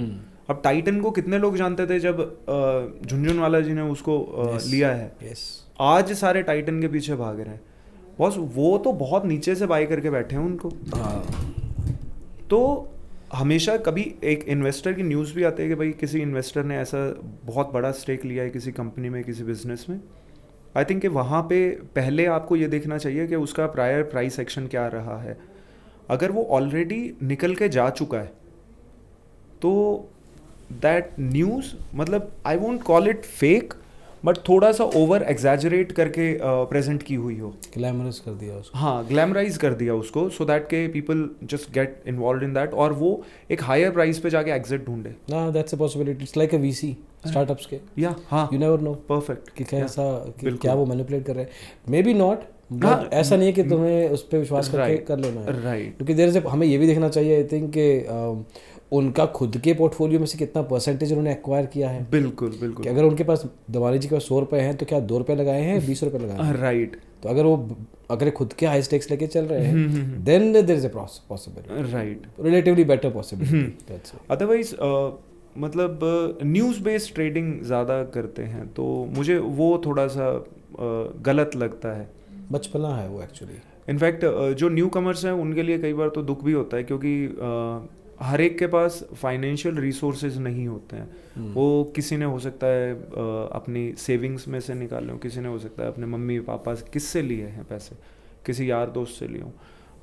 अब टाइटन को कितने लोग जानते थे जब झुंझुनवाला जी ने उसको लिया है। आज सारे टाइटन के पीछे भाग रहे हैं बॉस, वो तो बहुत नीचे से बाय करके बैठे हैं उनको। तो हमेशा कभी एक इन्वेस्टर की न्यूज़ भी आती है कि भाई किसी इन्वेस्टर ने ऐसा बहुत बड़ा स्टेक लिया है किसी कंपनी में, किसी बिजनेस में। आई थिंक कि वहाँ पे पहले आपको ये देखना चाहिए कि उसका प्रायर प्राइस एक्शन क्या रहा है। अगर वो ऑलरेडी निकल के जा चुका है तो दैट न्यूज़, मतलब I won't call it fake, but थोड़ा सा ओवर एग्जैजरेट करके प्रेजेंट की हुई हो, ग्लैमरस कर दिया उसको। हाँ, ग्लैमराइज कर दिया उसको, सो दैट के people just get involve in that और वो एक हायर प्राइस पे जाके एग्जिट ढूंढे। ना that's a possibility, it's like a VC startups के। या हाँ, यू नेवर नो। परफेक्ट कि कैसा क्या वो मैनिपुलेट कर रहे हैं, मे बी नॉट, बट ऐसा नहीं है कि तुम्हें उस पर विश्वास करके कर लेना है। राइट, क्योंकि देर से हमें ये भी देखना चाहिए आई थिंक कि उनका खुद के पोर्टफोलियो में से कितना परसेंटेज उन्होंने एक्वायर किया है। बिल्कुल बिल्कुल। कि अगर उनके पास दवानी जी के पास 100 रुपये हैं तो क्या 2 रुपये लगाए हैं, 20 रुपये लगाए हैं? राइट। तो अगर खुद के हाई स्टेक्स लेके चल रहे हैं then there is a possibility, right, relatively better possibility. Otherwise मतलब न्यूज़ बेस्ड ट्रेडिंग ज़्यादा करते हैं तो मुझे वो थोड़ा सा गलत लगता है। बचपना है वो एक्चुअली। इनफैक्ट जो न्यू कमर्स हैं उनके लिए कई बार तो दुख भी होता है, क्योंकि हर एक के पास फाइनेंशियल रिसोर्सेज नहीं होते हैं। वो किसी ने हो सकता है अपनी सेविंग्स में से निकाले हों, किसी ने हो सकता है अपने मम्मी पापा किससे लिए हैं पैसे, किसी यार दोस्त से लिए हों।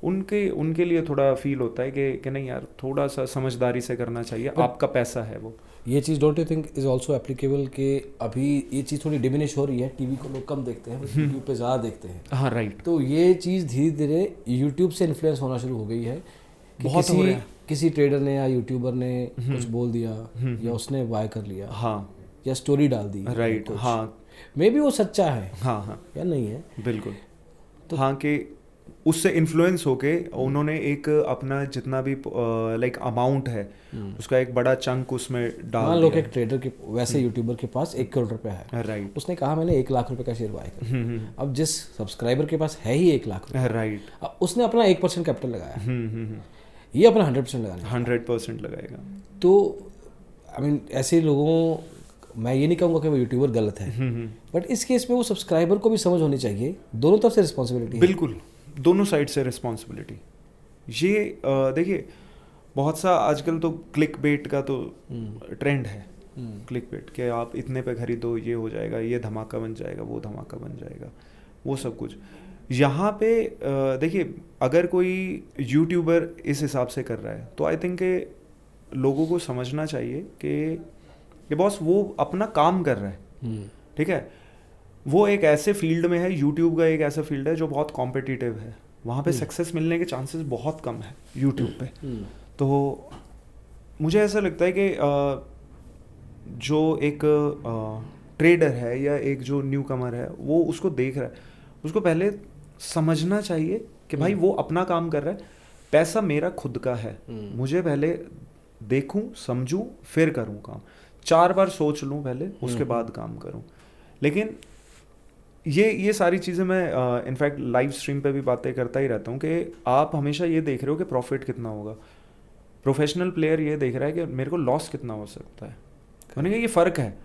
उनके लिए थोड़ा फील होता है कि नहीं यार, थोड़ा सा समझदारी से करना चाहिए, आपका पैसा है वो। ये चीज़ don't you think is also applicable कि अभी ये चीज़ थोड़ी डिमिनिश हो रही है, टीवी को लोग कम देखते हैं, यूट्यूब पे ज़्यादा देखते हैं। हाँ, राइट। तो ये चीज़ धीरे धीरे यूट्यूब से इन्फ्लुएंस होना शुरू हो गई है कि बहुत हो रहा है। किसी ट्रेडर ने या यूट्यूबर ने कुछ बोल दिया या उसने बाय कर लिया, हाँ, या स्टोरी डाल दी, राइट, हाँ, मे बी वो सच्चा है, हाँ, हाँ, या नहीं है, बिल्कुल। तो हाँ, कि उससे इन्फ्लुएंस होके उन्होंने एक अपना जितना भी लाइक अमाउंट है उसका एक बड़ा चंक उसमें डाल दिया। लोग एक ट्रेडर के वैसे यूट्यूबर के पास 1 करोड़ रुपए है, राइट, उसने कहा मैंने 1 लाख रुपए का शेयर बाय कर। अब जिस सब्सक्राइबर के पास है ही 1 लाख रुपए, राइट, अब उसने अपना 1% कैपिटल लगाया, ये अपना 100% लगाना, 100% लगाएगा। तो आई मीन ऐसे लोगों, मैं ये नहीं कहूँगा कि वो यूट्यूबर गलत है, बट इस केस में वो सब्सक्राइबर को भी समझ होनी चाहिए, दोनों तरफ से रिस्पॉन्सिबिलिटी। बिल्कुल, दोनों साइड से रिस्पॉन्सिबिलिटी। ये देखिए बहुत सा आजकल तो क्लिक बेट का तो ट्रेंड है, क्लिक बेट कि आप इतने पे खरीदो, ये हो जाएगा, ये धमाका बन जाएगा, वो धमाका बन जाएगा, वो सब कुछ। यहाँ पे देखिए अगर कोई यूट्यूबर इस हिसाब से कर रहा है तो आई थिंक लोगों को समझना चाहिए कि बॉस वो अपना काम कर रहा है, ठीक है। वो एक ऐसे फील्ड में है, यूट्यूब का एक ऐसा फील्ड है जो बहुत कॉम्पिटिटिव है, वहाँ पे सक्सेस मिलने के चांसेस बहुत कम है यूट्यूब पे। तो मुझे ऐसा लगता है कि जो एक ट्रेडर है या एक जो न्यू कमर है वो उसको देख रहा है, उसको पहले समझना चाहिए कि भाई वो अपना काम कर रहा है, पैसा मेरा खुद का है, मुझे पहले देखूं समझूं फिर करूं काम, 4 बार सोच लूं पहले उसके बाद काम करूं। लेकिन ये सारी चीज़ें मैं इनफैक्ट लाइव स्ट्रीम पे भी बातें करता ही रहता हूँ कि आप हमेशा ये देख रहे हो कि प्रॉफिट कितना होगा, प्रोफेशनल प्लेयर ये देख रहा है कि मेरे को लॉस कितना हो सकता है। मैंने कहा ये फ़र्क है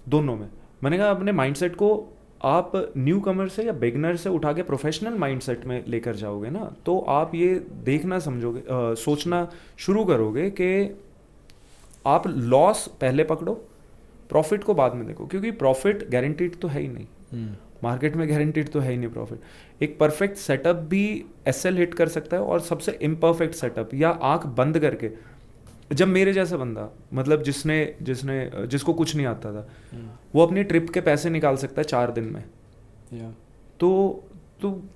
दोनों में। मैंने कहा अपने माइंडसेट को आप न्यू कमर से या बिगनर से उठा के प्रोफेशनल माइंडसेट में लेकर जाओगे ना, तो आप ये देखना समझोगे, सोचना शुरू करोगे कि आप लॉस पहले पकड़ो, प्रॉफिट को बाद में देखो, क्योंकि प्रॉफिट गारंटीड तो है ही नहीं, मार्केट में गारंटीड तो है ही नहीं प्रॉफिट। एक परफेक्ट सेटअप भी एसएल हिट कर सकता है और सबसे इम्परफेक्ट सेटअप या आंख बंद करके, जब मेरे जैसा बंदा मतलब जिसको कुछ नहीं आता था, वो अपनी ट्रिप के पैसे निकाल सकता है 4 दिन में। तो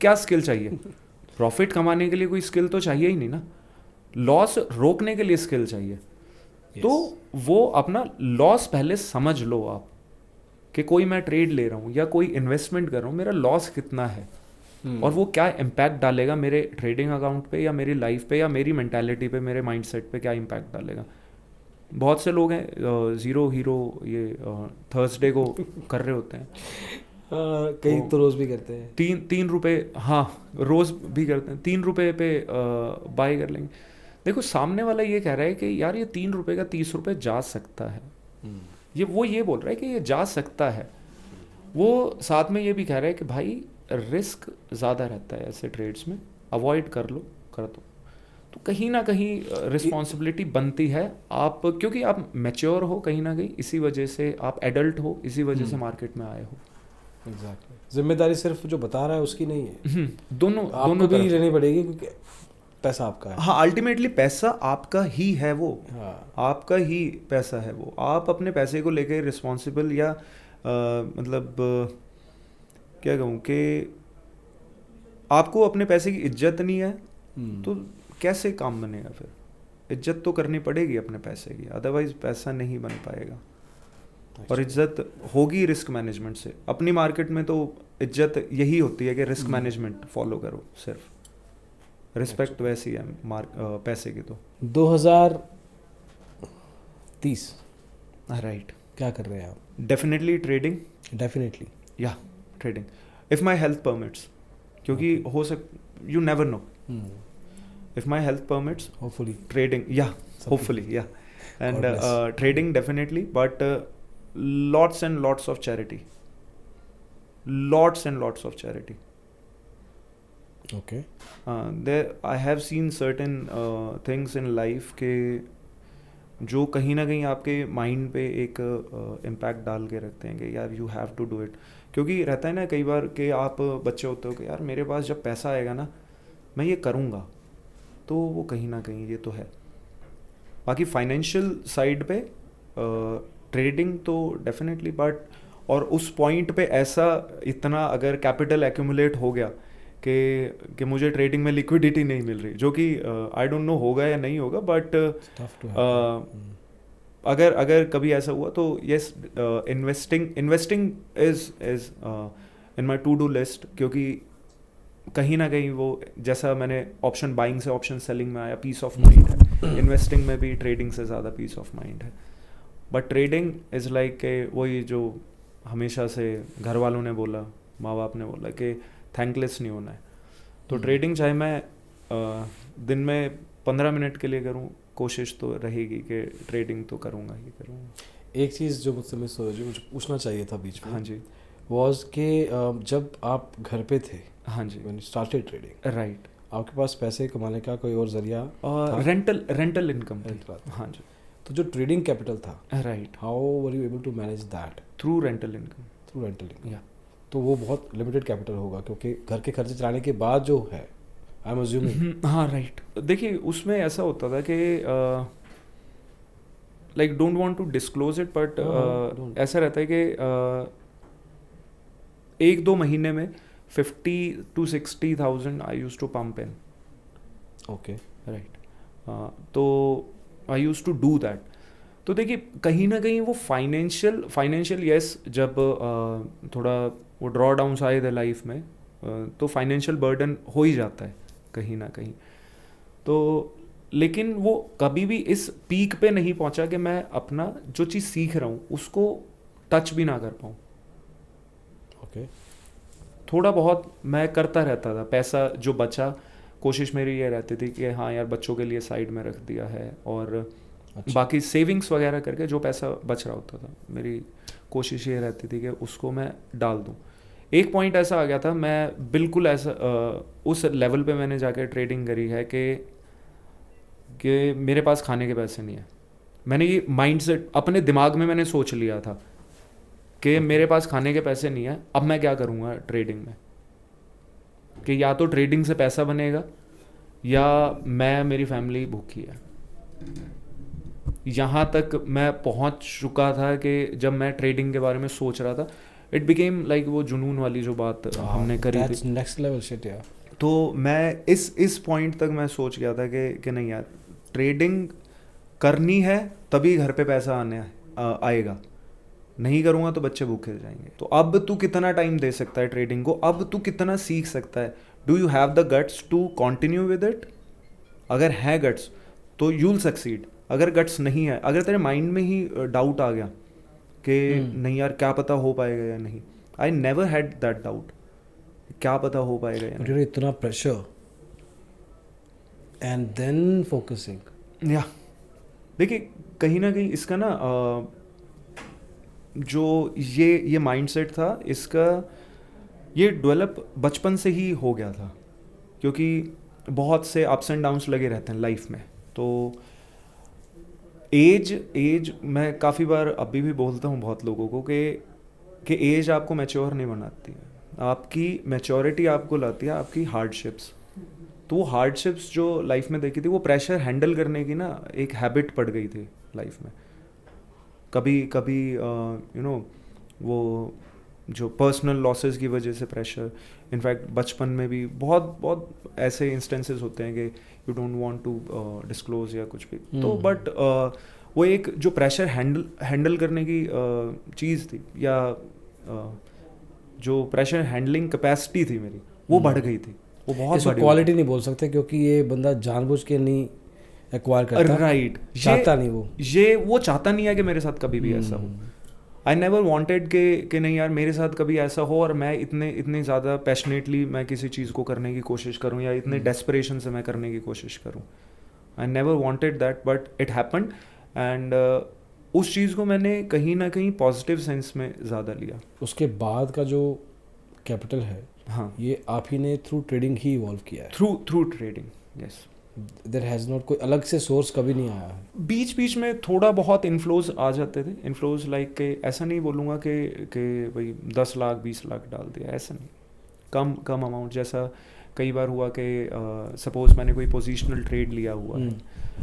क्या स्किल चाहिए? प्रॉफिट कमाने के लिए कोई स्किल तो चाहिए ही नहीं ना, लॉस रोकने के लिए स्किल चाहिए। तो वो अपना लॉस पहले समझ लो आप कि कोई मैं ट्रेड ले रहा हूँ या कोई इन्वेस्टमेंट कर रहा हूँ, मेरा लॉस कितना है और वो क्या इम्पैक्ट डालेगा मेरे ट्रेडिंग अकाउंट पे या मेरी लाइफ पे या मेरी मेंटालिटी पे, मेरे माइंडसेट पे क्या इम्पैक्ट डालेगा। बहुत से लोग हैं ज़ीरो हीरो ये थर्सडे को कर रहे होते हैं, कई तो रोज़ भी करते हैं, 3 रुपये, हाँ रोज़ भी करते हैं, 3 रुपये पे बाय कर लेंगे। देखो सामने वाला ये कह रहा है कि यार ये 3 रुपये का 30 रुपये जा सकता है, ये बोल रहा है कि ये जा सकता है। वो साथ में ये भी कह रहा है कि भाई रिस्क ज़्यादा रहता है ऐसे ट्रेड्स में, अवॉइड कर दो। तो कहीं ना कहीं रिस्पॉन्सिबिलिटी बनती है आप, क्योंकि आप मैच्योर हो कहीं ना कहीं, इसी वजह से आप एडल्ट हो, इसी वजह से मार्केट में आए हो। एग्जैक्टली, जिम्मेदारी सिर्फ जो बता रहा है उसकी नहीं है, दोनों भी रहनी पड़ेगी क्योंकि पैसा आपका है। हाँ, अल्टीमेटली पैसा आपका ही है, वो आपका ही पैसा है वो। आप अपने पैसे को लेकर रिस्पॉन्सिबल या मतलब क्या कहूँ कि आपको अपने पैसे की इज्जत नहीं है तो कैसे काम बनेगा? फिर इज्जत तो करनी पड़ेगी अपने पैसे की, अदरवाइज पैसा नहीं बन पाएगा। और इज्जत होगी रिस्क मैनेजमेंट से। अपनी मार्केट में तो इज्जत यही होती है कि रिस्क मैनेजमेंट फॉलो करो, सिर्फ रिस्पेक्ट वैसी है पैसे की। तो 2030 राइट, क्या कर रहे हैं आप? डेफिनेटली ट्रेडिंग, डेफिनेटली या trading if my health permits, क्योंकि हो you never know, if my health permits hopefully trading, या होपफुली, या and trading definitely, but lots and lots of charity, okay. There I have seen certain things in life के जो कहीं ना कहीं आपके माइंड पे एक इम्पैक्ट डाल के रखते हैं कि यार you have to do it. क्योंकि रहता है ना कई बार कि आप बच्चे होते हो कि यार मेरे पास जब पैसा आएगा ना मैं ये करूँगा, तो वो कहीं ना कहीं ये तो है। बाकी फाइनेंशियल साइड पे ट्रेडिंग तो डेफिनेटली, बट और उस पॉइंट पे ऐसा इतना अगर कैपिटल एक्यूमुलेट हो गया कि मुझे ट्रेडिंग में लिक्विडिटी नहीं मिल रही, जो कि आई डोंट नो होगा या नहीं होगा, बट अगर कभी ऐसा हुआ तो yes, investing is in my to do list. क्योंकि कहीं ना कहीं वो जैसा मैंने ऑप्शन बाइंग से ऑप्शन सेलिंग में आया, पीस ऑफ माइंड है, इन्वेस्टिंग में भी ट्रेडिंग से ज़्यादा पीस ऑफ माइंड है। बट ट्रेडिंग इज़ लाइक वही जो हमेशा से घर वालों ने बोला, माँ बाप ने बोला कि थैंकलेस नहीं होना है। तो ट्रेडिंग चाहे मैं दिन में 15 मिनट के लिए करूँ, कोशिश तो रहेगी कि ट्रेडिंग तो करूँगा ही करूँगा। एक चीज़ जो मुझसे मिस हो, जो मुझे पूछना चाहिए था बीच में, हाँ जी, वॉज के जब आप घर पे थे, हाँ जी, when you started trading, right, आपके पास पैसे कमाने का कोई और जरिया? रेंटल इनकम थी। हाँ जी, तो जो ट्रेडिंग कैपिटल था, right, how were you able to manage that? Through rental income. Through rental income, या तो वो बहुत लिमिटेड कैपिटल होगा क्योंकि घर के खर्चे चलाने के बाद जो है, आई एम अज्यूमिंग। हाँ राइट, देखिए उसमें ऐसा होता था कि like don't want to disclose it, but ऐसा रहता है कि 1-2 महीने में 50 to 60,000 I use to pump in, okay, right. तो I use to do that. तो देखिए कहीं ना कहीं वो फाइनेंशियल यस, जब थोड़ा वो ड्रॉ डाउन्स आए थे लाइफ में, तो फाइनेंशियल बर्डन हो ही जाता है कहीं ना कहीं. तो लेकिन वो कभी भी इस पीक पे नहीं पहुंचा कि मैं अपना जो चीज़ सीख रहा हूँ उसको टच भी ना कर पाऊँ. ओके, थोड़ा बहुत मैं करता रहता था, पैसा जो बचा कोशिश मेरी ये रहती थी कि हाँ यार बच्चों के लिए साइड में रख दिया है, और अच्छा. बाकी सेविंग्स वगैरह करके जो पैसा बच रहा होता था मेरी कोशिश ये रहती थी कि उसको मैं डाल दूँ. एक पॉइंट ऐसा आ गया था, मैं बिल्कुल ऐसा उस लेवल पे मैंने जाके ट्रेडिंग करी है कि मेरे पास खाने के पैसे नहीं है. मैंने ये माइंडसेट अपने दिमाग में मैंने सोच लिया था कि मेरे पास खाने के पैसे नहीं है, अब मैं क्या करूँगा ट्रेडिंग में, कि या तो ट्रेडिंग से पैसा बनेगा या मेरी फैमिली भूखी है. यहाँ तक मैं पहुँच चुका था कि जब मैं ट्रेडिंग के बारे में सोच रहा था, इट बिकेम लाइक वो जुनून वाली जो बात हमने करी थी. नेक्स्ट लेवल शिट यार. तो मैं इस पॉइंट तक मैं सोच गया था कि नहीं यार, ट्रेडिंग करनी है तभी घर पे पैसा आएगा, नहीं करूँगा तो बच्चे भूखे जाएंगे. तो अब तू कितना टाइम दे सकता है ट्रेडिंग को, अब तू कितना सीख सकता है, do you have the guts to continue with it. अगर है गट्स तो यू विल सक्सीड. अगर गट्स नहीं है, अगर तेरे माइंड में ही डाउट आ गया कि नहीं यार क्या पता हो पाएगा या नहीं, I never had that doubt, क्या पता हो पाएगा या नहीं. इतना प्रेशर एंड देन फोकसिंग. या देखिए कहीं ना कहीं इसका ना जो ये माइंडसेट था इसका, ये डेवलप बचपन से ही हो गया था, क्योंकि बहुत से अप्स एंड डाउन्स लगे रहते हैं लाइफ में. तो एज मैं काफ़ी बार अभी भी बोलता हूँ बहुत लोगों को कि एज आपको मैच्योर नहीं बनाती है, आपकी मैच्योरिटी आपको लाती है आपकी हार्डशिप्स. तो वो हार्डशिप्स जो लाइफ में देखी थी, वो प्रेशर हैंडल करने की ना एक हैबिट पड़ गई थी लाइफ में. कभी यू नो वो जो पर्सनल लॉसेस की वजह से प्रेशर, इनफैक्ट बचपन में भी बहुत ऐसे इंस्टेंसेस होते हैं कि you don't want to disclose या कुछ भी. तो बट वो एक जो प्रेशर हैंडल करने की चीज़ थी, या जो प्रेशर हैंडलिंग कैपेसिटी थी मेरी, वो बढ़ गई थी. वो बहुत बड़ी क्वालिटी नहीं बोल सकते, क्योंकि ये बंदा जानबूझ के नहीं एक्वायर करता. राइट. चाहता नहीं वो चाहता नहीं है कि मेरे साथ कभी भी ऐसा हो. आई नेवर वॉन्टेड कि नहीं यार मेरे साथ कभी ऐसा हो और मैं इतने ज़्यादा पैशनेटली मैं किसी चीज़ को करने की कोशिश करूँ, या इतने डेस्परेशन से मैं करने की कोशिश करूँ. I never wanted that, but it happened. And उस चीज़ को मैंने कहीं ना कहीं पॉजिटिव सेंस में ज़्यादा लिया. उसके बाद का जो कैपिटल है, हाँ, ये आप ही ने थ्रू ट्रेडिंग ही इवॉल्व किया है. Through trading. Yes. There has not कोई अलग से सोर्स कभी नहीं आया है. बीच में थोड़ा बहुत इन्फ्लोज आ जाते थे. इन्फ्लोज लाइक के ऐसा नहीं बोलूँगा कि भाई 10 लाख 20 लाख डाल दिया, ऐसा नहीं. कम अमाउंट. जैसा कई बार हुआ कि सपोज मैंने कोई पोजीशनल ट्रेड लिया हुआ है,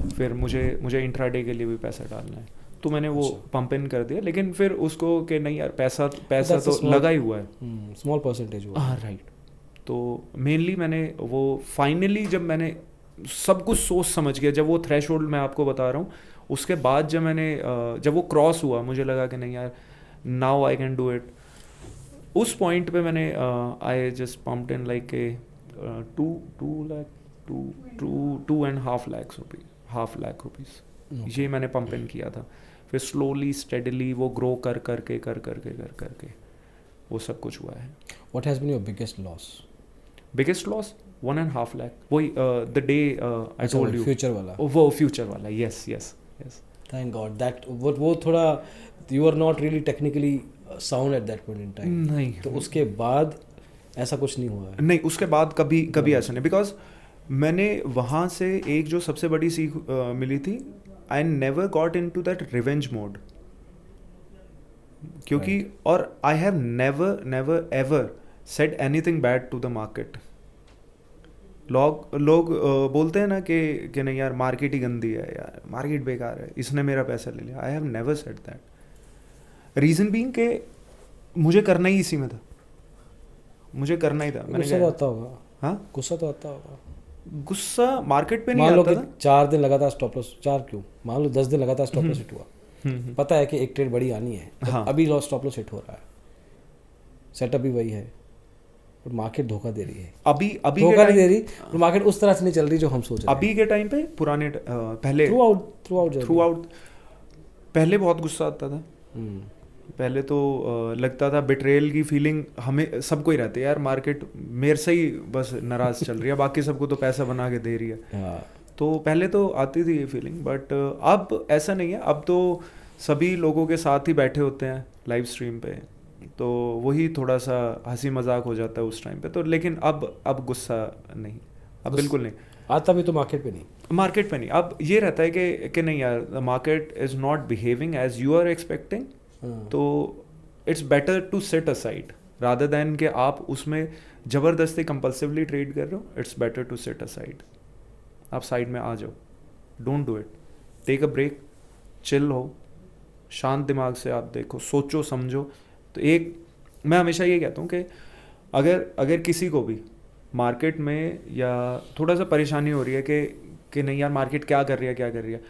फिर मुझे इंट्राडे के लिए भी पैसा डालना है, तो मैंने वो पंप इन कर दिया. लेकिन फिर उसको कि नहीं यार पैसा तो लगा ही हुआ है, स्मॉल परसेंटेज हुआ. हाँ राइट. तो मेनली मैंने वो फाइनली जब मैंने सब कुछ सोच समझ गया, जब वो थ्रेशोल्ड मैं आपको बता रहा हूँ, उसके बाद जब वो क्रॉस हुआ, मुझे लगा कि नहीं यार now I can do it. उस पॉइंट पे मैंने I just pumped in like के 2.5 लाख रुपीज़. ये मैंने पंप इन किया था. फिर स्लोली स्टेडली वो ग्रो करके वो सब कुछ हुआ है. What has been your biggest loss? Biggest loss 1.5 lakh. वही the day I told you, future वाला. वो फ्यूचर वाला. यस. थैंक गॉड दैट वो थोड़ा you are not really technically sound at that point in time. नहीं, तो उसके बाद ऐसा कुछ नहीं हुआ है. नहीं, उसके बाद कभी ऐसा नहीं. बिकॉज मैंने वहाँ से एक जो सबसे बड़ी सीख मिली थी, I never got into that revenge mode. क्योंकि और I have never ever said anything bad to the market. लोग बोलते हैं ना कि नहीं यार मार्केट ही गंदी है, यार मार्केट बेकार है, इसने मेरा पैसा ले लिया. आई have never said that. Reason being के मुझे करना ही इसी में था. मुझे करना ही था। मैंने गुस्सा तो आता होगा। हाँ, गुस्सा तो आता होगा। गुस्सा मार्केट पे नहीं मान लो आता कि था। 4 दिन लगातार स्टॉप लॉस, 4 क्यों, मान लो 10 दिन लगातार स्टॉप लॉस हिट हुआ, पता है कि एक ट्रेड बड़ी आनी है, तो हाँ। अभी लॉस स्टॉप लॉस हिट हो रहा है, सेटअप भी वही है, और मार्केट धोखा दे रही है। अभी धोखा नहीं दे रही, और मार्केट उस तरह से नहीं चल रही जो हम सोच रहे हैं। अभी के टाइम पे पुराने पहले थ्रू आउट पहले बहुत गुस्सा आता था। पहले तो लगता था बिट्रेयल की फीलिंग हमें सबको ही रहती है, यार मार्केट मेरे से ही बस नाराज़ चल रही है, बाकी सबको तो पैसा बना के दे रही है। तो पहले तो आती थी ये फीलिंग, बट अब ऐसा नहीं है। अब तो सभी लोगों के साथ ही बैठे होते हैं लाइव स्ट्रीम पे, तो वही थोड़ा सा हंसी मजाक हो जाता है उस टाइम पे तो। लेकिन अब गुस्सा नहीं, अब बिल्कुल नहीं आता भी। तो मार्केट पे नहीं, अब ये रहता है कि नहीं यार, the market is not behaving as you are expecting, तो it's better to set aside rather than कि आप उसमें ज़बरदस्ती कंपल्सिवली ट्रेड कर रहे हो। It's better to set aside, आप साइड में आ जाओ, don't do it, take a break, chill हो, शांत दिमाग से आप देखो, सोचो समझो। तो एक मैं हमेशा ये कहता हूँ कि अगर किसी को भी मार्केट में या थोड़ा सा परेशानी हो रही है कि नहीं यार मार्केट क्या कर रही है,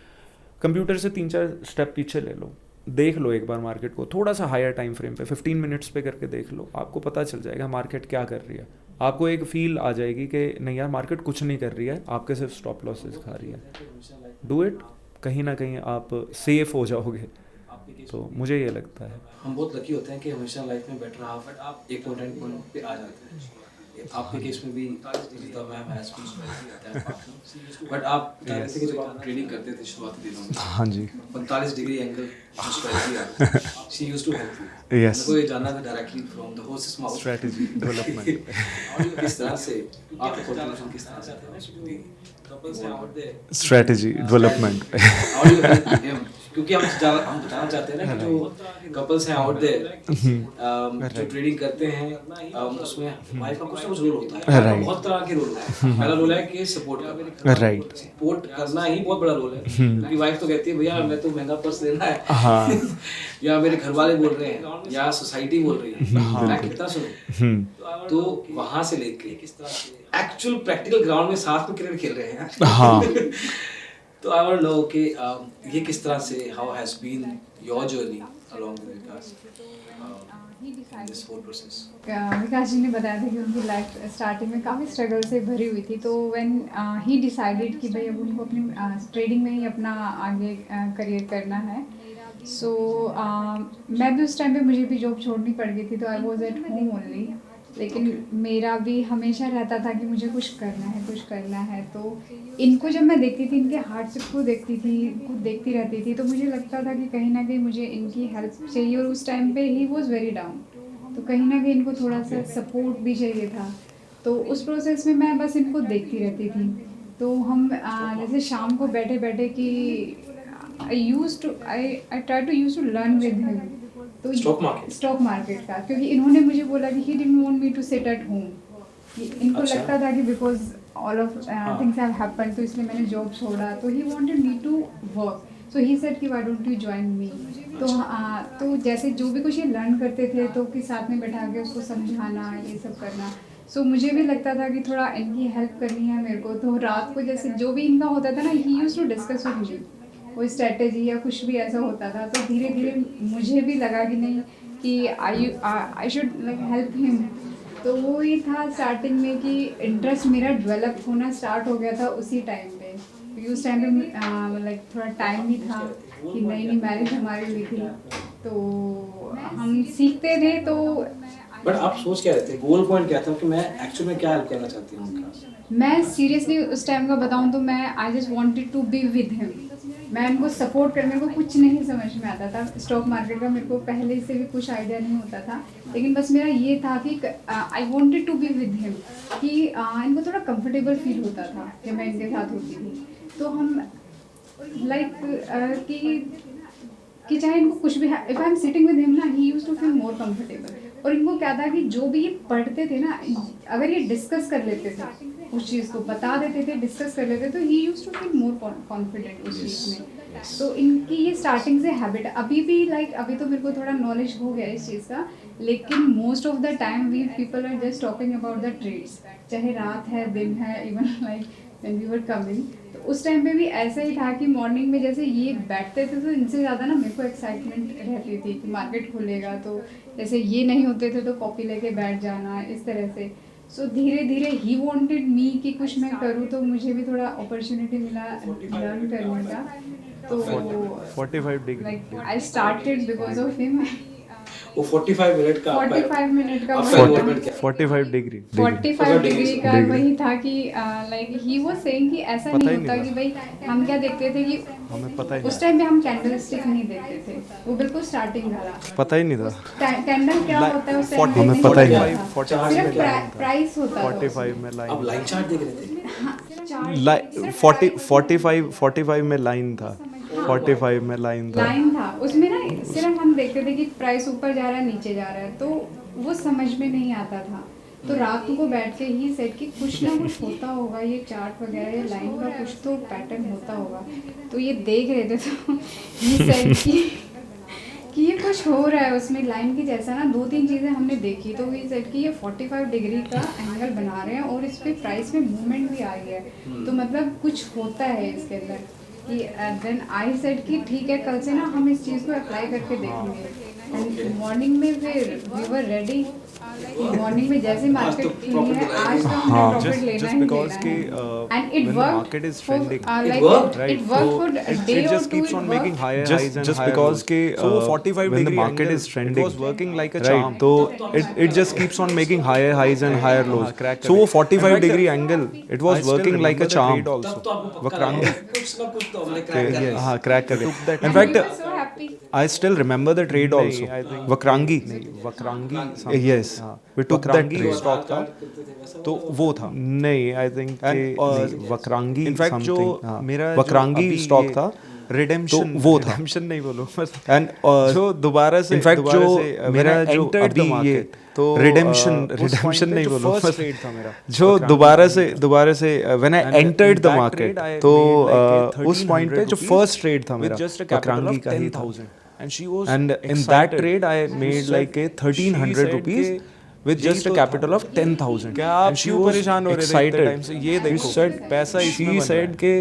कंप्यूटर से 3-4 स्टेप पीछे ले लो, देख लो एक बार मार्केट को थोड़ा सा हायर टाइम फ्रेम पे 15 मिनट्स पे करके देख लो, आपको पता चल जाएगा मार्केट क्या कर रही है। आपको एक फील आ जाएगी कि नहीं यार मार्केट कुछ नहीं कर रही है, आपके सिर्फ स्टॉप लॉसेस खा रही है। डू इट, कहीं ना कहीं आप सेफ हो जाओगे। तो मुझे ये लगता है हम बहुत लकी होते हैं कि हमेशा लाइफ में बेटर हाफ आप एक पॉइंट पे आ जाते हैं। आपके केस में भी बट आप बता रहे थे कि जब आप ट्रेडिंग करते थे शुरुआती दिनों में, हाँ जी, 45 degree angle she used to help you. Yes, मुझे ये जानना था directly from the horse's mouth, strategy development किस तरह से आपका कंट्रीब्यूशन किस तरह से था स्ट्रेटजी डेवलपमेंट। क्योंकि हम बताना चाहते हैं ना कि जो कपल्स हैं आउट देयर जो ट्रेडिंग करते हैं उसमें वाइफ का कुछ ना कुछ रोल होता है, बहुत तरह के रोल होते हैं। पहला रोल है कि सपोर्ट करना, राइट, सपोर्ट करना ही बहुत बड़ा रोल है, क्योंकि वाइफ तो कहती है भैया मैं तो महंगा पर्स लेना है, हाँ, या मेरे घर वाले बोल रहे हैं या सोसाइटी बोल रही है, मैं कितना सुनूं। तो वहां से लेके एक्चुअल प्रैक्टिकल ग्राउंड में साथ में क्रिकेट खेल रहे हैं। हाँ। तो आई वांट टू नो कि ये किस तरह से how has been your journey along with Vikas in this whole process. Vikas ji ने बताया था कि उनकी लाइफ स्टार्टिंग में काफ़ी स्ट्रगल से भरी हुई थी, तो व्हेन ही डिसाइडेड कि भाई अब उनको अपनी ट्रेडिंग में ही अपना आगे करियर करना है। सो मैं भी उस टाइम पे मुझे भी जॉब छोड़नी पड़ गई थी, तो I was at home only. लेकिन मेरा भी हमेशा रहता था कि मुझे कुछ करना है। तो इनको जब मैं देखती थी, इनके हार्डशिप को देखती रहती थी, तो मुझे लगता था कि कहीं ना कहीं मुझे इनकी हेल्प चाहिए। और उस टाइम पे ही वॉज वेरी डाउन, तो कहीं ना कहीं इनको थोड़ा सा सपोर्ट भी चाहिए था। तो उस प्रोसेस में मैं बस इनको देखती रहती थी। तो हम जैसे शाम को बैठे बैठे कि I tried to used to learn with him. तो स्टॉक मार्केट का, क्योंकि इन्होंने मुझे बोला कि he didn't want me to sit at home. इनको लगता था कि because all of things have happened, तो इसलिए मैंने जॉब छोड़ा। तो he wanted me to work. So he said कि why don't you join me? तो जैसे जो भी कुछ ये लर्न करते थे तो कि साथ में बैठा के उसको समझाना, ये सब करना। सो मुझे भी लगता था कि थोड़ा इनकी हेल्प करनी है मेरे को। तो रात को जैसे जो भी इनका होता था ना, he used to discuss with me कोई स्ट्रेटेजी या कुछ भी ऐसा होता था। तो धीरे धीरे मुझे भी लगा कि नहीं कि I should like help him. तो वो ही था स्टार्टिंग में कि इंटरेस्ट मेरा डेवलप होना स्टार्ट हो गया था उसी टाइम पे, क्योंकि उस टाइम पे लाइक थोड़ा टाइम भी था कि नई मैरिज हमारी हुई थी, तो हम सीखते थे। तो बट आप सोच क्या रहे थे, गोल पॉइंट क्या था कि मैं एक्चुअली में क्या हेल्प करना चाहती हूँ उनका? मैं सीरियसली उस टाइम का बताऊँ तो मैं I just wanted to be with him. मैं उनको सपोर्ट कर, मेरे को कुछ नहीं समझ में आता था स्टॉक मार्केट का, मेरे को पहले से भी कुछ आइडिया नहीं होता था। लेकिन बस मेरा ये था कि I wanted to be with him, कि इनको थोड़ा कंफर्टेबल फील होता था जब मैं इनके साथ होती थी। तो हम लाइक कि चाहे इनको कुछ भी, if I am sitting with him ना, he used to feel more comfortable. और इनको क्या था कि जो भी ये पढ़ते थे ना, अगर ये डिस्कस कर लेते थे उस चीज़ को बता देते थे, डिस्कस कर लेते, तो he used to feel more confident उस चीज़ में। तो इनकी ये स्टार्टिंग से हैबिट, अभी भी अभी तो मेरे को थोड़ा नॉलेज हो गया इस चीज़ का, लेकिन most of the time we people are just talking about the trades, चाहे रात है दिन है, even like when we were coming, तो उस टाइम पे भी ऐसा ही था कि मॉर्निंग में जैसे ये बैठते थे तो इनसे ज़्यादा ना मेरे को एक्साइटमेंट रहती थी कि मार्केट खुलेगा, तो जैसे ये नहीं होते थे तो कॉपी लेके बैठ जाना इस तरह से। सो धीरे धीरे ही वांटेड मी कि कुछ मैं करूँ, तो मुझे भी थोड़ा अपॉर्चुनिटी मिला लर्न करने का। तो 45 degree like I started because of him. वो 45 मिनट का 45 मिनट का आपका वही इन्वॉल्वमेंट था। क्या? 45 डिग्री 45 डिग्री का डिग्री। वही था कि लाइक ही वाज सेइंग कि ऐसा पता नहीं ही होता नहीं कि भाई हम क्या देखते थे कि हमें पता ही उस टाइम पे हम कैंडल स्टिक नहीं देखते थे, वो बिल्कुल स्टार्टिंग था। पता ही नहीं था। कैंडल क्या होता है उस टाइम पे हमें नहीं पता ही होता नहीं। था। 45 सिर्फ में line था। प्राइस होता था 45 में अब लाइन लाइन चार्ट देख रहे थे? हाँ, सिर्फ 45 में लाइन था। 45 में लाइन था। लाइन था उसमें ना, सिर्फ हम देखते थे कि प्राइस ऊपर जा रहा है नीचे जा रहा है, तो वो समझ में नहीं आता था। तो रात को बैठ के ही सेट कि कुछ ना कुछ होता होगा, ये चार्ट वगैरह या लाइन का कुछ तो पैटर्न होता होगा। तो ये देख रहे थे तो ही सेट कि ये कुछ हो रहा है उसमें लाइन की जैसा ना। 2-3 चीज़ें हमने देखी, तो ये सेट कि ये 45 डिग्री का एंगल बना रहे हैं और इस पर प्राइस में मूवमेंट भी आ गया है, तो मतलब कुछ होता है इसके अंदर। कि देन आई सेड कि ठीक है, कल से ना हम इस चीज़ को अप्लाई करके देखेंगे। एंड मॉर्निंग में फिर वी वर रेडी, मॉर्निंग में जैसे मार्केट खुली है आज तो हमने प्रॉफिट लेना ही because कि, लेना है। And it when the work, market is trending, It worked? right? It work So for it day और just to, keeps on making higher Just- highs and just higher because lows. कि, So 45 when the degree market angle, is trending, it was working like a right? charm. तो it just keeps on making higher highs and higher lows. crack So वो करेगा। 45 In fact, degree angle, it was I still working like a remember the charm. trade also. तब तो आपको पक्का वक्रांगी। लगा कुछ ना कुछ तो हमने क्रैक कर लिया। हाँ, crack कर Took that- In fact, so happy. I still remember the trade नहीं, also. I think- Vakrangee. Vakrangee Yes. We took that Vakrangee trade. stock था, तो वो था। नहीं, I think And, नहीं, वक्रांगी In fact, जो something, हाँ, मेरा वक्रांगी अभी स्टॉक ये था, redemption तो वो था। redemption नहीं बोलो एंड जो दोबारा से इनफैक्ट दोबारा जो से, when मेरा I जो entered the अभी ये market, तो रिडेम्पशन उस point रिडेम्पशन पे नहीं जो बोलो first trade था मेरा जो वक्रांगी दोबारा से when I And entered in the that market, trade I तो made like a उस पॉइंट पे जो 1300 फर्स्ट ट्रेड था with मेरा just a capital Vakrangee of का ही था 10,000 and she was and in that excited. Trade I She made said- like a she 1300 said rupees कि with यही जस्ट अ तो कैपिटल था। ऑफ 10,000 क्या आप क्यों परेशान हो रहे थे इतने टाइम से? ये देखो पैसा इसमें बन रहा सेड है। के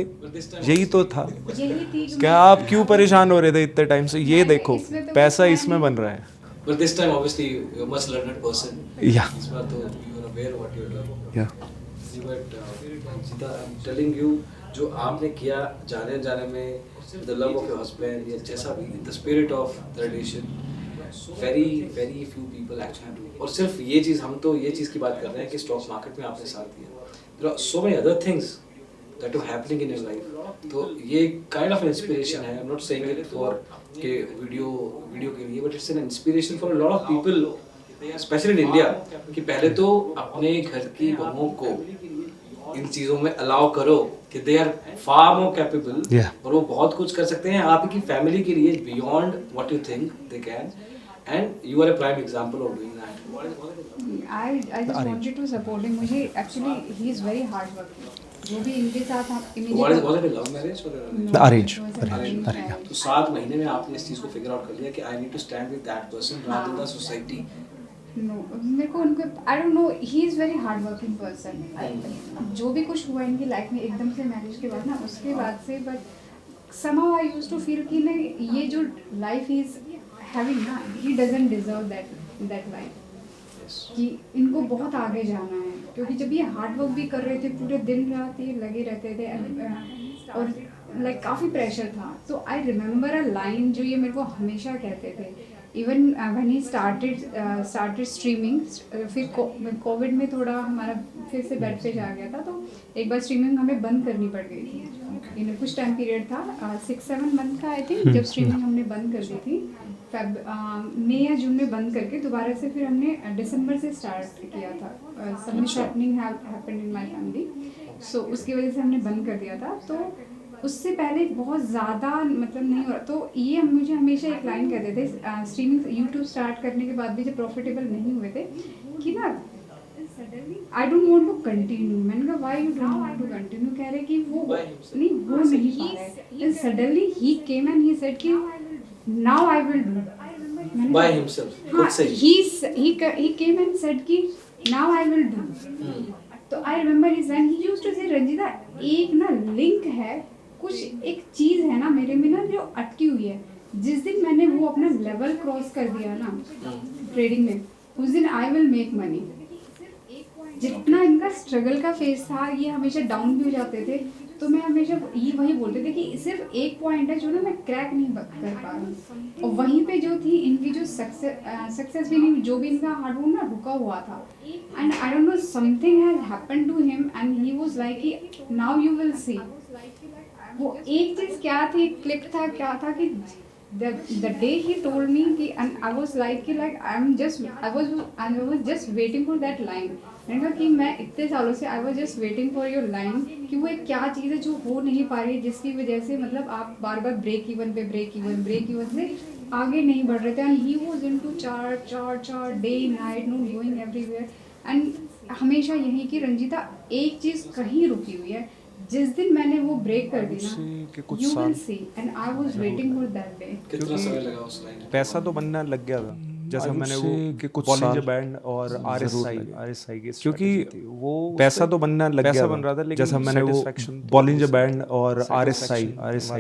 यही तो था, यही थी कि क्या आप क्यों परेशान हो रहे थे इतने टाइम से? ये देखो इसमें तो पैसा कुछ इसमें बन रहा है। But this time obviously you're a much learned person. या इस बार तो you're aware what you're doing. या But Anjita, I'm telling you, जो आपने किया जाने में the love of your husband या जैसा भी the spirit of the relation, very few people actually do. और सिर्फ ये चीज़, हम तो ये चीज़ की बात कर रहे हैं कि स्टॉक मार्केट में आपने साथ दिया. There are so many other things that are happening in your life. तो ये kind of an inspiration है. I'm not saying it for के वीडियो के लिए, but it's an inspiration for a lot of people, especially in India, कि पहले तो अपने घर की बहुओं को इन चीज़ों में अलाउ करो कि they are far more capable, और वो बहुत कुछ कर सकते हैं आपकी फैमिली के लिए beyond what you think they can, and you are a prime example of doing that. I just wanted to support him. मुझे actually he is very hard working. जो भी इनके साथ हम Was it a love marriage or No, Arrange. it was an arranged marriage. तो 7 महीने में आपने इस चीज़ को फिगर आउट कर लिया कि I need to stand with that person rather than the society. No, मेरे को उनको I don't know, he is very hard working person. जो भी कुछ हुआ इनकी लाइफ में एकदम से मैरिज के बाद ना, उसके बाद से, but somehow I used to feel कि नहीं, ये जो लाइफ he is having ना, he doesn't deserve that life. कि इनको बहुत आगे जाना है, क्योंकि जब ये हार्ड वर्क भी कर रहे थे, पूरे दिन रात ये लगे रहते थे, और लाइक काफ़ी प्रेशर था. तो आई रिमेंबर अ लाइन जो ये मेरे को हमेशा कहते थे, even when he started streaming. फिर कोविड में थोड़ा हमारा फिर से बेड पे जा गया था, तो एक बार स्ट्रीमिंग हमें बंद करनी पड़ गई थी. इन कुछ टाइम पीरियड था 6-7 मंथ का आई थिंक, जब स्ट्रीमिंग हमने बंद कर दी थी. मई या जून में बंद करके दोबारा से फिर हमने दिसंबर से स्टार्ट किया था. Something happening happened in my family, so उसकी वजह से हमने बंद कर दिया था. तो उससे पहले बहुत ज़्यादा मतलब नहीं हो रहा. तो ये मुझे हमेशा एक लाइन कहते थे स्ट्रीमिंग यूट्यूब स्टार्ट करने के बाद भी जब प्रॉफिटेबल नहीं हुए थे, कि ना I don't want to continue. मैंने कहा why you don't want to continue? कह रहे कि वो नहीं हो नहीं पा रहा है। Then suddenly he came and he said कि now I will do. By himself, खुद से he came and said कि now I will do। तो I remember his and he used to say Ranjita एक ना लिंक है, कुछ एक चीज है ना मेरे में ना जो अटकी हुई है। जिस दिन मैंने वो अपना लेवल क्रॉस कर दिया ना ट्रेडिंग में, उस दिन आई विल मेक मनी। जितना इनका स्ट्रगल का फेज था, ये हमेशा डाउन भी हो जाते थे, तो मैं हमेशा ये वही बोलते थे कि सिर्फ एक पॉइंट है जो ना मैं क्रैक नहीं कर पा रही हूँ। और वहीं पे जो थी इनकी जो सक्सेस भी नहीं, जो भी इनका हार्ड वर्क ना रुका हुआ था। And I don't know something has happened to him and he was like कि नाउ यू विल सी। वो एक चीज क्या थी, क्लिप था, क्या था कि the day he told me कि and I was like I was just waiting for that line। मैंने कहा कि मैं इतने सालों से I was just waiting for your line कि वो एक क्या चीज़ है जो हो नहीं पा रही है, जिसकी वजह से मतलब आप बार बार ब्रेक इवन से आगे नहीं बढ़ रहे थे। And he was into chart day night note going everywhere. And हमेशा यही कि रंजीता एक चीज़ कहीं रुकी हुई है, जिस दिन मैंने वो ब्रेक कर दी ना, you will see and I was waiting for that day। कितना समय लगा उस लाइन? पैसा तो बनना लग गया था, जैसा मैंने वो कि कुछ बॉलिंजर बैंड और RSI की क्योंकि वो पैसा तो बनना लग गया पैसा था, बन रहा था, लेकिन जैसा मैंने वो बॉलिंजर बैंड और RSI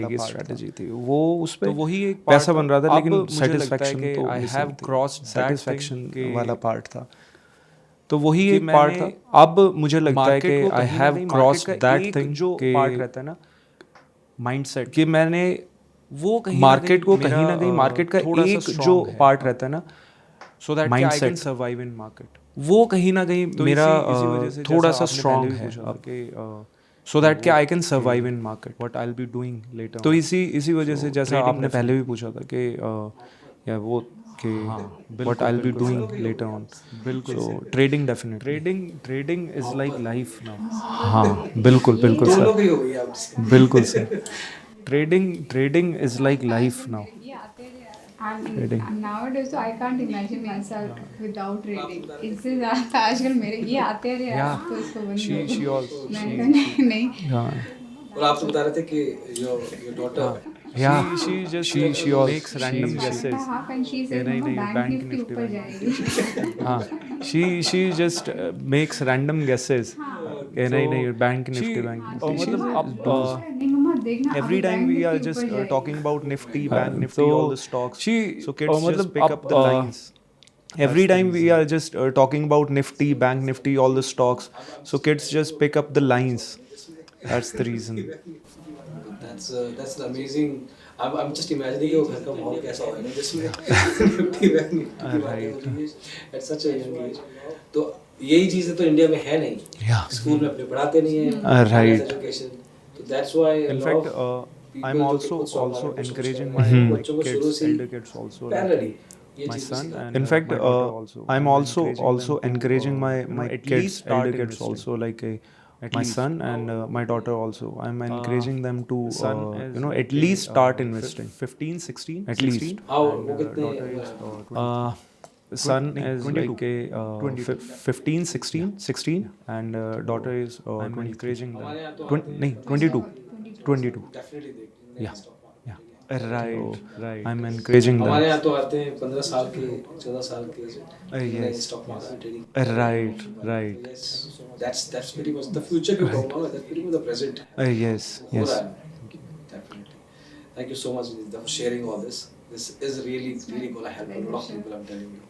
की स्ट्रेटजी थी, वो उस पे तो वही एक पैसा बन रहा था, लेकिन सेटिस्फेक्शन तो आई हैव क्रॉस्ड सेटिस्फेक्शन वाला पार्ट था। तो वही कि एक पार्ट मैंने था। अब मुझे लगता है कि I have crossed that thing, जो पार्ट रहता है ना माइंडसेट, कि मैंने वो कहीं मार्केट को कहीं ना कहीं मार्केट का थोड़ा सा एक strong जो है। पार्ट रहता है ना, so that I mindset can survive in market, वो कहीं ना कहीं तो मेरा इसी वजह से थोड़ा जैसा सा आपने स्ट्रांग पहले भी है पूछा था अब कि सो दैट कि I can survive in market. What I will be doing later. तो इसी वजह से जैसा trading आपने पहले भी पूछा था कि या वो कि what I will be doing later on. बिल्कुल so trading definitely trading is like life now. हाँ बिल्कुल दोनों सर, की हो गई आपसे। बिल्कुल सर। Trading is like life now. And nowadays so I can't imagine myself without trading। इससे ज़्यादा आजकल मेरे ये आते रहे आप तो इसको बंद she करो। also मैंने कहा नहीं। हाँ और आप तो बता रहे थे कि your daughter yeah she just she also makes random guesses। half and she said नहीं, मम्मा नहीं, बैंक बैंक निफ्टी निफ्टी ऊपर जाएगी। हाँ she just makes random guesses कि नहीं बैंक निफ्टी बैंक मतलब अब नहीं मम्मा देखना every अभी time bank we are Nifty just ऊपर जाएगी। talking about nifty bank nifty so all the stocks, so kids मतलब just pick up the अब, lines every time we are just talking about nifty bank nifty all the stocks, so kids just pick up the lines, that's the reason। That's the amazing। I'm just imagining कि वो घर का माहौल कैसा होगा जिसमें Nifty bank Nifty की बातें हो रही है at such a young age। तो यही चीज़ें तो इंडिया में है नहीं, स्कूल में अपने पढ़ाते नहीं है right। एजुकेशन। तो that's why in fact I'm also encouraging my kids, elder kids also, like my son and In fact, my daughter also I'm also encouraging my kids, elder kids also, like my son and my daughter also I'm encouraging them to at least start investing 15 16 at least। how वो कितने son is 22. like a 15 16 and daughter is I'm encouraging them 22 definitely देखते yeah right I'm encouraging them हमारे यहाँ तो आते हैं 15 साल के 14 साल के yes stock market trading. right Yes, that's pretty much the future के कहूँगा, that's pretty much the present। yes हो रहा है definitely। Thank you so much Nidhi, for sharing all this। This is really gonna help a lot of people, I'm telling you।